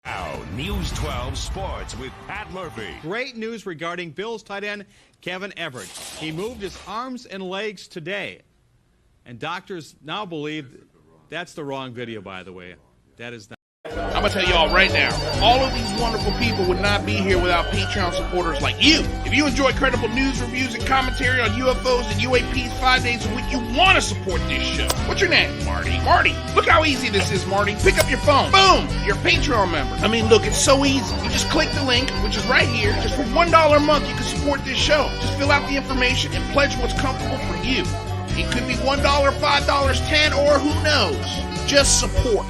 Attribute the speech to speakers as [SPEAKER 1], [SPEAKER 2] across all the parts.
[SPEAKER 1] Now, News 12 Sports with Pat Murphy.
[SPEAKER 2] Great news regarding Bills tight end Kevin Everett. He moved his arms and legs today. And doctors now believe that's the wrong video, by the way. That is not.
[SPEAKER 3] I'm going to tell y'all right now, all of these wonderful people would not be here without Patreon supporters like you. If you enjoy credible news, reviews, and commentary on UFOs and UAPs 5 days a week, you want to support this show. What's your name? Marty. Marty, look how easy this is, Marty. Pick up your phone. Boom, you're a Patreon member. I mean, look, it's so easy. You just click the link, which is right here. Just for $1 a month, you can support this show. Just fill out the information and pledge what's comfortable for you. It could be $1, $5, $10, or who knows. Just support.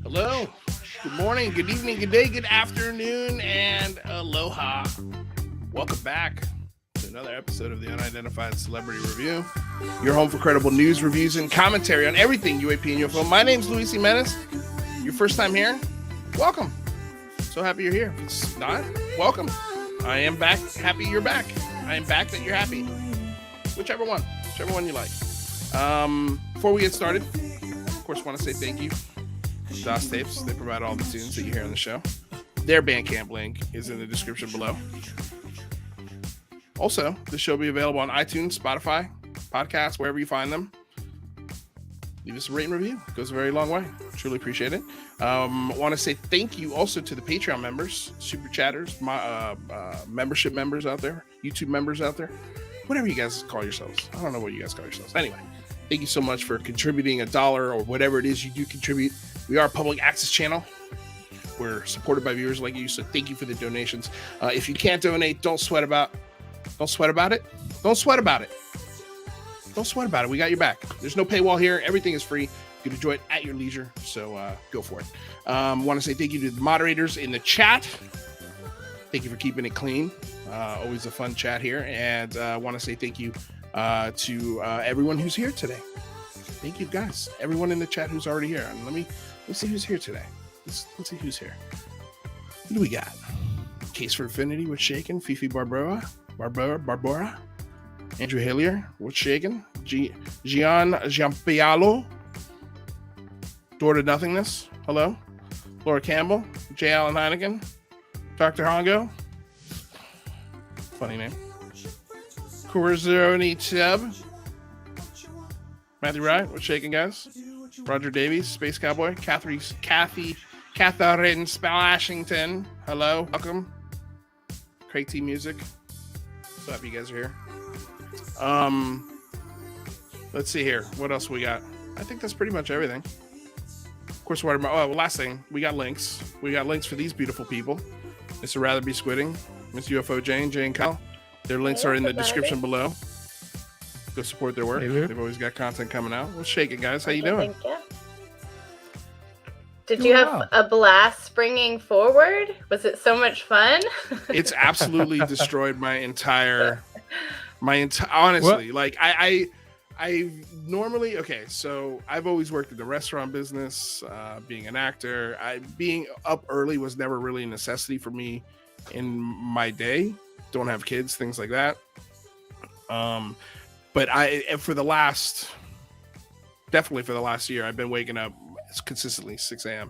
[SPEAKER 3] Hello, good morning, good evening, good day, good afternoon, and aloha. Welcome back to another episode of the Unidentified Celebrity Review. Your home for credible news, reviews, and commentary on everything UAP and UFO. My name's Luis Jimenez. Your first time here? Welcome. So happy you're here. If it's not, welcome. I am back. Happy you're back. I am back that you're happy. Whichever one you like. Before we get started, of course, want to say thank you. DOS Tapes, they provide all the tunes that you hear on the show. Their Bandcamp link is in the description below. Also, the show will be available on iTunes, Spotify, podcasts, wherever you find them. Leave us a rate and review. It goes a very long way. Truly appreciate it. Want to say thank you also to the Patreon members, super chatters, membership members out there, YouTube members out there, whatever you guys call yourselves. I don't know what you guys call yourselves. Anyway, thank you so much for contributing $1 or whatever it is you do contribute. We are a public access channel. We're supported by viewers like you, so thank you for the donations. If you can't donate, don't sweat about it. Don't sweat about it. We got your back. There's no paywall here. Everything is free. You can enjoy it at your leisure, so go for it. Want to say thank you to the moderators in the chat. Thank you for keeping it clean. Always a fun chat here. And want to say thank you to everyone who's here today. Thank you, guys. Everyone in the chat who's already here. And let's see who's here today. Let's see who's here. Who do we got? Case for Infinity, what's shaking? Fifi Barbara, Andrew Hillier, what's shaking? Gian Giampialo, Door to Nothingness, hello. Laura Campbell, J. Allen Heineken, Dr. Hongo, funny name. Kurzoni Teb, Matthew Wright, what's shaking, guys? Roger Davies, Space Cowboy, Catherine Splashington, hello, welcome. Craig T Music, so happy you guys are here. Let's see here, what else we got? I think that's pretty much everything. Of course, last thing, we got links. We got links for these beautiful people. Mr. Rather Be Squidding, Miss UFO Jane Kyle. Their links are in the description below. Go support their work. Hey, they've always got content coming out. Well, shake it, guys. How you doing?
[SPEAKER 4] Thank you. Did you have a blast bringing forward? Was it so much fun?
[SPEAKER 3] It's absolutely destroyed my entire honestly, what? Like I normally, okay, so I've always worked in the restaurant business, being an actor. Being up early was never really a necessity for me in my day. Don't have kids, things like that. But for the last year, I've been waking up consistently 6 a.m.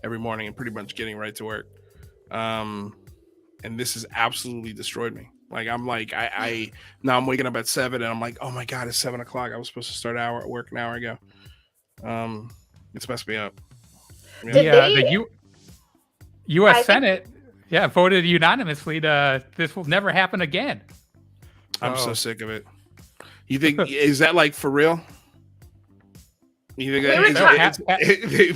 [SPEAKER 3] every morning and pretty much getting right to work. And this has absolutely destroyed me. Like I'm now I'm waking up at 7 and I'm like, oh my God, it's 7 o'clock. I was supposed to start work an hour ago. It's messed me up.
[SPEAKER 5] Yeah, the U.S. Senate, voted unanimously this will never happen again.
[SPEAKER 3] I'm so sick of it. You think is that like for real? You think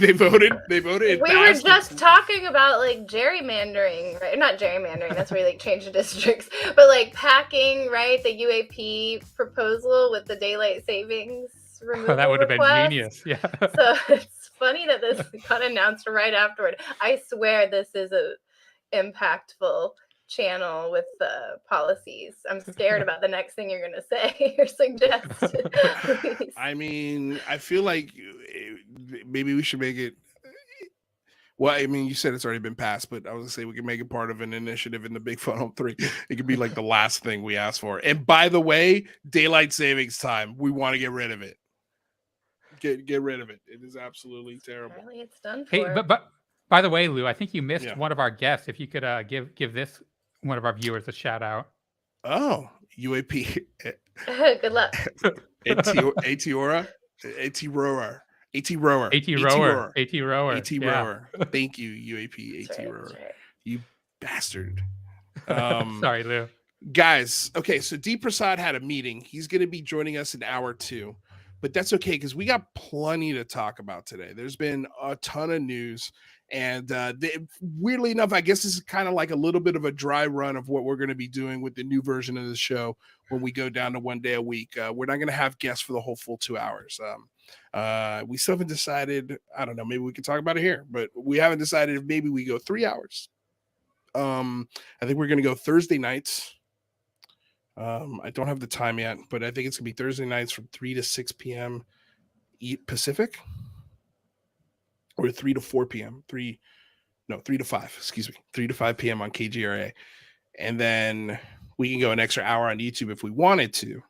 [SPEAKER 3] they voted? They voted.
[SPEAKER 4] We were just talking about like gerrymandering, right? Not gerrymandering. That's where you like change the districts, but like packing, right? The UAP proposal with the daylight savings removal.
[SPEAKER 5] That would have been genius. Yeah.
[SPEAKER 4] So it's funny that this got announced right afterward. I swear this is a impactful channel with the policies. I'm scared about the next thing you're going to say or suggest.
[SPEAKER 3] I mean, I feel like maybe we should make it Well, I mean, you said it's already been passed, but I was gonna say we can make it part of an initiative in the Big Fun Home 3. It could be like the last thing we ask for. And by the way, daylight savings time, we want to get rid of it. Get rid of it. It is absolutely terrible.
[SPEAKER 4] Apparently it's done for.
[SPEAKER 5] Hey, but by the way, Lou, I think you missed
[SPEAKER 3] Yeah.
[SPEAKER 5] one of our guests. If you could give this one of our viewers a shout out.
[SPEAKER 3] Oh, UAP.
[SPEAKER 4] Good luck.
[SPEAKER 3] AT-Rower. Thank you, UAP AT-Rower.
[SPEAKER 4] Right.
[SPEAKER 3] You bastard.
[SPEAKER 5] Sorry, Lou.
[SPEAKER 3] Guys, okay, so Deep Prasad had a meeting. He's going to be joining us in hour 2, but that's okay because we got plenty to talk about today. There's been a ton of news, and weirdly enough, I guess this is kind of like a little bit of a dry run of what we're going to be doing with the new version of the show when we go down to 1 day a week. We're not going to have guests for the whole full 2 hours. We still haven't decided. I don't know. Maybe we can talk about it here, but we haven't decided if maybe we go 3 hours. I think we're going to go Thursday nights. I don't have the time yet, but I think it's gonna be Thursday nights from 3 to 6 p.m. Pacific, or 3 to 4 p.m. 3 to 5. Excuse me, 3 to 5 p.m. on KGRA, and then we can go an extra hour on YouTube if we wanted to,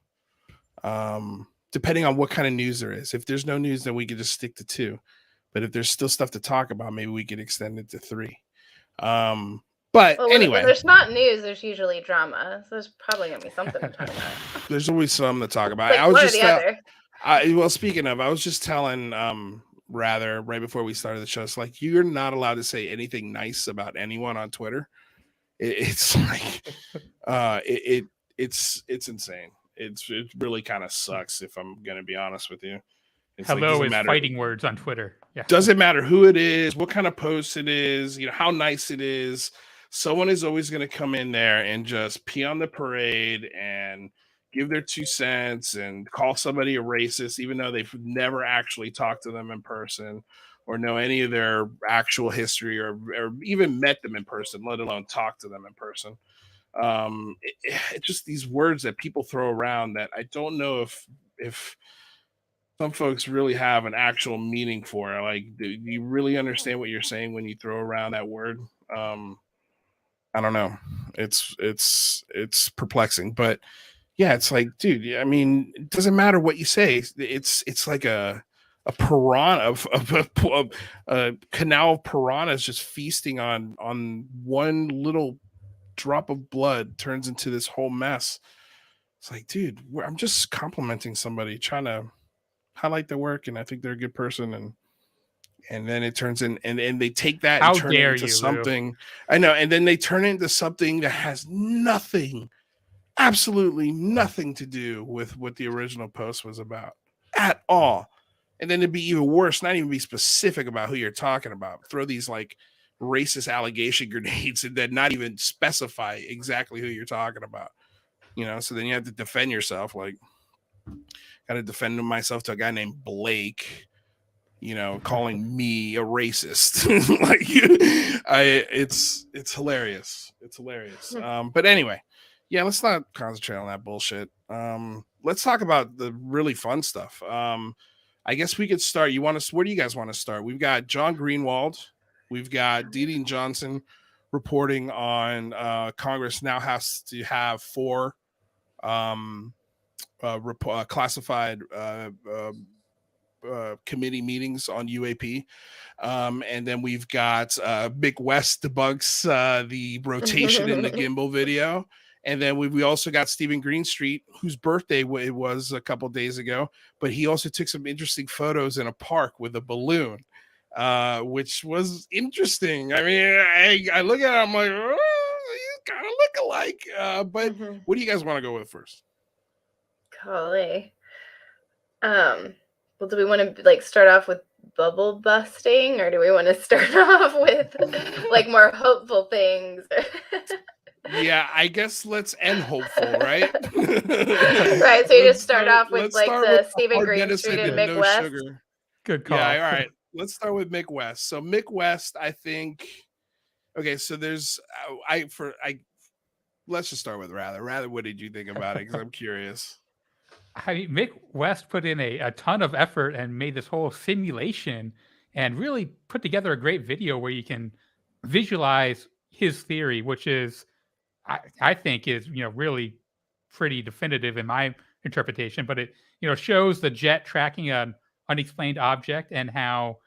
[SPEAKER 3] depending on what kind of news there is. If there's no news, then we could just stick to 2. But if there's still stuff to talk about, maybe we could extend it to 3. But anyway,
[SPEAKER 4] when there's not news, there's usually drama. So there's probably gonna be something to talk about.
[SPEAKER 3] There's always something to talk about.
[SPEAKER 4] Like,
[SPEAKER 3] I was
[SPEAKER 4] one or
[SPEAKER 3] just
[SPEAKER 4] the other.
[SPEAKER 3] well, speaking of, I was just telling rather right before we started the show, it's like you're not allowed to say anything nice about anyone on Twitter. It's like it's insane. It really kind of sucks, if I'm gonna be honest with you. It's
[SPEAKER 5] Hello
[SPEAKER 3] like,
[SPEAKER 5] is fighting words on Twitter. Yeah.
[SPEAKER 3] Doesn't matter who it is, what kind of post it is, how nice it is. Someone is always going to come in there and just pee on the parade and give their 2 cents and call somebody a racist, even though they've never actually talked to them in person or know any of their actual history or even met them in person, let alone talk to them in person. It's just these words that people throw around that I don't know if some folks really have an actual meaning for. Like, do you really understand what you're saying when you throw around that word? I don't know. It's perplexing, but yeah, it's like, dude, I mean, it doesn't matter what you say. It's like a piranha a canal of piranhas just feasting on one little drop of blood turns into this whole mess. It's like, dude, I'm just complimenting somebody, trying to highlight their work, and I think they're a good person, and then it turns in, and they take that and turn it into something. Lou. I know, and then they turn it into something that has nothing, absolutely nothing to do with what the original post was about at all. And then it'd be even worse, not even be specific about who you're talking about. Throw these like racist allegation grenades and then not even specify exactly who you're talking about. So then you have to defend yourself. Like, got to defend myself to a guy named Blake, calling me a racist. Like, it's hilarious. It's hilarious. But anyway, yeah, let's not concentrate on that bullshit. Let's talk about the really fun stuff. I guess we could start. Where do you guys want to start? We've got John Greenwald. We've got Deedeen Johnson reporting on Congress now has to have 4 classified committee meetings on UAP, and then we've got Mick West debunks the rotation in the gimbal video, and then we also got Stephen Greenstreet, whose birthday it was a couple days ago, but he also took some interesting photos in a park with a balloon, which was interesting. I mean, I look at it, I'm like, oh, you kind of look alike, but what do you guys want to go with first?
[SPEAKER 4] Golly. Well, do we want to start off with bubble busting, or do we want to start off with more hopeful things?
[SPEAKER 3] Yeah, I guess let's end hopeful, right?
[SPEAKER 4] Right. So you just start off with the Stephen Greenstreet and Mick West.
[SPEAKER 3] Sugar.
[SPEAKER 5] Good call.
[SPEAKER 3] Yeah, all right. Let's start with Mick West. So Mick West, I think. Okay, so there's let's just start with Rather. Rather, what did you think about it? Because I'm curious.
[SPEAKER 5] Mick West put in a ton of effort and made this whole simulation and really put together a great video where you can visualize his theory, which is, I think is, really pretty definitive in my interpretation, but it, shows the jet tracking an unexplained object and how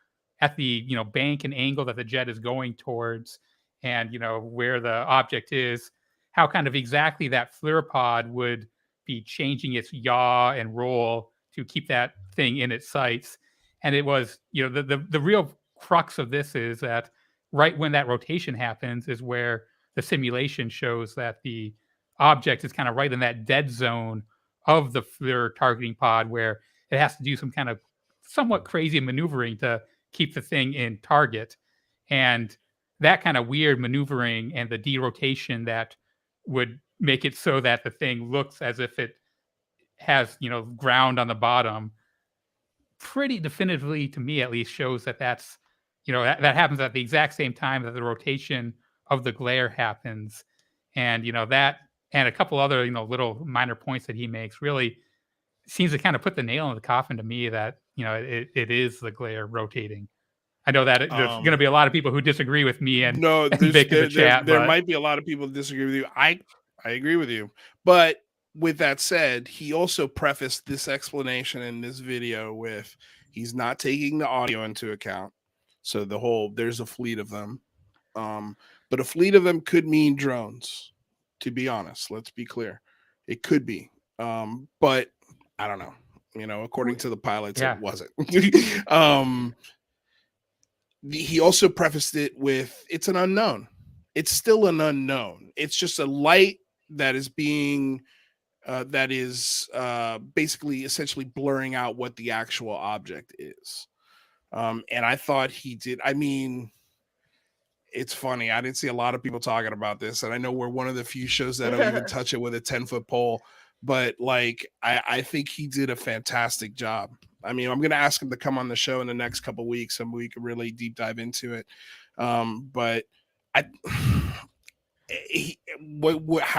[SPEAKER 5] at the, bank and angle that the jet is going towards and, where the object is, how kind of exactly that FLIR pod would be changing its yaw and roll to keep that thing in its sights. And it was, the real crux of this is that right when that rotation happens is where the simulation shows that the object is kind of right in that dead zone of the FLIR targeting pod where it has to do some kind of somewhat crazy maneuvering to keep the thing in target. And that kind of weird maneuvering and the derotation that would make it so that the thing looks as if it has, ground on the bottom, pretty definitively, to me at least, shows that that's, that happens at the exact same time that the rotation of the glare happens. And, that and a couple other, little minor points that he makes really seems to kind of put the nail in the coffin to me that, it is the glare rotating. I know that there's going to be a lot of people who disagree with me and Vic in the chat.
[SPEAKER 3] There might be a lot of people that disagree with you. I agree with you. But with that said, he also prefaced this explanation in this video with he's not taking the audio into account. So there's a fleet of them. But a fleet of them could mean drones, to be honest. Let's be clear. It could be. But I don't know. According to the pilots, it wasn't. He also prefaced it with it's an unknown. It's still an unknown. It's just a light that is being basically essentially blurring out what the actual object is. And I thought he did. I mean, it's funny. I didn't see a lot of people talking about this, and I know we're one of the few shows that don't even touch it with a 10-foot pole. But I think he did a fantastic job. I mean, I'm going to ask him to come on the show in the next couple of weeks, and we can really deep dive into it. But how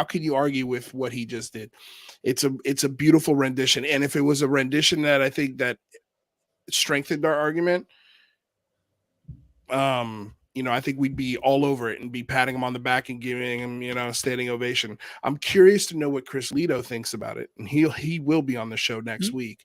[SPEAKER 3] can you argue with what he just did? It's a beautiful rendition, and if it was a rendition that I think that strengthened our argument, I think we'd be all over it and be patting him on the back and giving him, a standing ovation. I'm curious to know what Chris Lito thinks about it, and he will be on the show next week.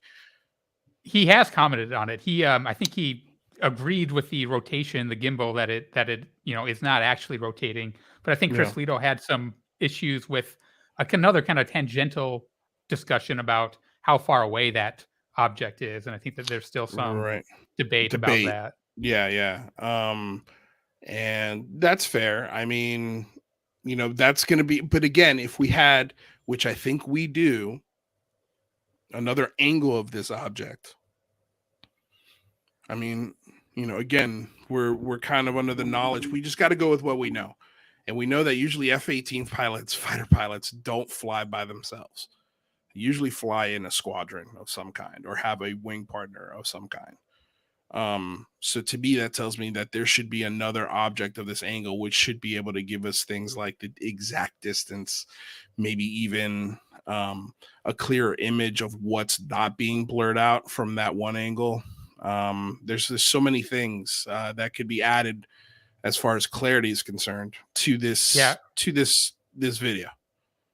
[SPEAKER 5] He has commented on it. He, I think he agreed with the rotation, the gimbal that it, is not actually rotating. But I think Chris Lito had some issues with another kind of tangential discussion about how far away that object is, and I think that there's still some debate about that.
[SPEAKER 3] Yeah. And that's fair. I mean, that's going to be, but again, if we had, which I think we do, another angle of this object, I mean, again, we're kind of under the knowledge. We just got to go with what we know. And we know that usually F-18 pilots, fighter pilots, don't fly by themselves. They usually fly in a squadron of some kind or have a wing partner of some kind. So to me, that tells me that there should be another object of this angle, which should be able to give us things like the exact distance, maybe even a clearer image of what's not being blurred out from that one angle. There's so many things that could be added as far as clarity is concerned to this this video.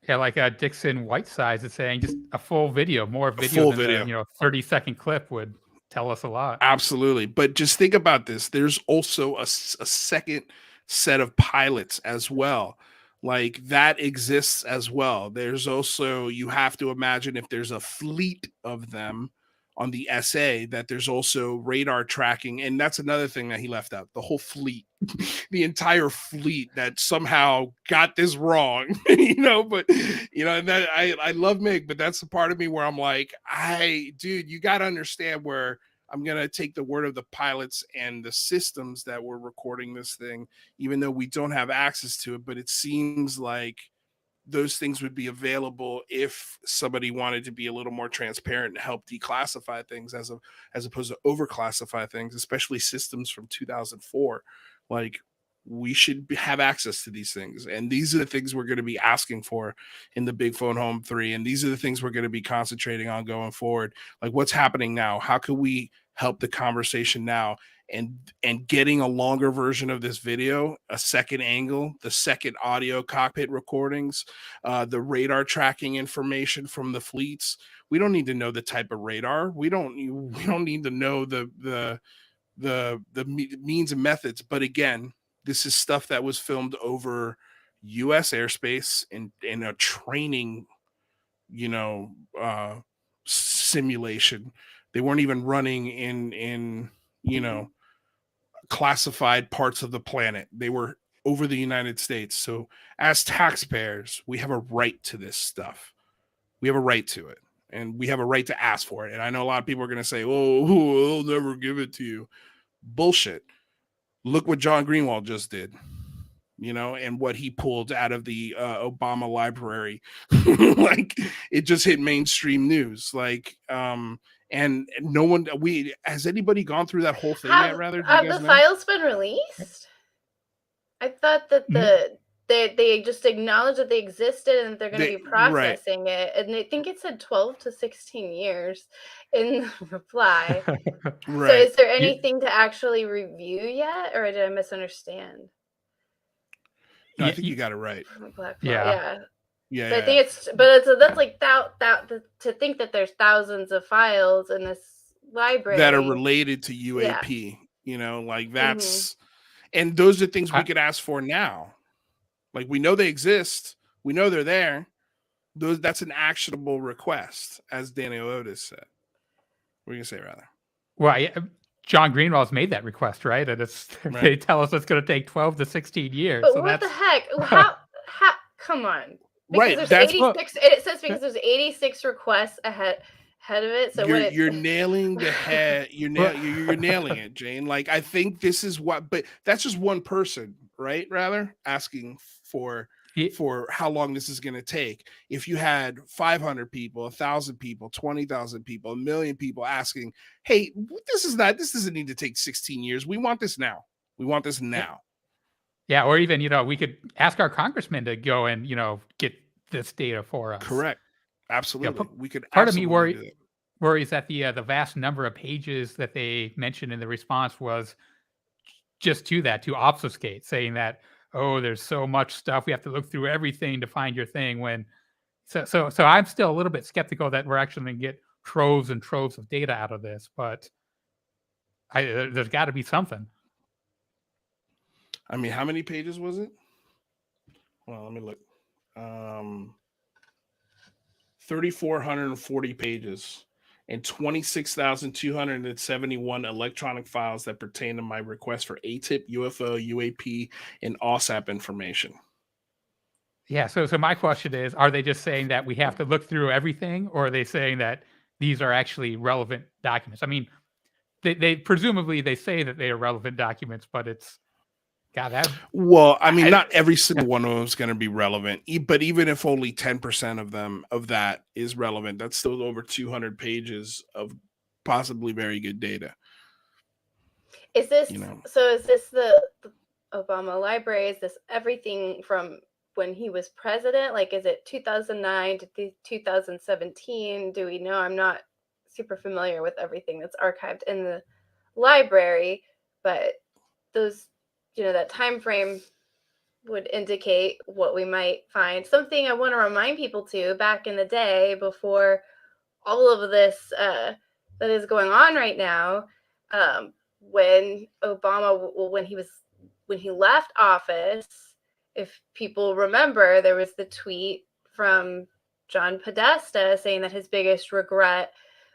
[SPEAKER 5] Yeah, like Dixon Whitesides is saying, just a full video, more video than the 30-second clip would tell us a lot.
[SPEAKER 3] Absolutely. But just think about this. There's also a second set of pilots as well. Like that exists as well. There's also, you have to imagine if there's a fleet of them on the SA, that there's also radar tracking. And that's another thing that he left out, the whole fleet, the entire fleet that somehow got this wrong, but and that I love Mick, but that's the part of me where I'm like, dude, you got to understand where I'm going to take the word of the pilots and the systems that were recording this thing, even though we don't have access to it, but it seems like those things would be available if somebody wanted to be a little more transparent and help declassify things as opposed to overclassify things, especially systems from 2004. Like we should have access to these things. And these are the things we're going to be asking for in the Big Phone Home 3. And these are the things we're going to be concentrating on going forward. Like, what's happening now? How can we help the conversation now? And getting a longer version of this video, a second angle, the second audio cockpit recordings, the radar tracking information from the fleets. We don't need to know the type of radar. We don't need to know the means and methods. But again, this is stuff that was filmed over U.S. airspace in a training, simulation. They weren't even running in classified parts of the planet. They were over the United States. So as taxpayers, we have a right to this stuff. We have a right to it, and we have a right to ask for it. And I know a lot of people are going to say, "Oh, they'll never give it to you." Bullshit. Look what John Greenwald just did, and what he pulled out of the Obama library. Like, it just hit mainstream news. Like, and no one, has anybody gone through that whole thing yet? Rather,
[SPEAKER 4] have the files been released? I thought that they just acknowledged that they existed and that they're going to be processing it. And I think it said 12 to 16 years in the reply. Right. So is there anything to actually review yet, or did I misunderstand?
[SPEAKER 3] No, I think you got it right.
[SPEAKER 4] Yeah. I think that's like to think that there's thousands of files in this library
[SPEAKER 3] that are related to UAP. Like that's, and those are things we could ask for now. Like, we know they exist, we know they're there. That's an actionable request, as Daniel Otis said. What are you gonna say, rather?
[SPEAKER 5] Well, John Greenwald's made that request, right? And they tell us it's going to take 12 to 16 years.
[SPEAKER 4] But so what the heck? How? Come on. Because there's 86. It says because there's 86 requests ahead of it. So
[SPEAKER 3] you're nailing the head. You're nailing it, Jane. Like, I think this is what, but that's just one person, right? Rather asking for how long this is going to take. If you had 500 people, 1,000 people, 20,000 people, 1 million people asking, "Hey, this doesn't need to take 16 years. We want this now. We want this now."
[SPEAKER 5] Yeah, or even, we could ask our congressman to go and, get this data for us.
[SPEAKER 3] Correct. Absolutely. We could.
[SPEAKER 5] Part of me worries that the vast number of pages that they mentioned in the response was just to obfuscate, saying that, oh, there's so much stuff, we have to look through everything to find your thing. So I'm still a little bit skeptical that we're actually going to get troves and troves of data out of this, but there's got to be something.
[SPEAKER 3] I mean, how many pages was it? Well, let me look. 3,440 pages and 26,271 electronic files that pertain to my request for ATIP, UFO, UAP, and OSAP information.
[SPEAKER 5] Yeah. So my question is, are they just saying that we have to look through everything, or are they saying that these are actually relevant documents? I mean, they presumably they say that they are relevant documents, but it's, God,
[SPEAKER 3] well, I mean, not every single one of them is going to be relevant, but even if only 10% of that is relevant, that's still over 200 pages of possibly very good data.
[SPEAKER 4] Is this so? Is this the Obama library? Is this everything from when he was president? Like, is it 2009 to 2017? Do we know? I'm not super familiar with everything that's archived in the library, but those. That time frame would indicate what we might find. Something I want to remind people to, back in the day, before all of this that is going on right now, when Obama, when he left office, if people remember, there was the tweet from John Podesta saying that his biggest regret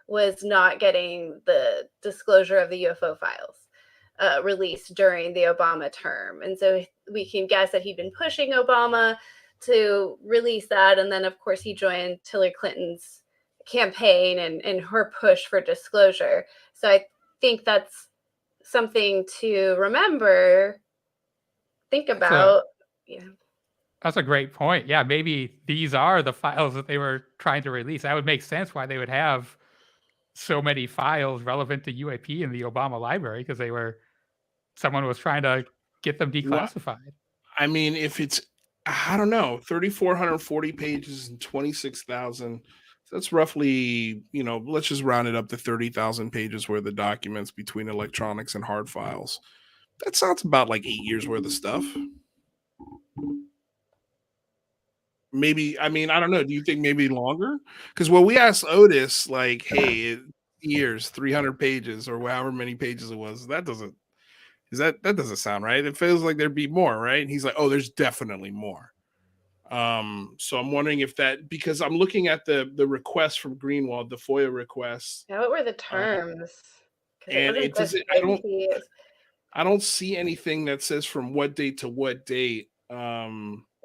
[SPEAKER 4] was not getting the disclosure of the UFO files released during the Obama term. And so we can guess that he'd been pushing Obama to release that. And then, of course, he joined Hillary Clinton's campaign and her push for disclosure. So I think that's something to remember, think about.
[SPEAKER 5] That's a great point. Yeah, maybe these are the files that they were trying to release. That would make sense why they would have so many files relevant to UAP in the Obama library, because someone was trying to get them declassified.
[SPEAKER 3] I mean, if it's, I don't know, 3,440 pages and 26,000. That's roughly, let's just round it up to 30,000 pages worth of documents between electronics and hard files. That sounds about like 8 years worth of stuff. Maybe, I mean, I don't know. Do you think maybe longer? Because when we asked Otis, like, hey, years, 300 pages or however many pages it was, that doesn't sound right. It feels like there'd be more, right? And he's like, oh, there's definitely more. So I'm wondering if that, because I'm looking at the request from Greenwald, the FOIA request.
[SPEAKER 4] Yeah, what were the terms?
[SPEAKER 3] And I don't see anything that says from what date to what date.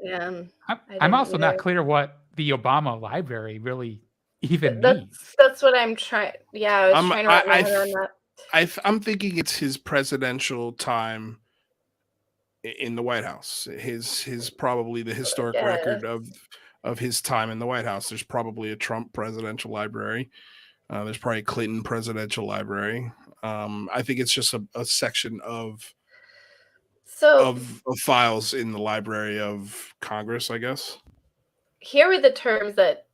[SPEAKER 4] Yeah,
[SPEAKER 5] I'm also not clear what the Obama library really even means.
[SPEAKER 4] That's what I'm trying. Yeah, I was trying to wrap my head on that.
[SPEAKER 3] I'm thinking it's his presidential time in the White House. His probably the historic record of his time in the White House. There's probably a Trump presidential library. There's probably a Clinton presidential library. I think it's just a section of files in the Library of Congress, I guess. Here
[SPEAKER 4] were the terms that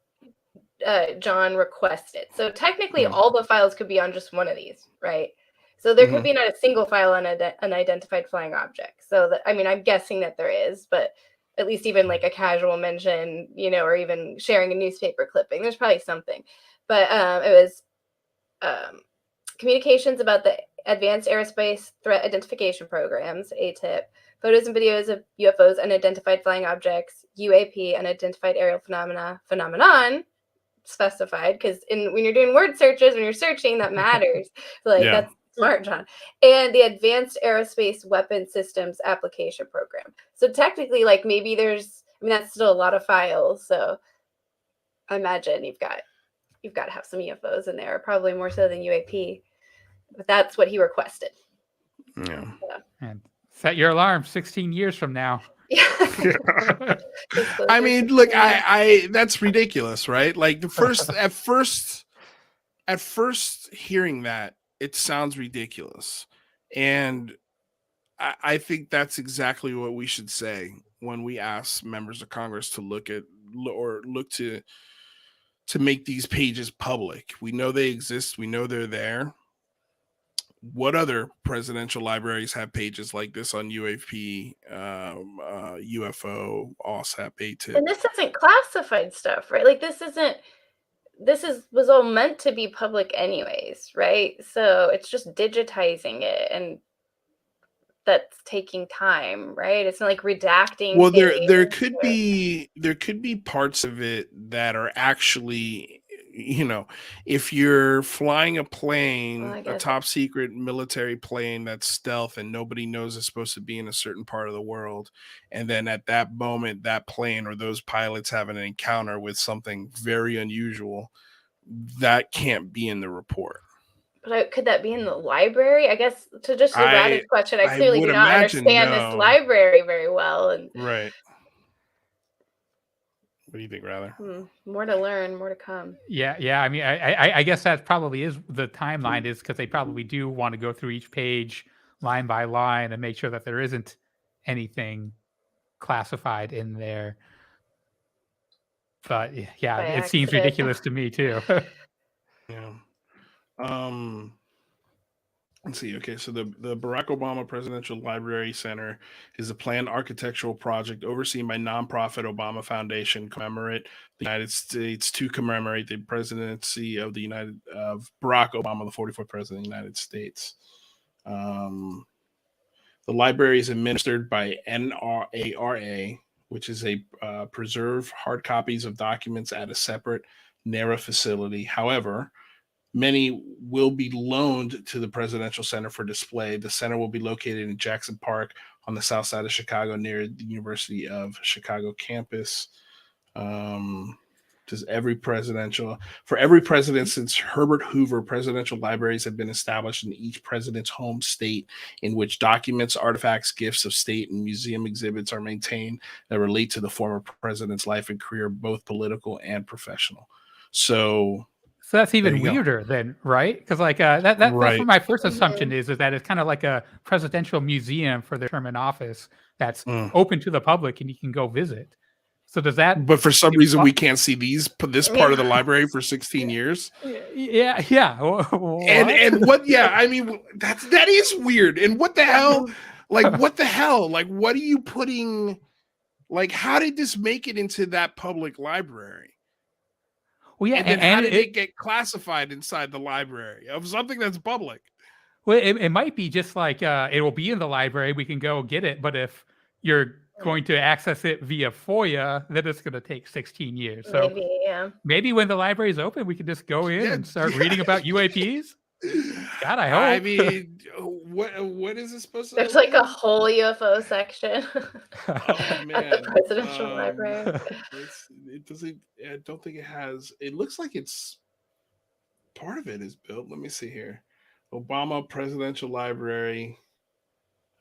[SPEAKER 4] John requested. So technically, all the files could be on just one of these, right? So there could be not a single file on an unidentified flying object. So I'm guessing that there is, but at least even like a casual mention, or even sharing a newspaper clipping, there's probably something. But it was communications about the Advanced Aerospace Threat Identification Programs, ATIP, photos and videos of UFOs, unidentified flying objects, UAP, unidentified aerial phenomenon, specified, because when you're doing word searches, when you're searching, that matters. That's smart, John. And the Advanced Aerospace Weapon Systems Application Program. So technically, maybe that's still a lot of files. So I imagine you've got to have some UFOs in there, probably more so than UAP. But that's what he requested.
[SPEAKER 3] Yeah.
[SPEAKER 5] And set your alarm 16 years from now.
[SPEAKER 3] I mean, look, I that's ridiculous, right? Like at first hearing that, it sounds ridiculous. And I think that's exactly what we should say when we ask members of Congress to look to make these pages public. We know they exist. We know they're there. What other presidential libraries have pages like this on UAP, UFO, OSAP, ATIP?
[SPEAKER 4] And this isn't classified stuff, right? Was all meant to be public anyways, right? So it's just digitizing it, and that's taking time, right? It's not like redacting.
[SPEAKER 3] Well, there could be parts of it that are actually, if you're flying a plane, a top secret military plane that's stealth and nobody knows it's supposed to be in a certain part of the world, and then at that moment that plane or those pilots have an encounter with something very unusual, that can't be in the report.
[SPEAKER 4] But could that be in the library? I guess to just answer this question, I clearly do not understand this library very well.
[SPEAKER 3] Right. What do you think, Rather?
[SPEAKER 4] More to learn, more to come.
[SPEAKER 5] Yeah. I mean, I guess that probably is the timeline, is because they probably do want to go through each page line by line and make sure that there isn't anything classified in there. But yeah, it seems ridiculous to me too.
[SPEAKER 3] Yeah. Let's see. Okay, so the Barack Obama Presidential Library Center is a planned architectural project overseen by nonprofit Obama Foundation to commemorate the presidency of Barack Obama, the 44th president of the United States. The library is administered by NRARA, which is a preserve hard copies of documents at a separate NARA facility. However, many will be loaned to the Presidential Center for display. The center will be located in Jackson Park on the south side of Chicago near the University of Chicago campus. For every president since Herbert Hoover, presidential libraries have been established in each president's home state, in which documents, artifacts, gifts of state, and museum exhibits are maintained that relate to the former president's life and career, both political and professional. So
[SPEAKER 5] So that's
[SPEAKER 3] There
[SPEAKER 5] even
[SPEAKER 3] you go.
[SPEAKER 5] weirder then, right? Because like that's
[SPEAKER 3] Right.
[SPEAKER 5] what my first assumption is that it's kind of like a presidential museum for the term in office that's open to the public and you can go visit. So does that?
[SPEAKER 3] But for some reason, we can't see this part of the library for 16 years.
[SPEAKER 5] Yeah, yeah. What?
[SPEAKER 3] And what? Yeah, I mean, that is weird. And what the hell? Like, what the hell? Like, what are you putting? Like, how did this make it into that public library?
[SPEAKER 5] Well, yeah,
[SPEAKER 3] And then how did it get classified inside the library of something that's public?
[SPEAKER 5] Well, it might be just like it will be in the library. We can go get it. But if you're going to access it via FOIA, then it's going to take 16 years. So maybe when the library is open, we can just go in and start reading about UAPs. God, I hope.
[SPEAKER 3] I mean, what is it supposed to be?
[SPEAKER 4] There's like a whole UFO section
[SPEAKER 3] Oh, man.
[SPEAKER 4] at the presidential library.
[SPEAKER 3] It doesn't. I don't think it has. It looks like it's part of it is built. Let me see here. Obama Presidential Library.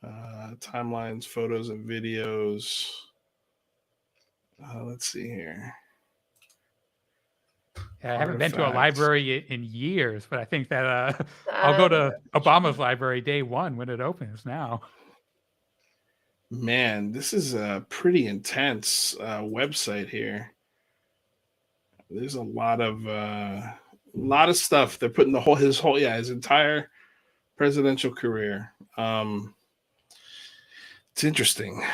[SPEAKER 3] Timelines, photos, and videos. Let's see here.
[SPEAKER 5] Yeah, I haven't been to a library in years, but I think that I'll go to Obama's library day one when it opens now.
[SPEAKER 3] Man, this is a pretty intense website here. There's a lot of stuff. They're putting his entire presidential career. It's interesting.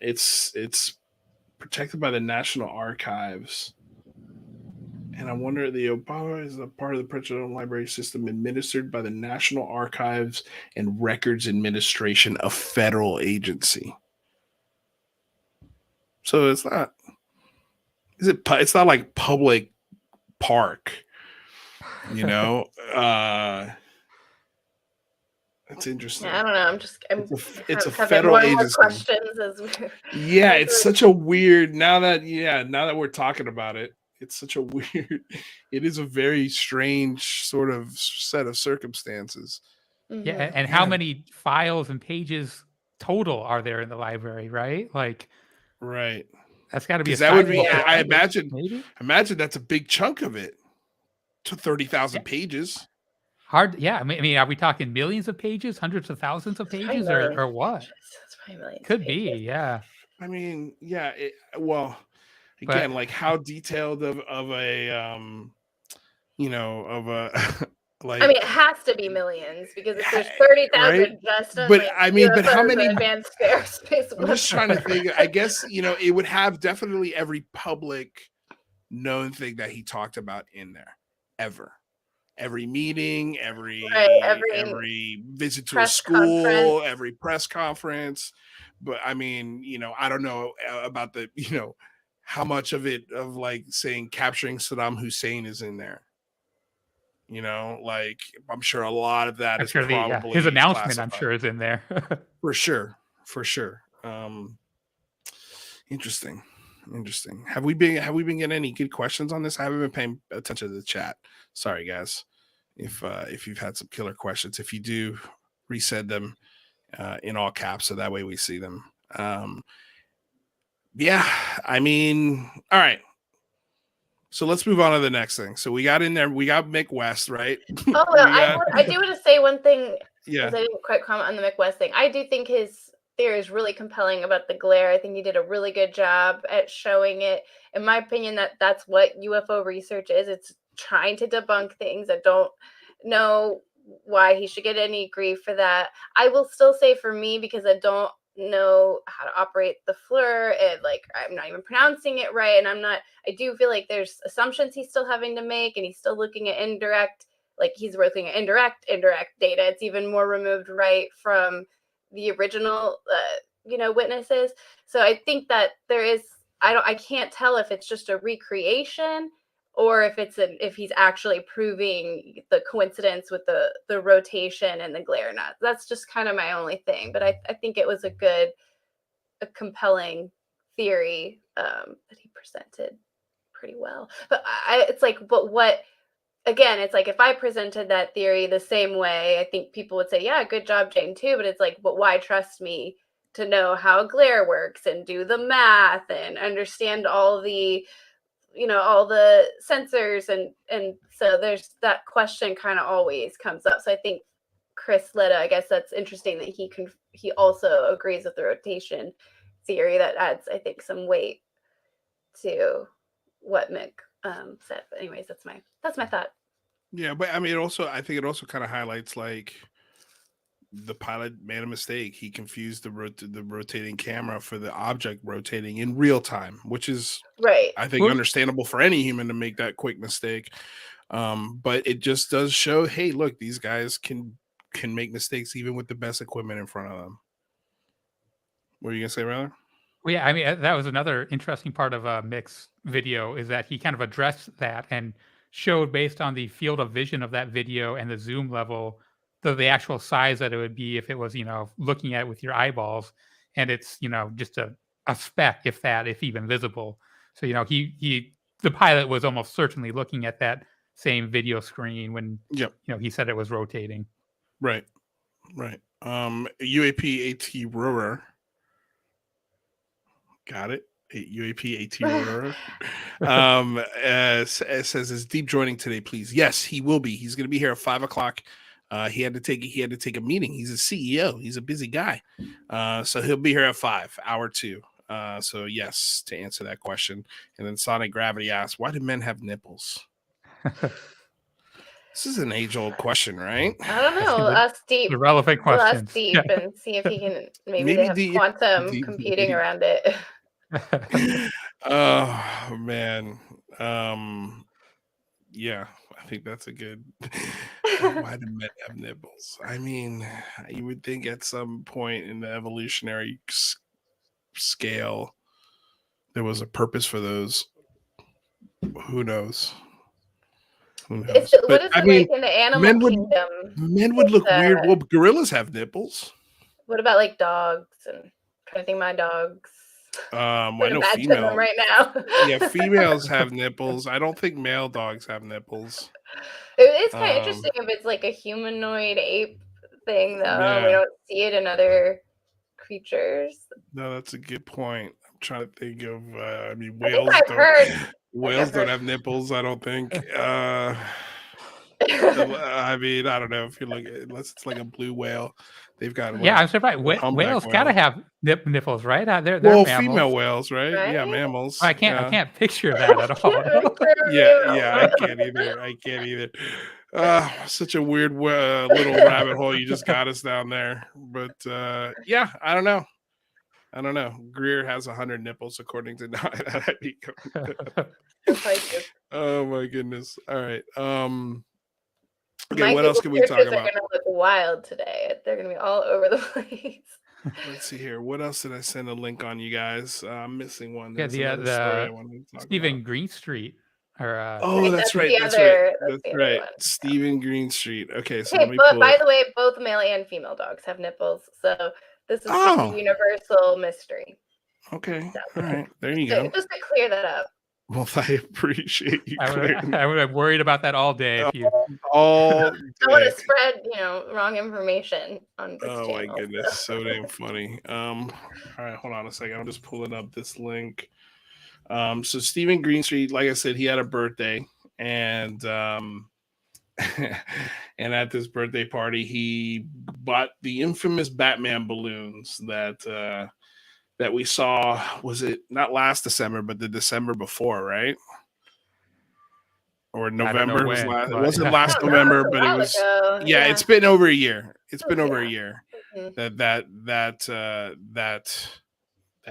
[SPEAKER 3] It's protected by the National Archives. And I wonder, the Obama is a part of the presidential library system administered by the National Archives and Records Administration, a federal agency. So it's not. It's not like public park, you know. That's interesting.
[SPEAKER 4] Yeah, I don't know.
[SPEAKER 3] It's a federal agency.
[SPEAKER 4] Questions as
[SPEAKER 3] it's such a weird. Now that we're talking about it. It's such a weird, it is a very strange sort of set of circumstances.
[SPEAKER 5] Yeah. And how many files and pages total are there in the library, right? Like,
[SPEAKER 3] right.
[SPEAKER 5] That's got to be
[SPEAKER 3] that would be, I imagine that's a big chunk of it to 30,000 pages.
[SPEAKER 5] Hard. Yeah. I mean, are we talking millions of pages, hundreds of thousands of pages or what? Could be. Yeah.
[SPEAKER 3] I mean, yeah. Well, again, like how detailed of a like.
[SPEAKER 4] I mean, it has to be millions because if there's 30,000 just on,
[SPEAKER 3] but I mean, but how many
[SPEAKER 4] advanced space?
[SPEAKER 3] I'm just trying to think. I guess it would have definitely every public known thing that he talked about in there, every meeting, every visit to a school, every press conference. But I mean, I don't know about the how much of it of like saying capturing Saddam Hussein is in there. Like I'm sure a lot of that is probably
[SPEAKER 5] his announcement. I'm sure is in there
[SPEAKER 3] for sure. Interesting. Have we been getting any good questions on this? I haven't been paying attention to the chat. Sorry, guys. If you've had some killer questions, if you do, resend them in all caps so that way we see them. Yeah, I mean, all right. So let's move on to the next thing. So we got Mick West, right?
[SPEAKER 4] Oh, well, I do want to say one thing.
[SPEAKER 3] Yeah.
[SPEAKER 4] I didn't quite comment on the Mick West thing. I do think his theory is really compelling about the glare. I think he did a really good job at showing it. In my opinion, that's what UFO research is. It's trying to debunk things. I don't know why he should get any grief for that. I will still say for me, because I don't know how to operate the FLIR, and like I'm not even pronouncing it right, and I do feel like there's assumptions he's still having to make, and he's still looking at indirect data. It's even more removed right from the original witnesses. So I think that there is, I can't tell if it's just a recreation or if he's actually proving the coincidence with the rotation and the glare or not. That's just kind of my only thing. But I think it was a compelling theory that he presented pretty well. But it's like if I presented that theory the same way, I think people would say, yeah, good job, Jane, too. But it's like, but why trust me to know how glare works and do the math and understand all the
[SPEAKER 6] all the sensors, and so there's that question kind of always comes up. So I think Chris Letta, I guess that's interesting that he also agrees with the rotation theory. That adds, I think, some weight to what Mick said. But anyways, that's my thought.
[SPEAKER 3] Yeah, but I mean, I think it also kind of highlights like the pilot made a mistake. He confused the rotating camera for the object rotating in real time, which is
[SPEAKER 6] right.
[SPEAKER 3] I think understandable for any human to make that quick mistake. But it just does show, hey, look, these guys can make mistakes even with the best equipment in front of them. What are you gonna say, Ryler?
[SPEAKER 5] Well, yeah, I mean, that was another interesting part of Mick's video, is that he kind of addressed that and showed, based on the field of vision of that video and the zoom level, the actual size that it would be if it was, looking at it with your eyeballs, and it's, just a speck, if even visible. So, the pilot was almost certainly looking at that same video screen when, he said it was rotating.
[SPEAKER 3] Right. UAP AT Roarer. Got it. UAP AT Roarer. Says, is Deep joining today, please? Yes, he will be. He's going to be here at 5:00. He had to take a meeting. He's a CEO. He's a busy guy. So he'll be here at 5, hour 2. So yes, to answer that question. And then Sonic Gravity asks, why do men have nipples? This is an age-old question, right?
[SPEAKER 6] I don't know. Ask Deep.
[SPEAKER 5] The relevant questions.
[SPEAKER 6] We'll ask Deep and see if he can. Maybe they have quantum computing around it.
[SPEAKER 3] Oh man. Yeah, I think that's a good. Why do men have nipples? I mean, you would think at some point in the evolutionary scale there was a purpose for those. Who knows?
[SPEAKER 6] What is it like in the animal kingdom?
[SPEAKER 3] Men would look weird. Well, gorillas have nipples.
[SPEAKER 6] What about like dogs? And I'm trying to think of my dogs.
[SPEAKER 3] I know females
[SPEAKER 6] right now.
[SPEAKER 3] Yeah, females have nipples. I don't think male dogs have nipples.
[SPEAKER 6] It's kind of interesting if it's like a humanoid ape thing, though. Yeah. We don't see it in other creatures.
[SPEAKER 3] No, that's a good point. I'm trying to think of. Whales don't have nipples. I don't think. I mean, I don't know if you look at, unless it's like a blue whale. They've got
[SPEAKER 5] I'm surprised. Whales gotta have nipples, right? They're
[SPEAKER 3] well,
[SPEAKER 5] mammals.
[SPEAKER 3] Female whales, right? Yeah, mammals.
[SPEAKER 5] I can't picture that at all.
[SPEAKER 3] yeah, I can't either. Such a weird little rabbit hole you just got us down there. But yeah, I don't know. Greer has 100 nipples according to Oh my goodness. All right. Okay, what else can we talk about?
[SPEAKER 6] They're gonna look wild today. They're gonna be all over the place.
[SPEAKER 3] Let's see here. What else did I send a link on, you guys? I'm missing one.
[SPEAKER 5] Yeah, the Stephen Greenstreet.
[SPEAKER 3] Oh, that's right. That's right. Stephen Greenstreet. Okay, so let me pull
[SPEAKER 6] by the way, both male and female dogs have nipples. So this is a universal mystery.
[SPEAKER 3] Okay. All right. There you go.
[SPEAKER 6] Just to clear that up.
[SPEAKER 3] Well, I appreciate you.
[SPEAKER 5] I would have worried about that all day. If you
[SPEAKER 6] I want to spread, wrong information on this channel.
[SPEAKER 3] My goodness, so damn funny. All right, hold on a second. I'm just pulling up this link. So Stephen Greenstreet, like I said, he had a birthday, and and at this birthday party, he bought the infamous Batman balloons that we saw. Was it not last December, but the December before, right? Or November was last. It wasn't last November, but it was. Yeah, it's been over a year. It's been over a year that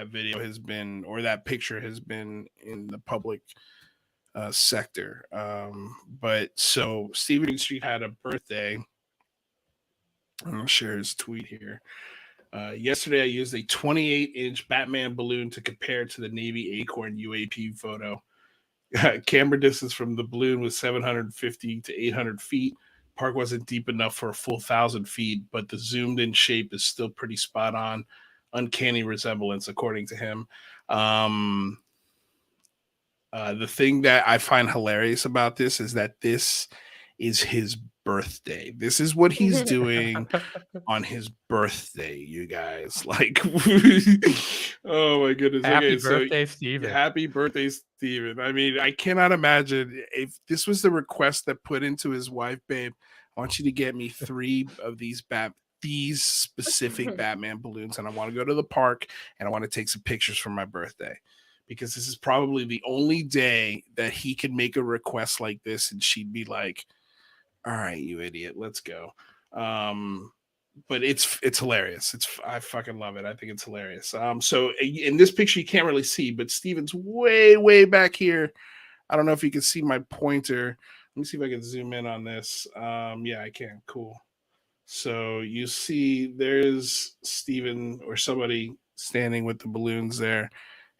[SPEAKER 3] video has been, or that picture has been in the public sector. But so Stephen Street had a birthday. I'm gonna share his tweet here. Yesterday, I used a 28-inch Batman balloon to compare to the Navy Acorn UAP photo. Camera distance from the balloon was 750 to 800 feet. Park wasn't deep enough for a full 1,000 feet, but the zoomed-in shape is still pretty spot on. Uncanny resemblance, according to him. The thing that I find hilarious about this is that this is his birthday. This is what he's doing on his birthday, you guys. Like, oh my goodness.
[SPEAKER 5] Happy birthday, Steven.
[SPEAKER 3] Happy birthday, Steven. I mean, I cannot imagine if this was the request that put into his wife, babe, I want you to get me 3 of these specific Batman balloons, and I want to go to the park and I want to take some pictures for my birthday. Because this is probably the only day that he could make a request like this and she'd be like, all right, you idiot, let's go. But it's hilarious. I fucking love it. I think it's hilarious. So in this picture you can't really see, but Steven's way back here. I don't know if you can see my pointer. Let me see if I can zoom in on this. Yeah, I can. Cool. So you see there's Steven or somebody standing with the balloons there.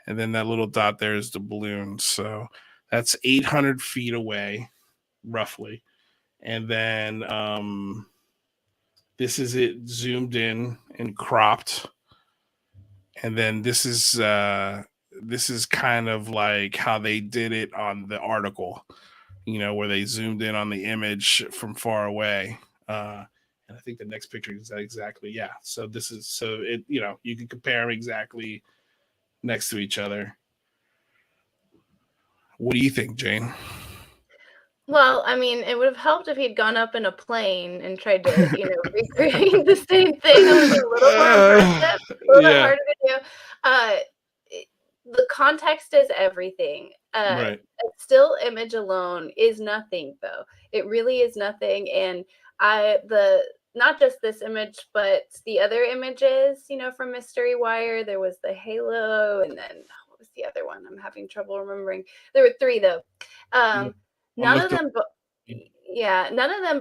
[SPEAKER 3] And then that little dot there is the balloon. So that's 800 feet away, roughly. And then this is it zoomed in and cropped. And then this is kind of like how they did it on the article, where they zoomed in on the image from far away. And I think the next picture is exactly, yeah. So you can compare them exactly next to each other. What do you think, Jane?
[SPEAKER 4] Well, I mean, it would have helped if he'd gone up in a plane and tried to, recreate the same thing. It was a little more impressive, a little bit harder to do. The context is everything.
[SPEAKER 3] Right.
[SPEAKER 4] A still image alone is nothing, though. It really is nothing. And not just this image, but the other images, from Mystery Wire. There was the halo, and then what was the other one? I'm having trouble remembering. There were 3 though. None of them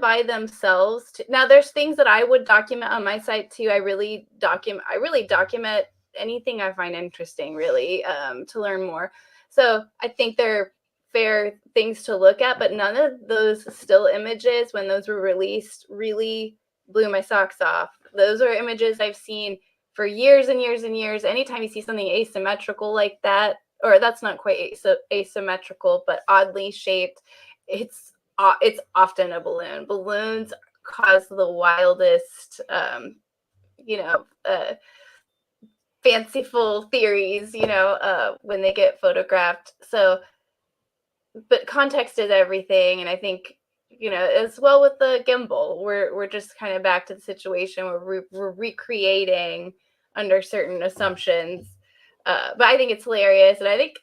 [SPEAKER 4] by themselves. Now, there's things that I would document on my site too. I really document anything I find interesting, really, to learn more. So I think they're fair things to look at, but none of those still images, when those were released, really blew my socks off. Those are images I've seen for years and years and years. Anytime you see something asymmetrical like that, or that's not quite asymmetrical, but oddly shaped, it's often a balloon. Balloons cause the wildest, fanciful theories, when they get photographed. So, but context is everything, and I think, as well with the gimbal, we're just kind of back to the situation where we're recreating under certain assumptions. But I think it's hilarious, and I think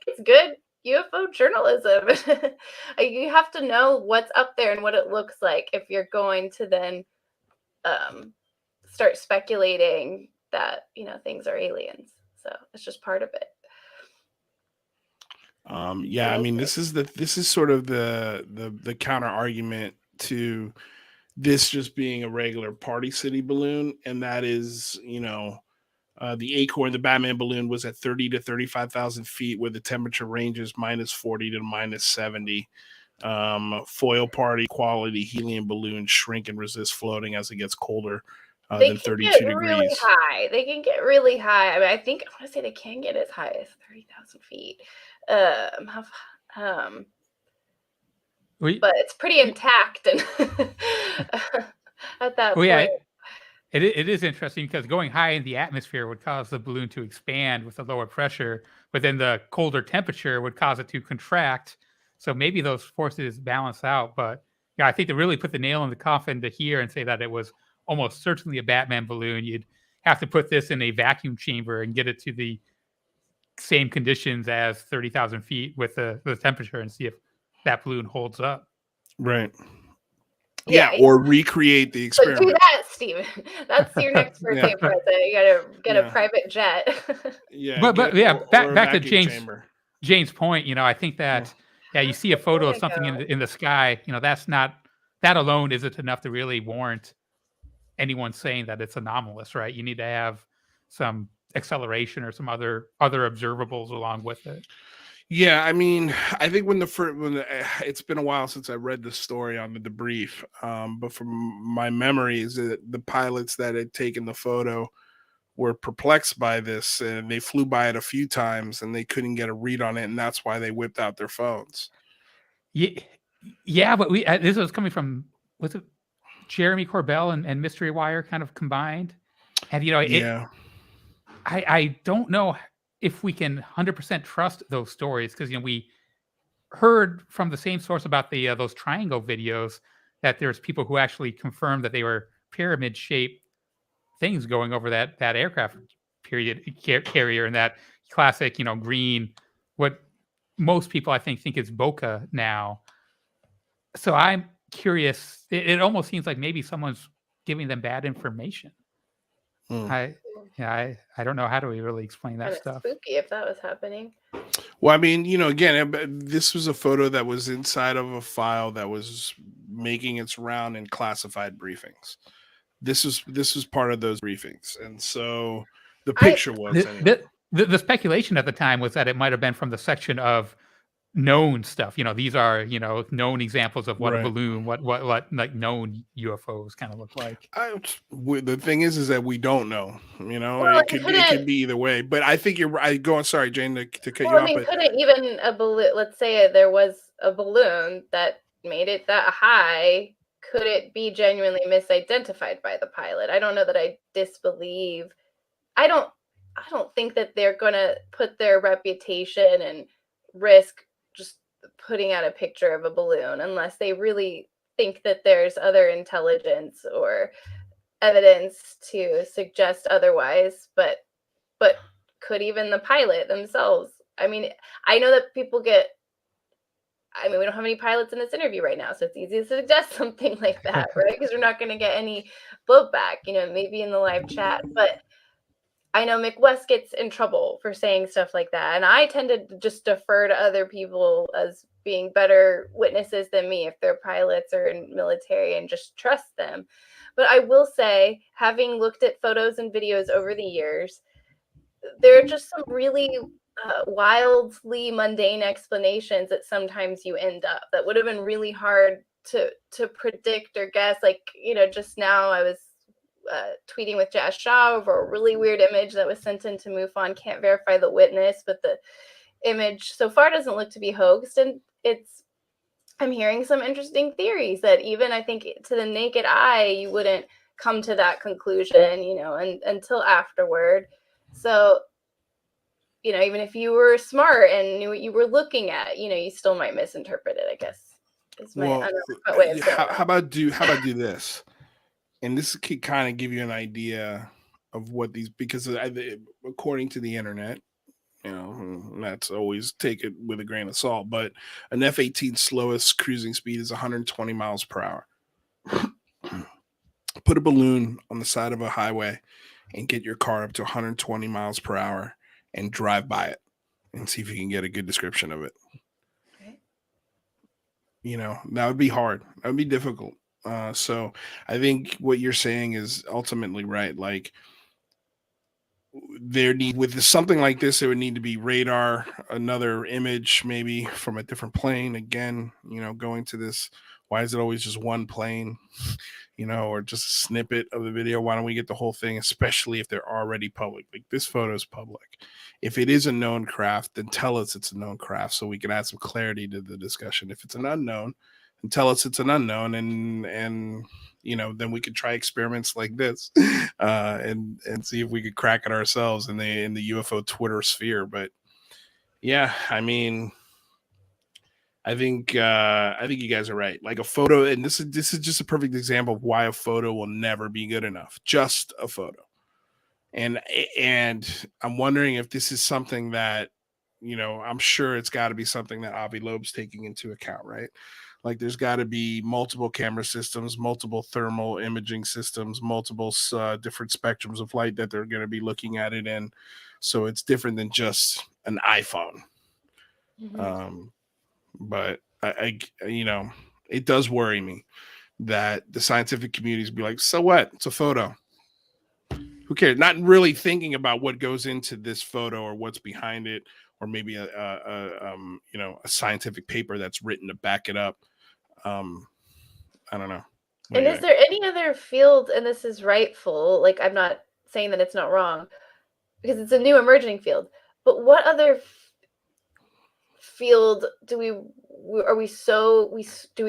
[SPEAKER 4] it's good UFO journalism. You have to know what's up there and what it looks like if you're going to then start speculating that things are aliens. So it's just part of it.
[SPEAKER 3] I mean, this is sort of the counter argument to this just being a regular Party City balloon, and that is, the Acorn, the Batman balloon, was at 30 to 35,000 feet, where the temperature ranges -40 to -70. Foil Party quality helium balloons shrink and resist floating as it gets colder than 32 degrees.
[SPEAKER 4] Really high. They can get really high. I mean, I want to say they can get as high as 30,000 feet. But it's pretty intact and at that point.
[SPEAKER 5] Yeah, it is interesting because going high in the atmosphere would cause the balloon to expand with a lower pressure, but then the colder temperature would cause it to contract. So maybe those forces balance out. But yeah, I think to really put the nail in the coffin to hear and say that it was almost certainly a Batman balloon, you'd have to put this in a vacuum chamber and get it to the same conditions as 30,000 feet with the temperature and see if that balloon holds up.
[SPEAKER 3] Right. Yeah, or recreate the experiment.
[SPEAKER 4] So do that, Steven. That's your next birthday present. You gotta get a private jet.
[SPEAKER 5] Back to Jane's point. I think that you see a photo of something in the sky. That alone isn't enough to really warrant anyone saying that it's anomalous, right? You need to have some acceleration or some other observables along with it.
[SPEAKER 3] Yeah, I mean, I think when it's been a while since I read the story on the debrief, but from my memories, the pilots that had taken the photo were perplexed by this, and they flew by it a few times, and they couldn't get a read on it, and that's why they whipped out their phones.
[SPEAKER 5] Yeah, Yeah, but this was coming from, was it Jeremy Corbell and Mystery Wire kind of combined? And I don't know if we can 100% trust those stories, because we heard from the same source about the those triangle videos that there's people who actually confirmed that they were pyramid shaped things going over that aircraft carrier, and that classic green, what most people I think is bokeh now. So I'm curious. It almost seems like maybe someone's giving them bad information. I don't know, how do we really explain that stuff?
[SPEAKER 4] Spooky if that was happening.
[SPEAKER 3] Well, I mean, again, this was a photo that was inside of a file that was making its round in classified briefings. This was part of those briefings, and so the picture was
[SPEAKER 5] the speculation at the time was that it might have been from the section of known stuff. These are known examples of what a balloon, what like known UFOs kind of look like.
[SPEAKER 3] The thing is that we don't know. Well, it could be either way. But I think you're right. Sorry, Jane, to cut you off.
[SPEAKER 4] I mean, couldn't even a balloon? Let's say there was a balloon that made it that high. Could it be genuinely misidentified by the pilot? I don't know that I disbelieve. I don't think that they're gonna put their reputation and risk just putting out a picture of a balloon unless they really think that there's other intelligence or evidence to suggest otherwise. But could even the pilot themselves? I mean, I know that people get. I mean, we don't have any pilots in this interview right now, so it's easy to suggest something like that, right? Because we're not going to get any blowback, maybe in the live chat. But I know Mick West gets in trouble for saying stuff like that. And I tend to just defer to other people as being better witnesses than me if they're pilots or in military, and just trust them. But I will say, having looked at photos and videos over the years, there are just some really wildly mundane explanations that sometimes you end up that would have been really hard to predict or guess. Like, just now I was tweeting with Jazz Shaw over a really weird image that was sent into MUFON. Can't verify the witness, but the image so far doesn't look to be hoaxed. And I'm hearing some interesting theories that even I think to the naked eye, you wouldn't come to that conclusion, and until afterward. So, even if you were smart and knew what you were looking at, you still might misinterpret it, I guess. Is my way of saying
[SPEAKER 3] how about do this? And this could kind of give you an idea of what these, because according to the internet, that's always take it with a grain of salt, but an F-18 slowest cruising speed is 120 miles per hour. Put a balloon on the side of a highway and get your car up to 120 miles per hour and drive by it and see if you can get a good description of it. Okay. That would be hard. That would be difficult. So I think what you're saying is ultimately right. Like, with something like this, there would need to be radar, another image, maybe from a different plane. Again, going to this, why is it always just one plane, or just a snippet of the video? Why don't we get the whole thing, especially if they're already public? Like, this photo is public. If it is a known craft, then tell us it's a known craft so we can add some clarity to the discussion. If it's an unknown, and tell us it's an unknown, and then we could try experiments like this and see if we could crack it ourselves in the UFO Twitter sphere. But yeah, I mean, I think you guys are right. Like, a photo, and this is just a perfect example of why a photo will never be good enough. Just a photo. And I'm wondering if this is something that, I'm sure it's got to be something that Avi Loeb's taking into account, right? Like, there's got to be multiple camera systems, multiple thermal imaging systems, multiple different spectrums of light that they're going to be looking at it in. So it's different than just an iPhone. Mm-hmm. But I it does worry me that the scientific communities be like, so what? It's a photo. Who cares? Not really thinking about what goes into this photo or what's behind it, or maybe a scientific paper that's written to back it up. I don't know.
[SPEAKER 4] And is there any other field, and this is rightful, like, I'm not saying that it's not wrong, because it's a new emerging field, but what other
[SPEAKER 6] field do we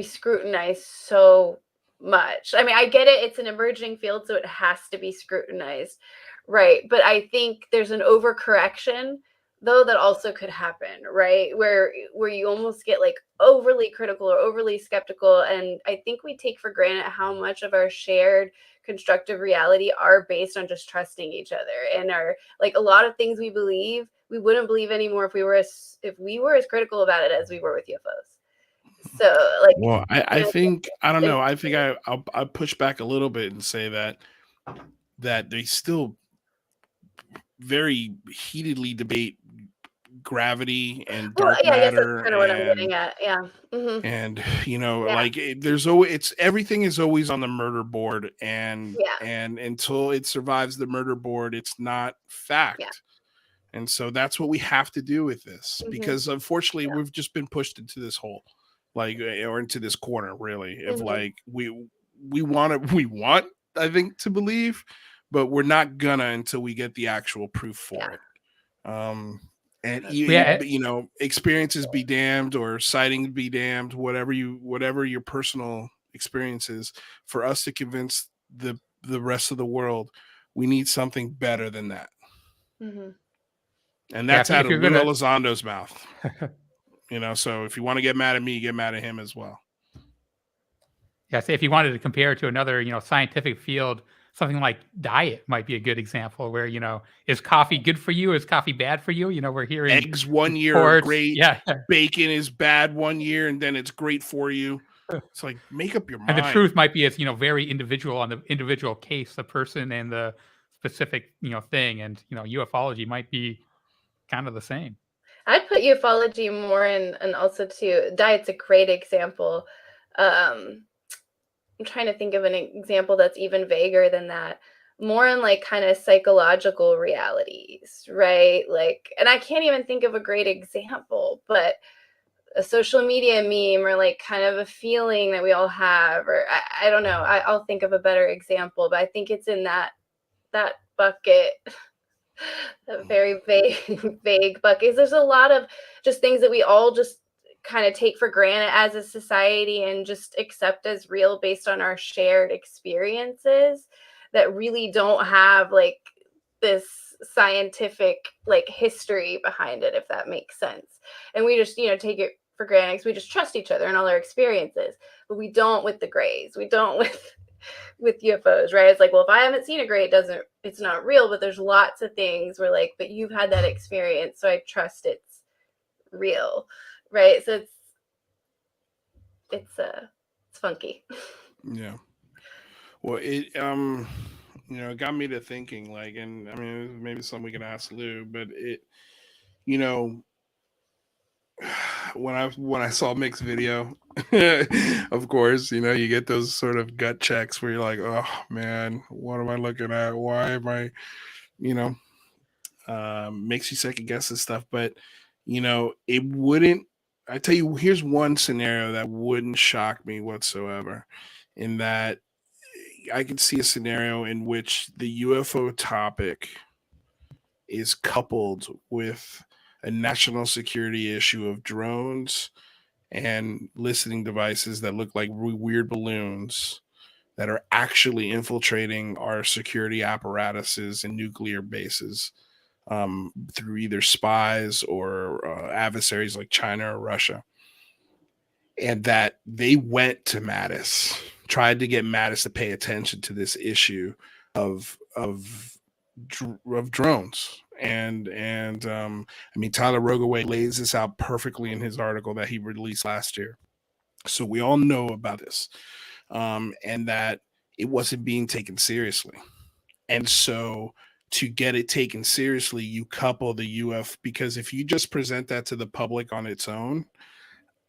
[SPEAKER 6] scrutinize so much? I mean, I get it, it's an emerging field, so it has to be scrutinized, right? But I think there's an overcorrection though that also could happen, right? Where you almost get like overly critical or overly skeptical. And I think we take for granted how much of our shared constructive reality are based on just trusting each other, and are like a lot of things we believe we wouldn't believe anymore if we were as critical about it as we were with UFOs. So like,
[SPEAKER 3] well, I think I don't know. I think I'll push back a little bit and say that they still very heatedly debate gravity and dark matter.
[SPEAKER 6] That's kind of what I'm getting at. Yeah. Mm-hmm.
[SPEAKER 3] And like there's always everything is always on the murder board, and until it survives the murder board, it's not fact. Yeah. And so that's what we have to do with this, because unfortunately we've just been pushed into this hole, like, or into this corner, really, of like we want I think to believe, but we're not gonna until we get the actual proof for it. And experiences be damned, or sightings be damned, whatever your personal experience is. For us to convince the rest of the world, we need something better than that. And that's out of Lou Elizondo's mouth. So if you want to get mad at me, get mad at him as well.
[SPEAKER 5] Yeah, say if you wanted to compare it to another, scientific field, something like diet might be a good example where, is coffee good for you? Is coffee bad for you? We're hearing
[SPEAKER 3] eggs one year are great. Yeah. Bacon is bad one year, and then it's great for you. It's like, make up your mind.
[SPEAKER 5] And the truth might be it's, very individual on the individual case, the person and the specific, thing. And, ufology might be kind of the same.
[SPEAKER 4] I'd put ufology more in, and also too, diet's a great example. I'm trying to think of an example that's even vaguer than that, more in like kind of psychological realities, right? Like, and I can't even think of a great example, but a social media meme, or like kind of a feeling that we all have, or I don't know. I'll think of a better example, but I think it's in that bucket, that very vague bucket. There's a lot of just things that we all just kind of take for granted as a society and just accept as real based on our shared experiences, that really don't have like this scientific like history behind it, if that makes sense. And we just take it for granted because we just trust each other and all our experiences, but we don't with the grays, we don't with UFOs, right? It's like, well, if I haven't seen a gray, it's not real. But there's lots of things where like, but you've had that experience, so I trust it's real. Right. So it's funky.
[SPEAKER 3] Yeah. Well, it it got me to thinking, like, and I mean, maybe something we can ask Lou, but it, when I saw Mick's video, of course, you get those sort of gut checks where you're like, oh man, what am I looking at? Why am I, makes you second guess this stuff. But it wouldn't. I tell you, here's one scenario that wouldn't shock me whatsoever, in that I could see a scenario in which the UFO topic is coupled with a national security issue of drones and listening devices that look like weird balloons that are actually infiltrating our security apparatuses and nuclear bases. Through either spies or adversaries like China or Russia, and that they went to Mattis, tried to get Mattis to pay attention to this issue of drones, and I mean, Tyler Rogoway lays this out perfectly in his article that he released last year. So we all know about this, and that it wasn't being taken seriously, and so to get it taken seriously, you couple the UF, because if you just present that to the public on its own,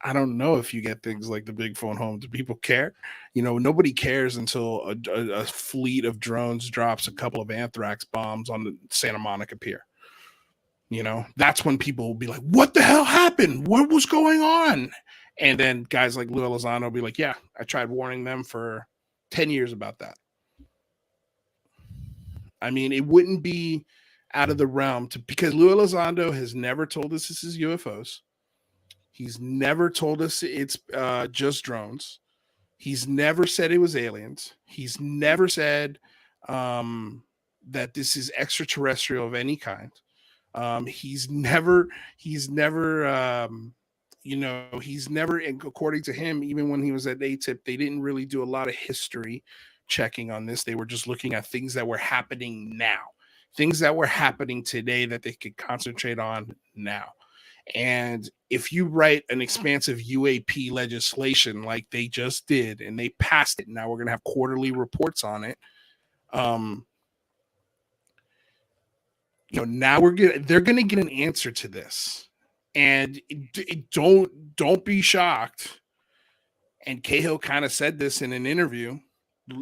[SPEAKER 3] I don't know if you get things like the big phone home. Do people care? Nobody cares until a fleet of drones drops a couple of anthrax bombs on the Santa Monica Pier. That's when people will be like, what the hell happened? What was going on? And then guys like Lou Elizondo will be like, yeah, I tried warning them for 10 years about that. I mean, it wouldn't be out of the realm because Lou Elizondo has never told us this is UFOs. He's never told us it's just drones. He's never said it was aliens. He's never said that this is extraterrestrial of any kind. He's never, he's never, according to him, even when he was at ATIP, they didn't really do a lot of history checking on this. They were just looking at things that were happening now, things that were happening today that they could concentrate on now. And if you write an expansive UAP legislation like they just did, and they passed it, now we're going to have quarterly reports on it. Now they're going to get an answer to this, and don't be shocked. And Cahill kind of said this in an interview.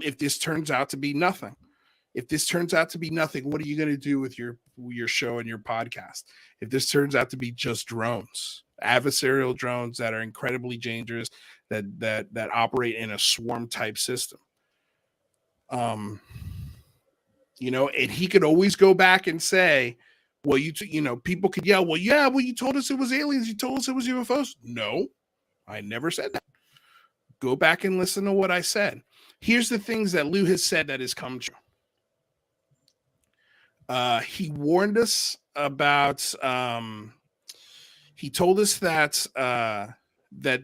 [SPEAKER 3] If this turns out to be nothing, what are you going to do with your show and your podcast? If this turns out to be just drones, adversarial drones that are incredibly dangerous, that operate in a swarm type system, and he could always go back and say, well, people could yell, well, you told us it was aliens. You told us it was UFOs. No, I never said that. Go back and listen to what I said. Here's the things that Lou has said that has come true. He warned us about, he told us that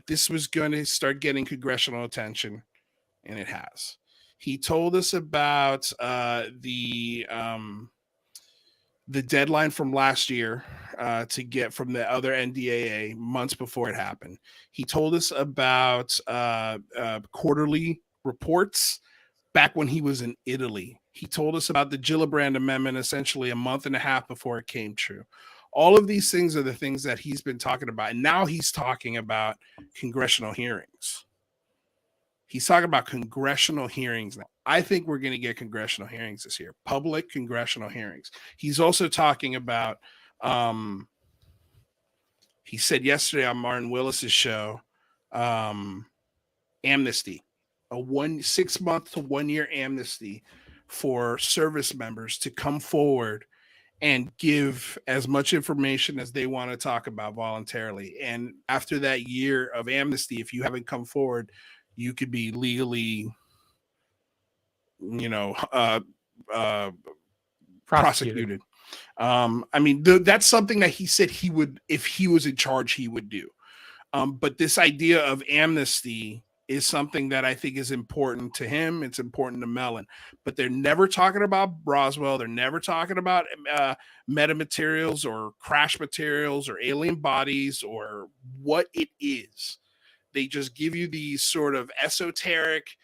[SPEAKER 3] this was going to start getting congressional attention, and it has. He told us about the deadline from last year to get from the other NDAA months before it happened. He told us about quarterly reports back when he was in Italy. He told us about the Gillibrand Amendment essentially a month and a half before it came true. All of these things are the things that he's been talking about. And now he's talking about congressional hearings. He's talking about congressional hearings now. I think we're going to get congressional hearings this year, public congressional hearings. He's also talking about, he said yesterday on Martin Willis's show, amnesty, a 6 month to 1 year amnesty for service members to come forward and give as much information as they want to talk about voluntarily. And after that year of amnesty, if you haven't come forward, you could be legally, prosecuted. That's something that he said he would, if he was in charge, he would do. But this idea of amnesty is something that I think is important to him. It's important to Mellon, but they're never talking about Roswell. They're never talking about metamaterials or crash materials or alien bodies or what it is. They just give you these sort of esoteric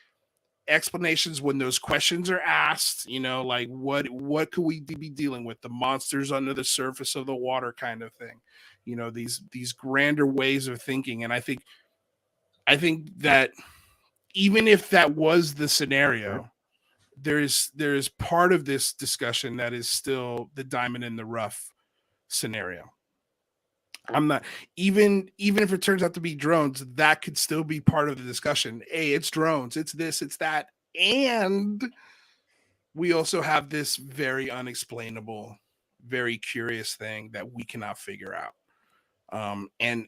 [SPEAKER 3] explanations when those questions are asked, like what could we be dealing with? The monsters under the surface of the water kind of thing, these grander ways of thinking. And I think that even if that was the scenario, there's part of this discussion that is still the diamond in the rough scenario. I'm not even if it turns out to be drones, that could still be part of the discussion. Hey, it's drones, it's this, it's that. And we also have this very unexplainable, very curious thing that we cannot figure out. And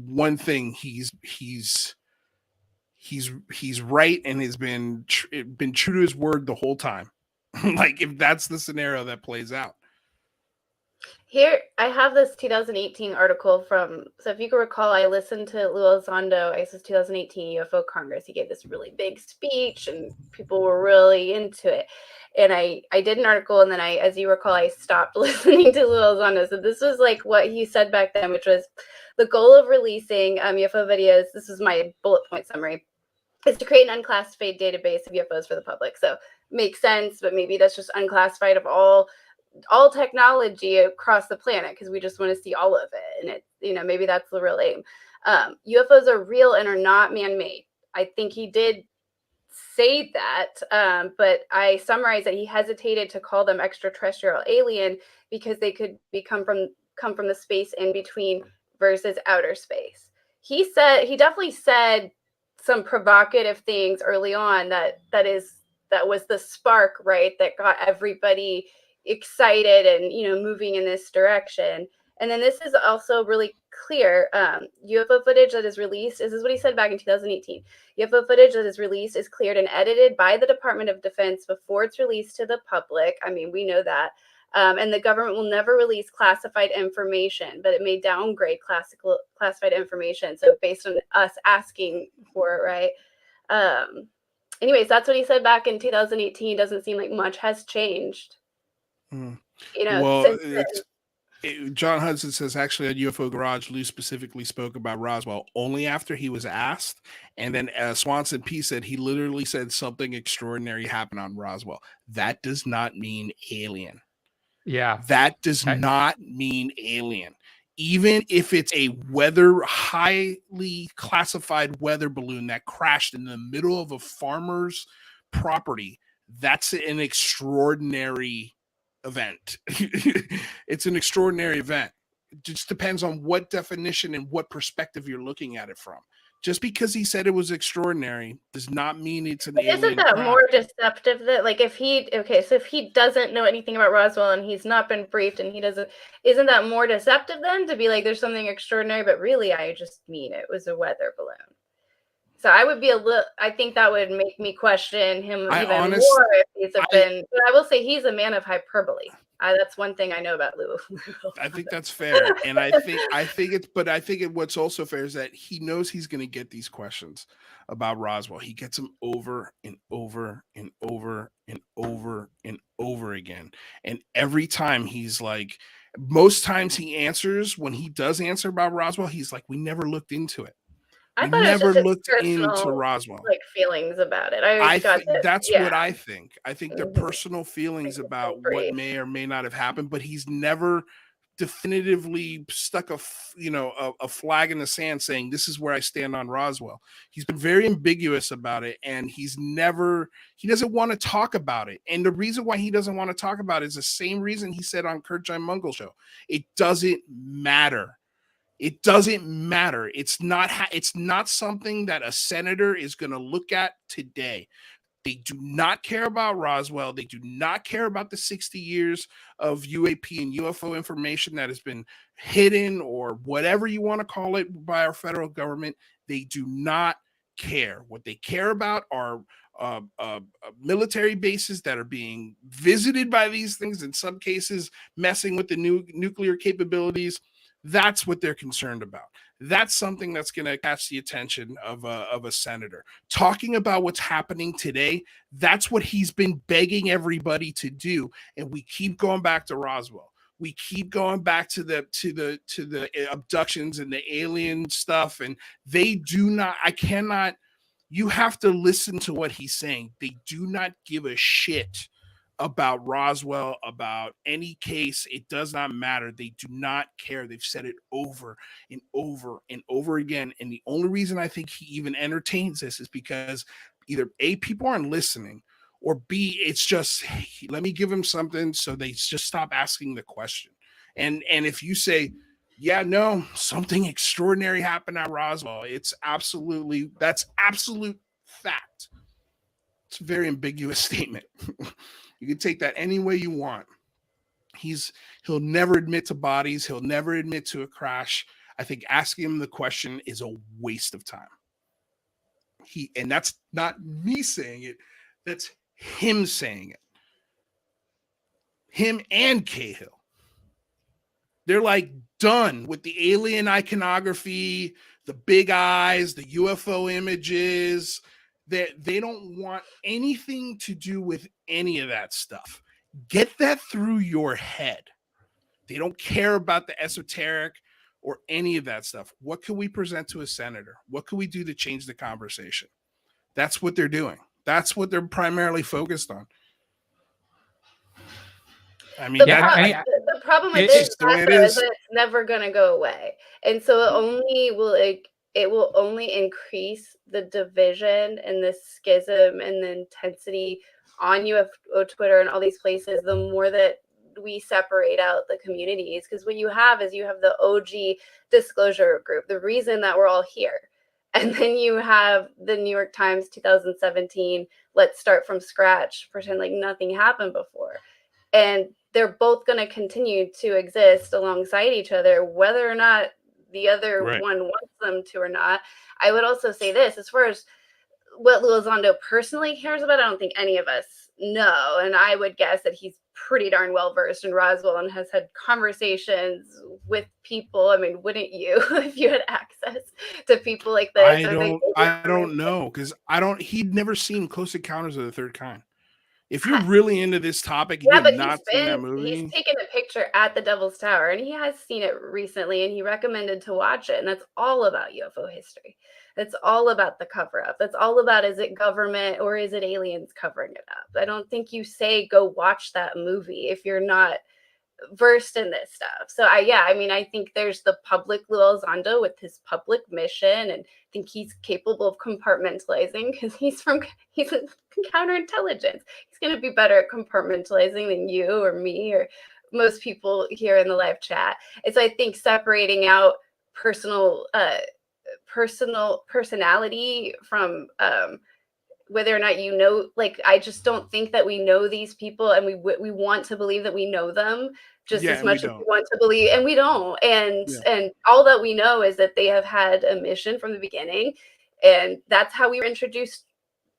[SPEAKER 3] one thing he's right and has been true to his word the whole time. Like if that's the scenario that plays out.
[SPEAKER 6] Here, I have this 2018 article so if you can recall, I listened to Lou Elizondo, I guess it's 2018 UFO Congress. He gave this really big speech and people were really into it. And I did an article, and then as you recall, I stopped listening to Lou Elizondo. So this was like what he said back then, which was the goal of releasing UFO videos. This is my bullet point summary, is to create an unclassified database of UFOs for the public. So makes sense, but maybe that's just unclassified of all technology across the planet, because we just want to see all of it. And maybe that's the real aim. UFOs are real and are not man-made. I think he did say that, but I summarized that he hesitated to call them extraterrestrial alien because they could come from the space in between versus outer space. He definitely said some provocative things early on that was the spark, right, that got everybody excited and moving in this direction. And then this is also really clear. UFO footage that is released, this is what he said back in 2018. UFO footage that is released is cleared and edited by the Department of Defense before it's released to the public. I mean, we know that. And the government will never release classified information, but it may downgrade classified information. So based on us asking for it, right? Anyways, that's what he said back in 2018. Doesn't seem like much has changed. You know,
[SPEAKER 3] Well,
[SPEAKER 6] since
[SPEAKER 3] John Hudson says, actually, on UFO Garage, Lou specifically spoke about Roswell only after he was asked. And then Swanson P said he literally said something extraordinary happened on Roswell. That does not mean alien.
[SPEAKER 5] Yeah.
[SPEAKER 3] That does not mean alien. Even if it's a highly classified weather balloon that crashed in the middle of a farmer's property, that's an extraordinary event. It's an extraordinary event. It just depends on what definition and what perspective you're looking at it from. Just because he said it was extraordinary does not mean it's an alien.
[SPEAKER 4] Isn't that more deceptive that, like, if he doesn't know anything about Roswell and he's not been briefed and isn't that more deceptive then to be like, there's something extraordinary, but really I just mean it was a weather balloon? So I would be I think that would make me question him more if he's been, but I will say he's a man of hyperbole. That's one thing I know about Lou.
[SPEAKER 3] I think that's fair. And I think what's also fair is that he knows he's going to get these questions about Roswell. He gets them over and over and over and over and over again. And every time he's like, most times he answers, when he does answer about Roswell, he's like, we never looked into it.
[SPEAKER 4] I thought
[SPEAKER 3] never
[SPEAKER 4] it was
[SPEAKER 3] looked into Roswell.
[SPEAKER 4] Like feelings about it.
[SPEAKER 3] That's what I think. I think they're personal feelings about what may or may not have happened, but he's never definitively stuck a flag in the sand saying this is where I stand on Roswell. He's been very ambiguous about it, and he doesn't want to talk about it. And the reason why he doesn't want to talk about it is the same reason he said on Kurt John Mungle show. It doesn't matter. It doesn't matter. It's not something that a senator is going to look at today. They do not care about Roswell. They do not care about the 60 years of UAP and UFO information that has been hidden or whatever you want to call it by our federal government. They do not care. What they care about are military bases that are being visited by these things, in some cases messing with the new nuclear capabilities. That's what they're concerned about. That's something that's going to catch the attention of a senator. Talking about what's happening today, that's what he's been begging everybody to do. And we keep going back to Roswell. We keep going back to the abductions and the alien stuff. And they do not, you have to listen to what he's saying. They do not give a shit about Roswell, about any case. It does not matter. They do not care. They've said it over and over and over again. And the only reason I think he even entertains this is because either A, people aren't listening, or B, it's just, hey, let me give him something so they just stop asking the question. And if you say, yeah, no, something extraordinary happened at Roswell, that's absolute fact. It's a very ambiguous statement. You can take that any way you want. He'll never admit to bodies. He'll never admit to a crash. I think asking him the question is a waste of time. And that's not me saying it. That's him saying it. Him and Cahill. They're like done with the alien iconography, the big eyes, the UFO images. They don't want anything to do with any of that stuff. Get that through your head. They don't care about the esoteric or any of that stuff. What can we present to a senator? What can we do to change the conversation? That's what they're doing. That's what they're primarily focused on. I mean,
[SPEAKER 4] the problem with this is that it's never going to go away. And so it will only increase the division and the schism and the intensity on UFO Twitter and all these places, the more that we separate out the communities. Because what you have the OG disclosure group, the reason that we're all here. And then you have the New York Times 2017, let's start from scratch, pretend like nothing happened before. And
[SPEAKER 6] they're both going to continue to exist alongside each other, whether or not the other one wants them to or not. I would also say this, as far as what Elizondo personally cares about, I don't think any of us know. And I would guess that he's pretty darn well versed in Roswell and has had conversations with people. I mean, wouldn't you if you had access to people like this?
[SPEAKER 3] I don't know, because he'd never seen Close Encounters of the Third Kind. If you're really into this topic, you have not seen that movie.
[SPEAKER 6] He's taken a picture at the Devil's Tower, and he has seen it recently, and he recommended to watch it. And that's all about UFO history. It's all about the cover up. That's all about, is it government or is it aliens covering it up? I don't think you say go watch that movie if you're not versed in this stuff. So I think there's the public Luis Elizondo with his public mission, and I think he's capable of compartmentalizing because he's a counterintelligence. He's going to be better at compartmentalizing than you or me or most people here in the live chat. And so I think separating out personality from whether or not I just don't think that we know these people, and we want to believe that we know them just as much as we want to believe, and we don't. And all that we know is that they have had a mission from the beginning, and that's how we were introduced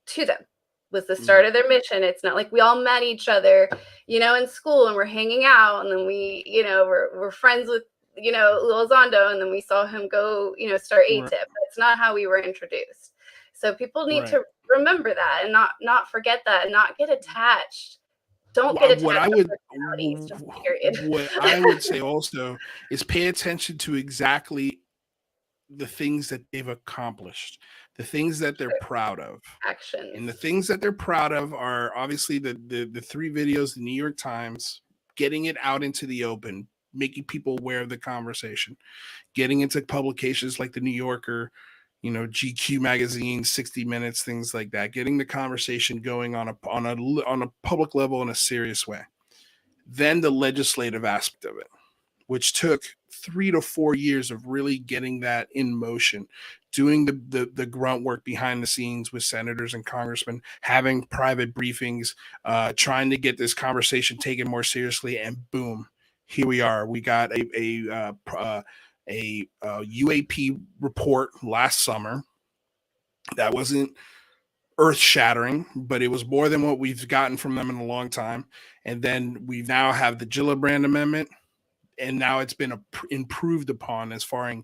[SPEAKER 6] to them, was the start of their mission. It's not like we all met each other, in school and we're hanging out, and then we're friends with Luis Elizondo, and then we saw him go start ATIP. That's not how we were introduced. So people need to remember that and not forget that, and not get attached. Don't get attached. What I
[SPEAKER 3] would say also is pay attention to exactly the things that they've accomplished, the things that they're proud of.
[SPEAKER 6] Actions.
[SPEAKER 3] And the things that they're proud of are obviously the 3 videos, the New York Times, getting it out into the open, making people aware of the conversation, getting into publications like the New Yorker, GQ magazine, 60 Minutes, things like that, getting the conversation going on a public level in a serious way. Then the legislative aspect of it, which took 3 to 4 years of really getting that in motion, doing the grunt work behind the scenes with senators and congressmen, having private briefings, trying to get this conversation taken more seriously, and boom, here we are. We got a UAP report last summer that wasn't earth-shattering, but it was more than what we've gotten from them in a long time. And then we now have the Gillibrand Amendment, and now it's been improved upon as far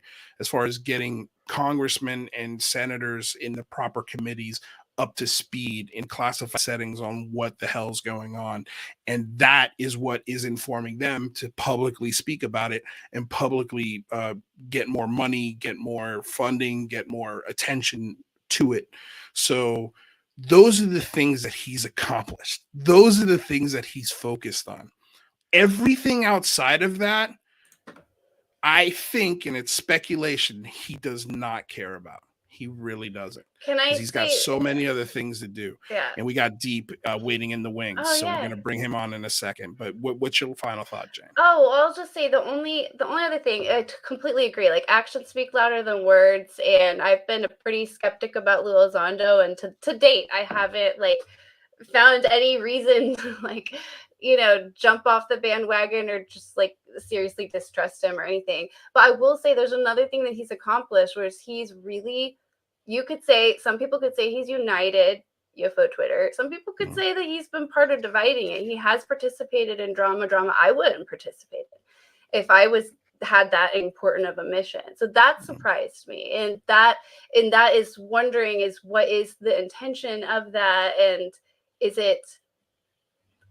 [SPEAKER 3] as getting congressmen and senators in the proper committees up to speed in classified settings on what the hell's going on. And that is what is informing them to publicly speak about it and publicly get more money, get more funding, get more attention to it. So those are the things that he's accomplished. Those are the things that he's focused on. Everything outside of that, I think, and it's speculation, he does not care about. He really doesn't. He's got so many other things to do.
[SPEAKER 6] Yeah.
[SPEAKER 3] And we got Deep waiting in the wings.
[SPEAKER 6] Oh,
[SPEAKER 3] so we're going to bring him on in a second. But what's your final thought, Jane?
[SPEAKER 6] Oh, well, I'll just say the only other thing, I completely agree. Like, actions speak louder than words. And I've been a pretty skeptic about Luis Elizondo. And to date, I haven't found any reason to jump off the bandwagon or just seriously distrust him or anything. But I will say there's another thing that he's accomplished, where he's really, some people could say he's united UFO Twitter. Some people could say that he's been part of dividing it. He has participated in drama. I wouldn't participate if I had that important of a mission. So that surprised me. And that is wondering is what is the intention of that, and is it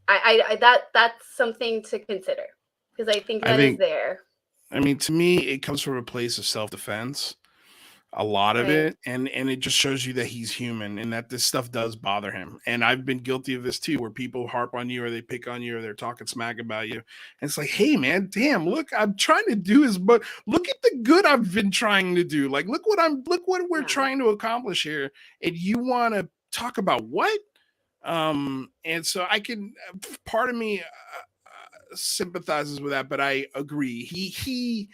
[SPEAKER 6] that's something to consider, because I think is there.
[SPEAKER 3] I mean, to me, it comes from a place of self-defense, a lot of it, and it just shows you that he's human and that this stuff does bother him. And I've been guilty of this too, where people harp on you or they pick on you or they're talking smack about you. And it's like, hey man, damn, look, I'm trying to do but look at the good I've been trying to do. Look what we're trying to accomplish here. And you want to talk about what? And so part of me sympathizes with that, but I agree. He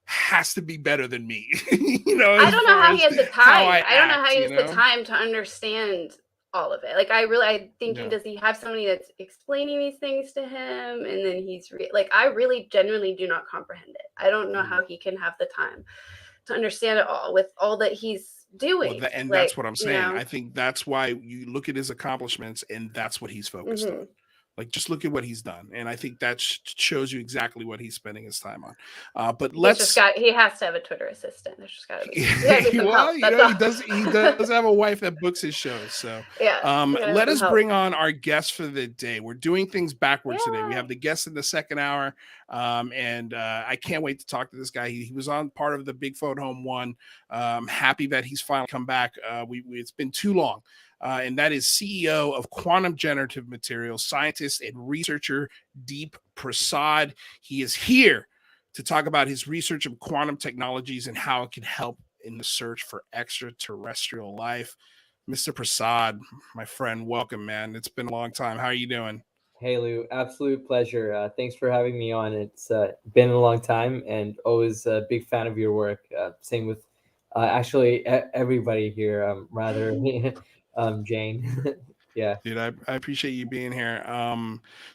[SPEAKER 3] has to be better than me.
[SPEAKER 6] I don't know how he has the time. I don't know how he has the time to understand all of it. Like I think
[SPEAKER 3] Yeah.
[SPEAKER 6] does he have somebody that's explaining these things to him, and then he's like, I really genuinely do not comprehend it. I don't know how he can have the time to understand it all with all that he's doing.
[SPEAKER 3] And
[SPEAKER 6] like,
[SPEAKER 3] that's what I'm saying. I think that's why you look at his accomplishments, and that's what he's focused on. Like, just look at what he's done, and I think that shows you exactly what he's spending his time on. But
[SPEAKER 6] he has to have a Twitter assistant. There's just got to be some
[SPEAKER 3] well,
[SPEAKER 6] help.
[SPEAKER 3] you know, he does have a wife that books his shows. So
[SPEAKER 6] yeah,
[SPEAKER 3] let us bring on our guest for the day. We're doing things backwards today. We have the guest in the second hour, and I can't wait to talk to this guy. He was on part of the Big Phone Home One. Happy that he's finally come back. It's been too long. And that is CEO of Quantum Generative Materials, scientist and researcher Deep Prasad. He is here to talk about his research of quantum technologies and how it can help in the search for extraterrestrial life. Mr. Prasad, my friend, welcome, man. It's been a long time. How are you doing?
[SPEAKER 7] Hey, Lou. Absolute pleasure. Thanks for having me on. It's been a long time, and always a big fan of your work. Same with actually everybody here, rather Jane. Yeah.
[SPEAKER 3] Dude, I appreciate you being here.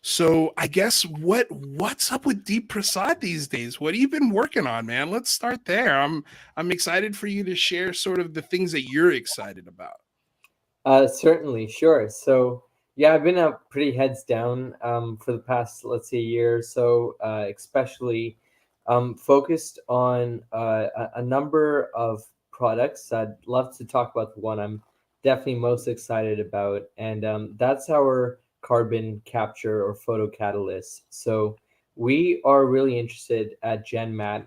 [SPEAKER 3] So I guess what's up with Deep Prasad these days? What have you been working on, man? Let's start there. I'm excited for you to share sort of the things that you're excited about.
[SPEAKER 7] Certainly, sure. So yeah, I've been pretty heads down for the past, let's say, year or so, especially focused on a number of products. I'd love to talk about the one I'm definitely most excited about, and that's our carbon capture or photocatalyst. So we are really interested at GenMat.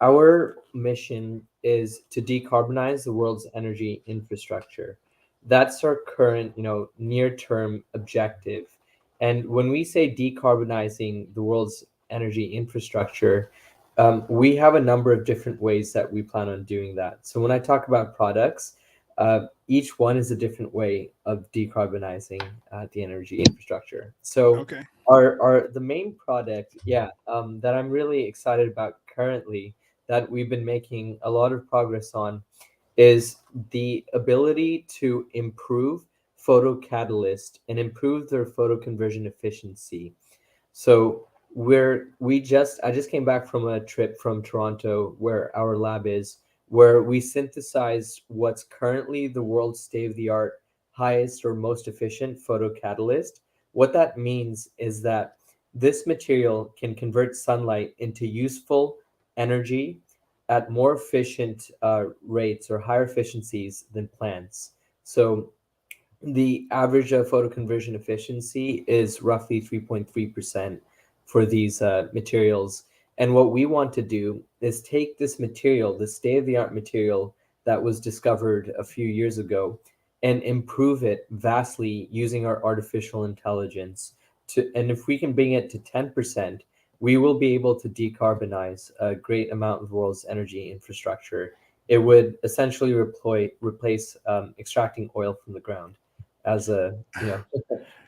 [SPEAKER 7] Our mission is to decarbonize the world's energy infrastructure. That's our current, near-term objective. And when we say decarbonizing the world's energy infrastructure, we have a number of different ways that we plan on doing that. So when I talk about products, each one is a different way of decarbonizing the energy infrastructure. So the main product, that I'm really excited about currently, that we've been making a lot of progress on, is the ability to improve photocatalyst and improve their photoconversion efficiency. So I just came back from a trip from Toronto, where our lab is, where we synthesized what's currently the world's state-of-the-art highest or most efficient photocatalyst. What that means is that this material can convert sunlight into useful energy at more efficient rates or higher efficiencies than plants. So the average photoconversion efficiency is roughly 3.3% for these materials. And what we want to do is take this material, the state-of-the-art material that was discovered a few years ago, and improve it vastly using our artificial intelligence. And if we can bring it to 10%, we will be able to decarbonize a great amount of the world's energy infrastructure. It would essentially replace extracting oil from the ground as a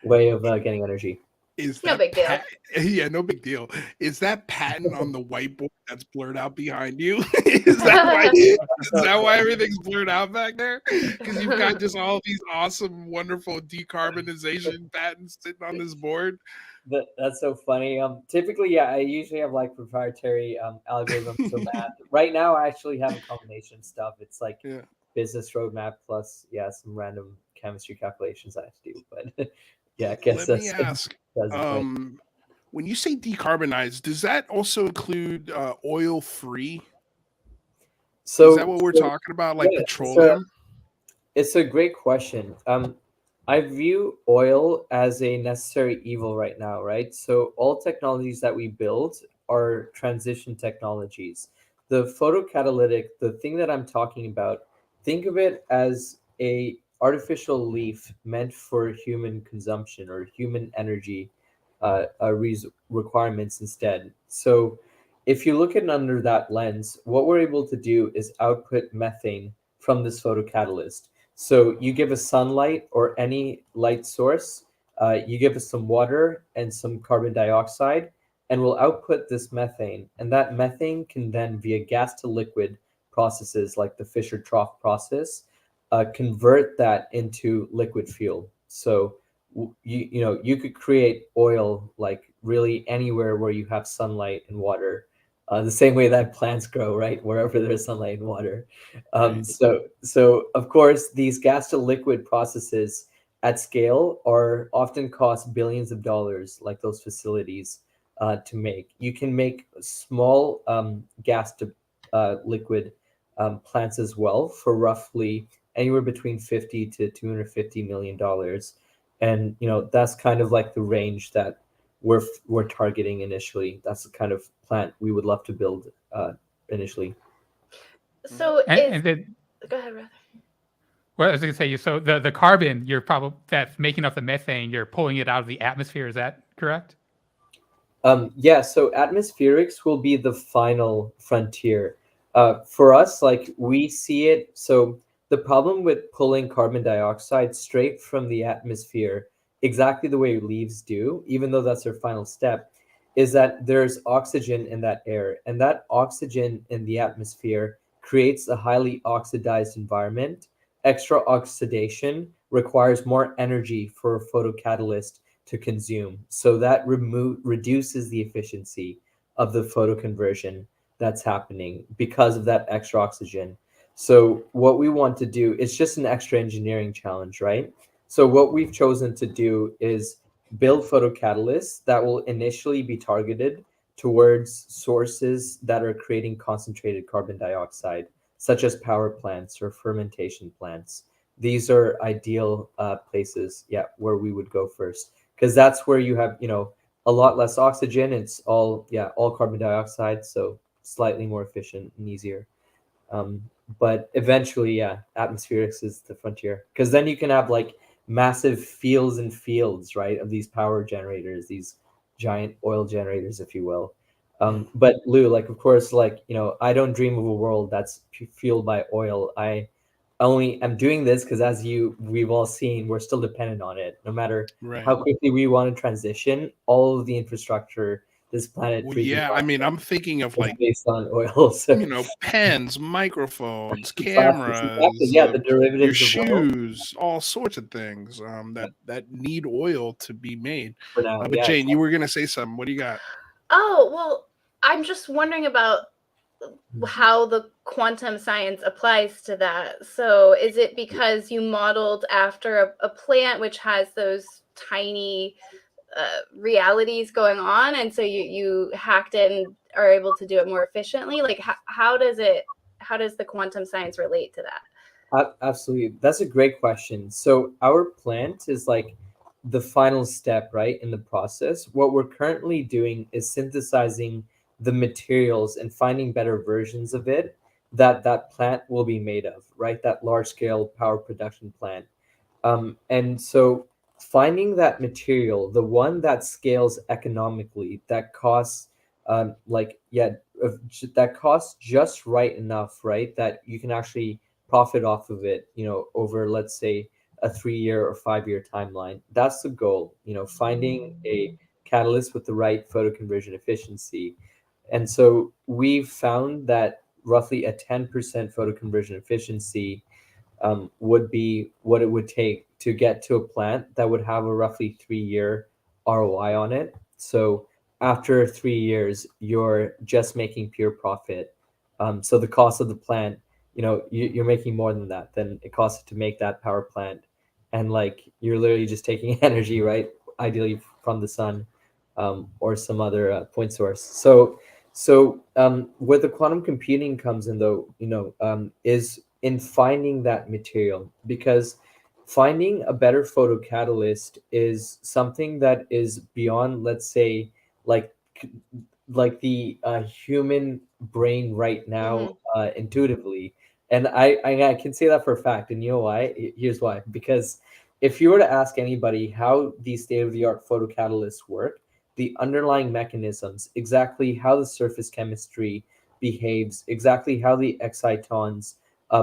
[SPEAKER 7] way of getting energy.
[SPEAKER 3] Is
[SPEAKER 6] no
[SPEAKER 3] that
[SPEAKER 6] big deal.
[SPEAKER 3] Yeah, no big deal. Is that patent on the whiteboard that's blurred out behind you? Is that why everything's blurred out back there? Because you've got just all these awesome, wonderful decarbonization patents sitting on this board.
[SPEAKER 7] That's so funny. Typically, I usually have like proprietary algorithms for math. Right now, I actually have a combination of stuff. It's like business roadmap plus some random chemistry calculations I have to do. But I guess
[SPEAKER 3] let me ask. When you say decarbonize, does that also include oil-free?
[SPEAKER 7] So
[SPEAKER 3] is that what we're talking about, like petroleum?
[SPEAKER 7] It's a great question. I view oil as a necessary evil right now, right? So all technologies that we build are transition technologies. The photocatalytic, the thing that I'm talking about, think of it as a artificial leaf meant for human consumption or human energy requirements instead. So if you look at it under that lens, what we're able to do is output methane from this photocatalyst. So you give us sunlight or any light source, you give us some water and some carbon dioxide, and we'll output this methane. And that methane can then, via gas to liquid processes like the Fischer-Tropsch process, convert that into liquid fuel. So you could create oil like really anywhere where you have sunlight and water, the same way that plants grow, right? Wherever there's sunlight and water. So of course these gas to liquid processes at scale are often cost billions of dollars, like those facilities to make. You can make small gas to liquid plants as well for roughly anywhere between 50 to 250 million dollars, and that's kind of like the range that we're targeting initially. That's the kind of plant we would love to build initially.
[SPEAKER 4] So
[SPEAKER 5] and then,
[SPEAKER 4] go ahead, Rather.
[SPEAKER 5] well, I was going to say, so the carbon that's making up the methane, you're pulling it out of the atmosphere. Is that correct?
[SPEAKER 7] Yeah, so atmospherics will be the final frontier. For us, like we see it, so the problem with pulling carbon dioxide straight from the atmosphere, exactly the way leaves do, even though that's their final step, is that there's oxygen in that air, and that oxygen in the atmosphere creates a highly oxidized environment. Extra oxidation requires more energy for a photocatalyst to consume. So that reduces the efficiency of the photoconversion that's happening because of that extra oxygen. So what we want to do is just an extra engineering challenge, right? So what we've chosen to do is build photocatalysts that will initially be targeted towards sources that are creating concentrated carbon dioxide, such as power plants or fermentation plants. These are ideal places, where we would go first, because that's where you have, a lot less oxygen. It's all carbon dioxide, so slightly more efficient and easier. But eventually, atmospherics is the frontier, because then you can have like massive fields and fields, right, of these power generators, these giant oil generators, if you will. But Lou, like, of course, like, I don't dream of a world that's fueled by oil. I only am doing this because, as we've all seen, we're still dependent on it. No matter how quickly we want to transition, all of the infrastructure this planet.
[SPEAKER 3] Well, yeah, I mean, I'm thinking of like
[SPEAKER 7] based on oil, so.
[SPEAKER 3] Pens, microphones,
[SPEAKER 7] Exactly,
[SPEAKER 3] cameras,
[SPEAKER 7] the derivatives
[SPEAKER 3] your
[SPEAKER 7] of oil.
[SPEAKER 3] shoes, all sorts of things that need oil to be made.
[SPEAKER 7] For now,
[SPEAKER 3] But Jane, you were gonna say something. What do you got?
[SPEAKER 4] Oh, well, I'm just wondering about how the quantum science applies to that. So is it because you modeled after a plant which has those tiny realities going on, and so you hacked it and are able to do it more efficiently? Like how does the quantum science relate to that?
[SPEAKER 7] Absolutely, that's a great question. So our plant is like the final step, right, in the process. What we're currently doing is synthesizing the materials and finding better versions of it that plant will be made of, right? That large scale power production plant. And so finding that material, the one that scales economically, that costs that costs just right enough, right, that you can actually profit off of it, over, let's say, a 3-year or 5-year timeline. That's the goal, finding a catalyst with the right photoconversion efficiency. And so we've found that roughly a 10% photoconversion efficiency would be what it would take to get to a plant that would have a roughly 3-year ROI on it. So after 3 years, you're just making pure profit. So the cost of the plant, you're making more than that than it costs to make that power plant. And like, you're literally just taking energy, right? Ideally from the sun or some other point source. So where the quantum computing comes in, though, is in finding that material, because finding a better photocatalyst is something that is beyond, let's say, like the human brain right now, intuitively. And I can say that for a fact. And you know why? Here's why. Because if you were to ask anybody how these state-of-the-art photocatalysts work, the underlying mechanisms, exactly how the surface chemistry behaves, exactly how the excitons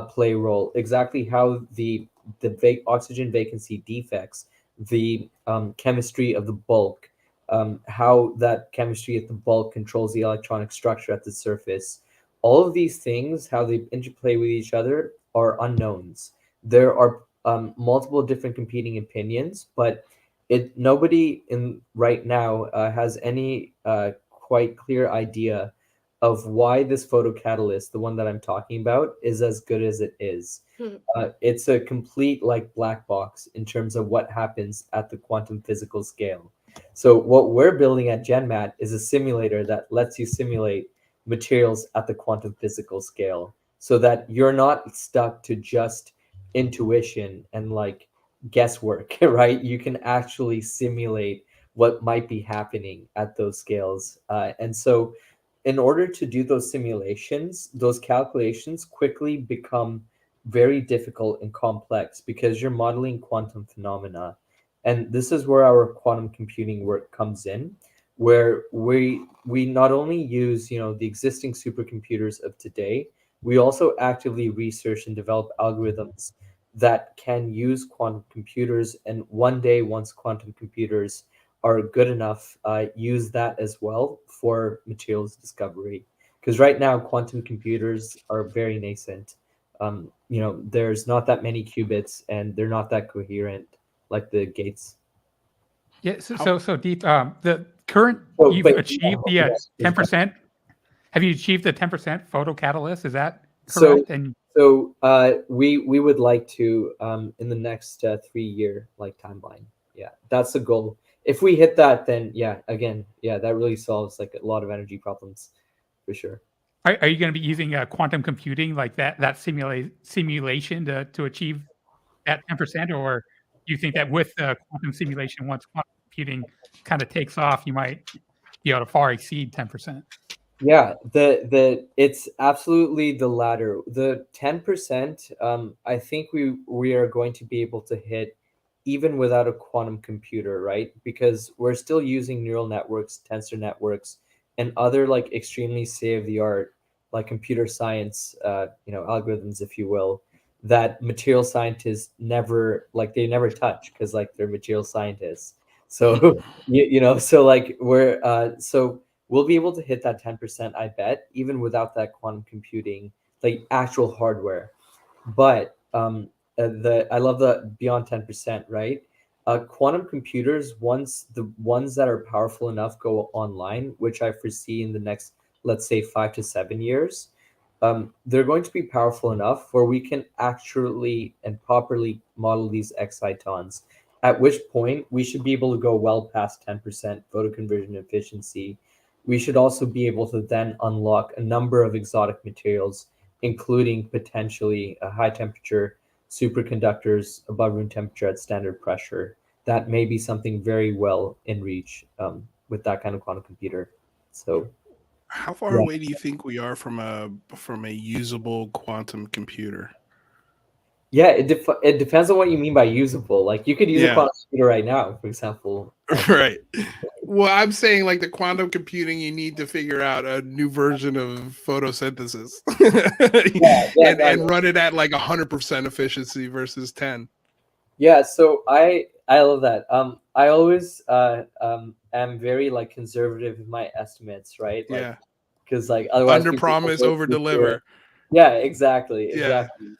[SPEAKER 7] play a role, exactly how the oxygen vacancy defects, the chemistry of the bulk, how that chemistry at the bulk controls the electronic structure at the surface. All of these things, how they interplay with each other, are unknowns. there are multiple different competing opinions, but nobody in right now has any quite clear idea of why this photocatalyst, the one that I'm talking about, is as good as it is. It's a complete like black box in terms of what happens at the quantum physical scale. So what we're building at GenMat is a simulator that lets you simulate materials at the quantum physical scale, so that you're not stuck to just intuition and like guesswork, right? You can actually simulate what might be happening at those scales. And so in order to do those simulations, those calculations quickly become very difficult and complex because you're modeling quantum phenomena. And this is where our quantum computing work comes in, where we not only use, you know, the existing supercomputers of today, we also actively research and develop algorithms that can use quantum computers, and one day, once quantum computers are good enough, use that as well for materials discovery. Because right now, quantum computers are very nascent. You know, there's not that many qubits, and they're not that coherent like the gates.
[SPEAKER 5] Yeah. So Deep. The current
[SPEAKER 7] Oh,
[SPEAKER 5] you've
[SPEAKER 7] but-
[SPEAKER 5] achieved the
[SPEAKER 7] yeah,
[SPEAKER 5] 10%. Have you achieved the 10% photocatalyst? Is that
[SPEAKER 7] So-
[SPEAKER 5] correct? And
[SPEAKER 7] So we would like to in the next 3-year like timeline. Yeah, that's the goal. If we hit that, then that really solves like a lot of energy problems for sure.
[SPEAKER 5] are you going to be using quantum computing like that simulation to achieve that 10%, or do you think that with quantum simulation, once quantum computing kind of takes off, you might be able to far exceed 10%?
[SPEAKER 7] Yeah, it's absolutely the latter. The 10%, I think we are going to be able to hit even without a quantum computer, right? Because we're still using neural networks, tensor networks, and other like extremely state-of-the-art like computer science, algorithms, if you will, that material scientists never touch because like they're material scientists. So so like we'll be able to hit that 10%, I bet, even without that quantum computing, like actual hardware. But I love the beyond 10%, right? Quantum computers, once the ones that are powerful enough go online, which I foresee in the next, let's say, 5 to 7 years, they're going to be powerful enough where we can actually and properly model these excitons. At which point we should be able to go well past 10% photoconversion efficiency. We should also be able to then unlock a number of exotic materials, including potentially a high temperature superconductors above room temperature at standard pressure. That may be something very well in reach with that kind of quantum computer. So,
[SPEAKER 3] how far away do you think we are from a usable quantum computer?
[SPEAKER 7] Yeah, it depends on what you mean by usable. Like you could use a quantum computer right now, for example.
[SPEAKER 3] Right. Well, I'm saying like the quantum computing, you need to figure out a new version of photosynthesis and run it at like 100% efficiency versus 10.
[SPEAKER 7] Yeah, so I love that. I always am very like conservative in my estimates, right? Like, because like otherwise
[SPEAKER 3] under promise, over deliver.
[SPEAKER 7] Yeah, exactly.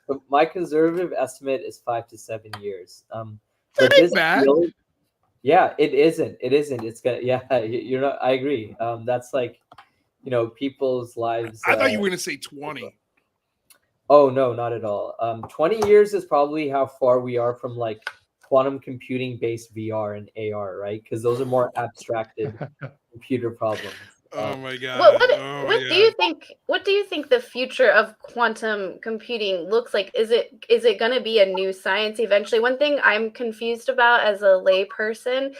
[SPEAKER 7] So my conservative estimate is 5 to 7 years.
[SPEAKER 3] That ain't bad.
[SPEAKER 7] Yeah, it isn't. It's gonna. Yeah, you're not. I agree. That's like, people's lives.
[SPEAKER 3] I thought you were gonna say 20.
[SPEAKER 7] Oh no, not at all. 20 years is probably how far we are from like quantum computing based VR and AR, right? Because those are more abstracted computer problems.
[SPEAKER 3] Oh my god!
[SPEAKER 4] What do you think? What do you think the future of quantum computing looks like? Is it going to be a new science eventually? One thing I'm confused about as a lay person,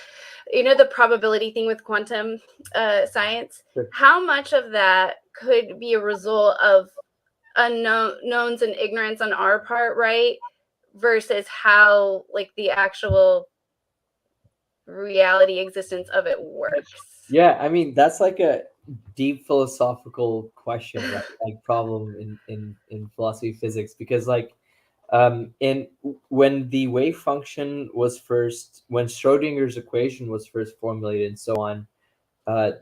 [SPEAKER 4] the probability thing with quantum science.
[SPEAKER 7] Sure.
[SPEAKER 4] How much of that could be a result of unknowns and ignorance on our part, right? Versus how like the actual reality existence of it works.
[SPEAKER 7] Yeah, I mean that's like a deep philosophical question, right? Like problem in philosophy physics, because like when the wave function was when Schrodinger's equation was first formulated and so on,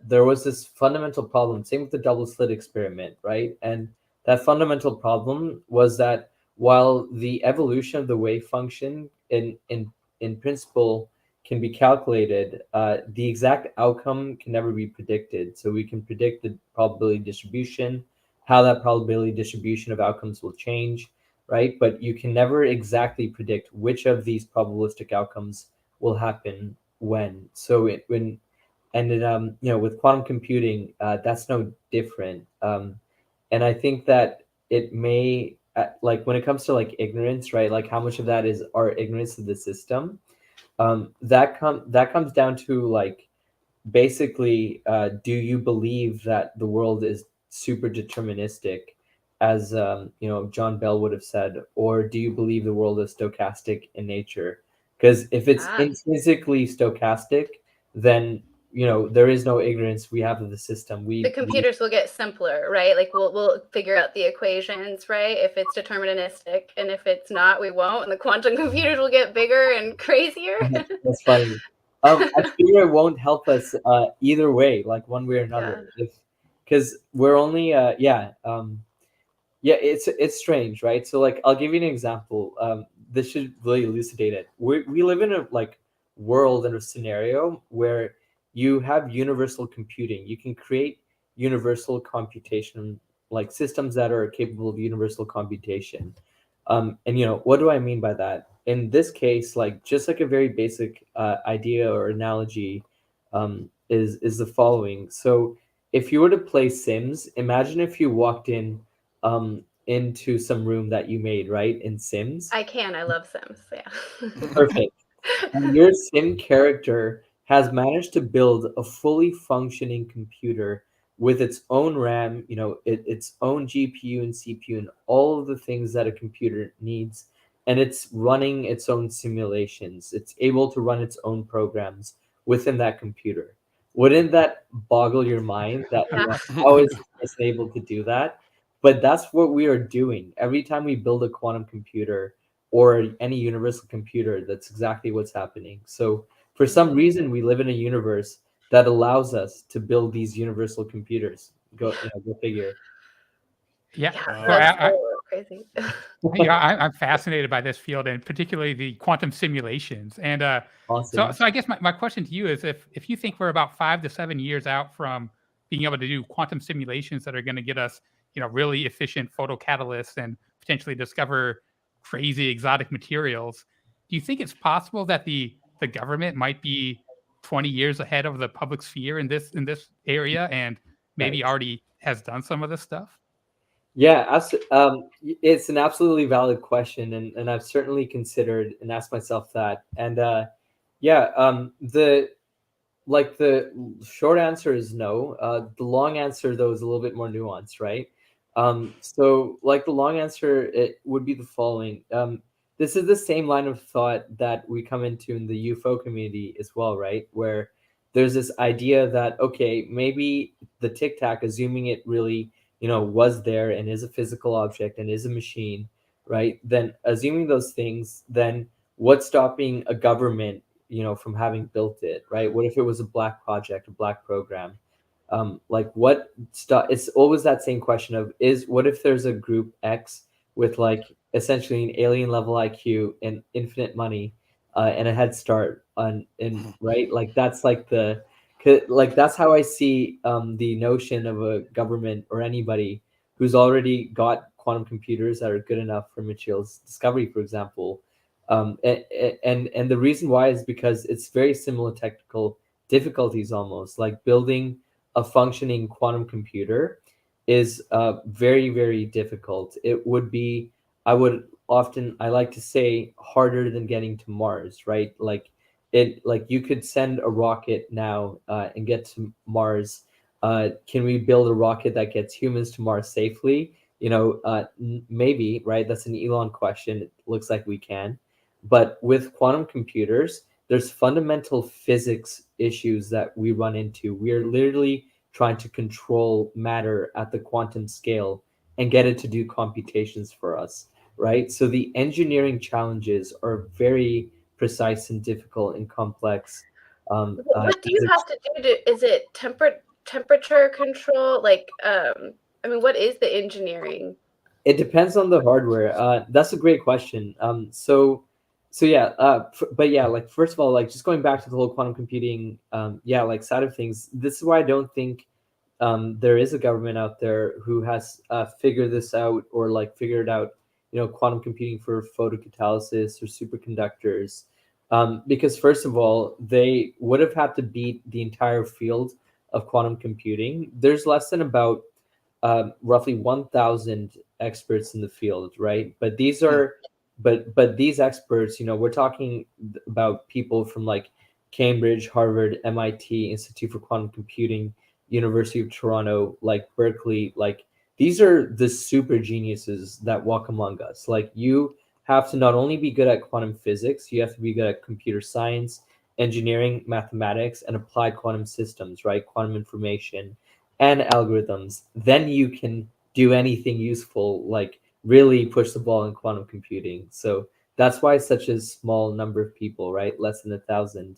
[SPEAKER 7] there was this fundamental problem. Same with the double slit experiment, right? And that fundamental problem was that while the evolution of the wave function in principle can be calculated, the exact outcome can never be predicted. So we can predict the probability distribution, how that probability distribution of outcomes will change, right? But you can never exactly predict which of these probabilistic outcomes will happen when. So with quantum computing, that's no different. And I think that it may, like when it comes to like ignorance, right? Like how much of that is our ignorance of the system? That comes down to like basically, do you believe that the world is super deterministic, as John Bell would have said, or do you believe the world is stochastic in nature? Because if it's intrinsically stochastic, then there is no ignorance we have of the system.
[SPEAKER 6] The computers will get simpler, right? Like we'll figure out the equations, right? If it's deterministic, and if it's not, we won't. And the quantum computers will get bigger and crazier.
[SPEAKER 7] That's funny. I figure it won't help us either way, like one way or another. Because we're only it's strange, right? So like I'll give you an example. This should really elucidate it. We live in a like world and a scenario where you have universal computing. You can create universal computation, like systems that are capable of universal computation. And what do I mean by that? In this case, like just like a very basic idea or analogy is the following. So if you were to play Sims, imagine if you walked into some room that you made, right, in Sims.
[SPEAKER 6] I love Sims. Yeah.
[SPEAKER 7] Perfect. And your Sim character has managed to build a fully functioning computer with its own RAM, its own GPU and CPU and all of the things that a computer needs. And it's running its own simulations. It's able to run its own programs within that computer. Wouldn't that boggle your mind that how is this able to do that? But that's what we are doing. Every time we build a quantum computer or any universal computer, that's exactly what's happening. So for some reason, we live in a universe that allows us to build these universal computers. Go figure.
[SPEAKER 5] Yeah,
[SPEAKER 6] That's so crazy.
[SPEAKER 5] I'm fascinated by this field, and particularly the quantum simulations. And
[SPEAKER 7] awesome.
[SPEAKER 5] So I guess my question to you is, if you think we're about 5 to 7 years out from being able to do quantum simulations that are going to get us, really efficient photocatalysts and potentially discover crazy exotic materials, do you think it's possible that the government might be 20 years ahead of the public sphere in this area and maybe already has done some of this stuff?
[SPEAKER 7] Yeah, it's an absolutely valid question, and I've certainly considered and asked myself that. And the short answer is no. The long answer, though, is a little bit more nuanced, right? So like the long answer, it would be the following. This is the same line of thought that we come into in the UFO community as well, right? Where there's this idea that, okay, maybe the Tic Tac, assuming it really, was there and is a physical object and is a machine, right? Then assuming those things, then what's stopping a government, from having built it, right? What if it was a black project, a black program? It's always that same question of what if there's a group X with like essentially an alien level IQ and infinite money and a head start right? Like that's that's how I see the notion of a government or anybody who's already got quantum computers that are good enough for materials discovery, for example. And the reason why is because it's very similar technical difficulties, almost like building a functioning quantum computer is very, very difficult. It would be, I like to say, harder than getting to Mars, right? Like you could send a rocket now and get to Mars. Can we build a rocket that gets humans to Mars safely? Maybe, right? That's an Elon question. It looks like we can. But with quantum computers, there's fundamental physics issues that we run into. We're literally trying to control matter at the quantum scale and get it to do computations for us, right? So the engineering challenges are very precise and difficult and complex.
[SPEAKER 6] What do you have to do is it temperature control? Like, what is the engineering?
[SPEAKER 7] It depends on the hardware. That's a great question. But yeah, like first of all, like just going back to the whole quantum computing, like side of things. This is why I don't think there is a government out there who has figured this out or like figured out, quantum computing for photocatalysis or superconductors. Because first of all, they would have had to beat the entire field of quantum computing. There's less than about roughly 1,000 experts in the field, right? But these are, but these experts, we're talking about people from like Cambridge, Harvard, MIT, Institute for Quantum Computing, University of Toronto, like Berkeley, like these are the super geniuses that walk among us. Like you have to not only be good at quantum physics, you have to be good at computer science, engineering, mathematics, and applied quantum systems, right? Quantum information and algorithms. Then you can do anything useful, like really push the ball in quantum computing. So that's why it's such a small number of people, right? Less than 1,000.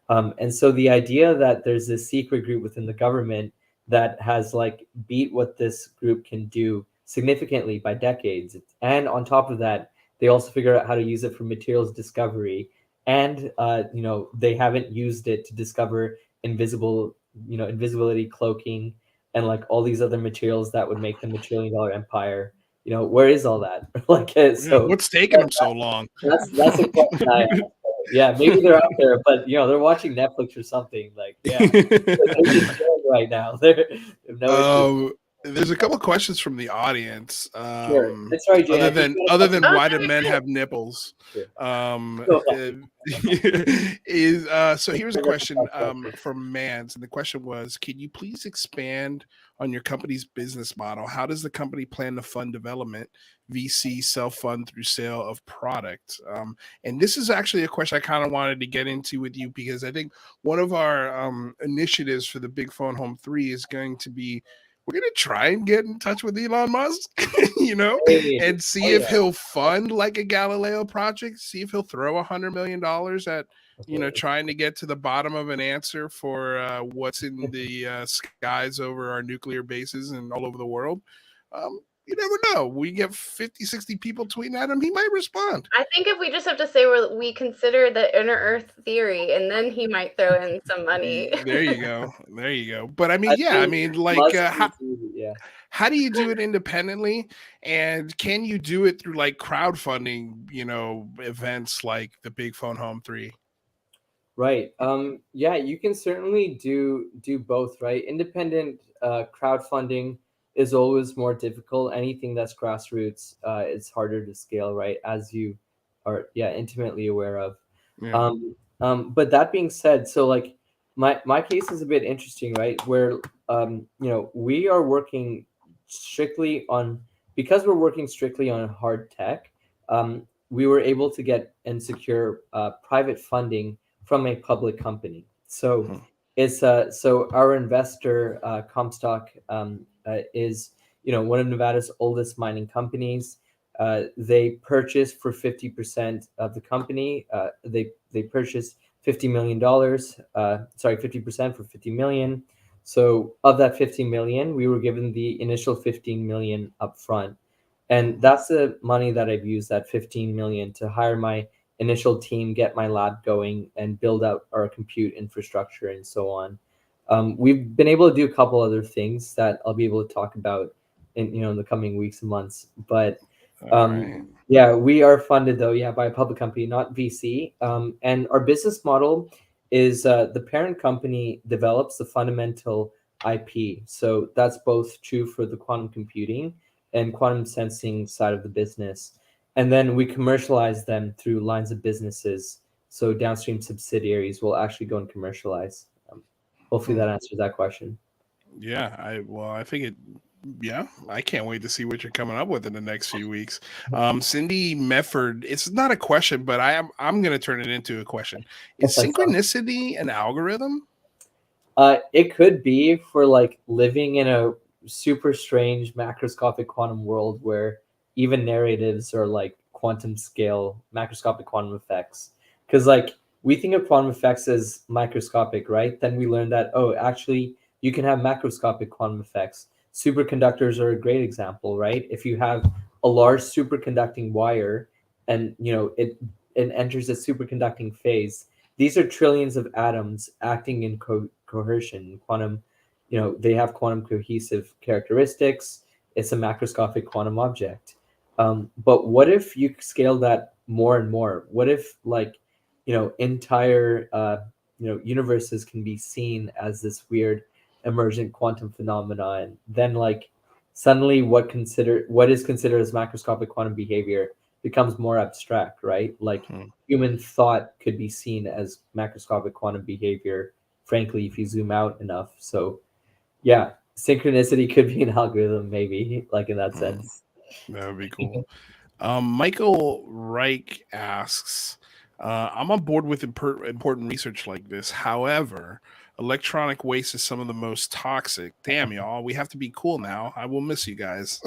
[SPEAKER 7] And so the idea that there's this secret group within the government that has like beat what this group can do significantly by decades. And on top of that, they also figure out how to use it for materials discovery. And, they haven't used it to discover invisibility, cloaking, and like all these other materials that would make them $1 trillion empire. Where is all that?
[SPEAKER 3] What's taking them so long?
[SPEAKER 7] That's a question I ask. Yeah, maybe they're out there, but they're watching Netflix or something. Like, yeah, they're just chilling right now.
[SPEAKER 3] There's a couple questions from the audience.
[SPEAKER 7] Sure. Sorry, Jay,
[SPEAKER 3] other than why do men have nipples?
[SPEAKER 7] Sure.
[SPEAKER 3] So here's a question from Mans, and the question was, can you please expand on your company's business model? How does the company plan to fund development, VC, self-fund through sale of product? And this is actually a question I kind of wanted to get into with you, because I think one of our initiatives for the Big Phone Home 3 is going to be, we're going to try and get in touch with Elon Musk, and see if he'll fund like a Galileo project, see if he'll throw $100 million at, trying to get to the bottom of an answer for what's in the skies over our nuclear bases and all over the world. You never know. We get 50, 60 people tweeting at him, he might respond.
[SPEAKER 6] I think if we just have to say we consider the inner Earth theory, and then he might throw in some money.
[SPEAKER 3] There you go. But I mean, how do you do it independently? And can you do it through like crowdfunding, events like the Big Phone Home 3?
[SPEAKER 7] Right. You can certainly do both, right? Independent crowdfunding is always more difficult. Anything that's grassroots is harder to scale, right? As you are intimately aware of. Yeah. But that being said, so like my case is a bit interesting, right? Where we are working strictly on, because we're working strictly on hard tech, we were able to get and secure private funding from a public company. So it's so our investor Comstock is one of Nevada's oldest mining companies. They purchased for 50% of the company. They purchased $50 million. 50% for $50 million. So of that $50 million, we were given the initial $15 million upfront, and that's the money that I've used, that $15 million, to hire my initial team, get my lab going, and build out our compute infrastructure and so on. We've been able to do a couple other things that I'll be able to talk about in the coming weeks and months. But we are funded though, by a public company, not VC. And our business model is the parent company develops the fundamental IP. So that's both true for the quantum computing and quantum sensing side of the business. And then we commercialize them through lines of businesses. So downstream subsidiaries will actually go and commercialize. Hopefully that answers that question.
[SPEAKER 3] I think I can't wait to see what you're coming up with in the next few weeks. Cindy Mefford, it's not a question, but I'm going to turn it into a question. Is synchronicity an algorithm?
[SPEAKER 7] It could be, for like living in a super strange macroscopic quantum world where even narratives are like quantum scale macroscopic quantum effects. Because like we think of quantum effects as microscopic, right? Then we learned that, actually you can have macroscopic quantum effects. Superconductors are a great example, right? If you have a large superconducting wire, and it enters a superconducting phase. These are trillions of atoms acting in cohesion. Quantum, they have quantum cohesive characteristics. It's a macroscopic quantum object. But what if you scale that more and more? What if entire universes can be seen as this weird emergent quantum phenomenon? Then suddenly what is considered as macroscopic quantum behavior becomes more abstract, right? Human thought could be seen as macroscopic quantum behavior, frankly, if you zoom out enough. So yeah, synchronicity could be an algorithm, maybe, in that sense.
[SPEAKER 3] That would be cool. Michael Reich asks, I'm on board with important research like this. However, electronic waste is some of the most toxic. Damn, y'all, we have to be cool now. I will miss you guys.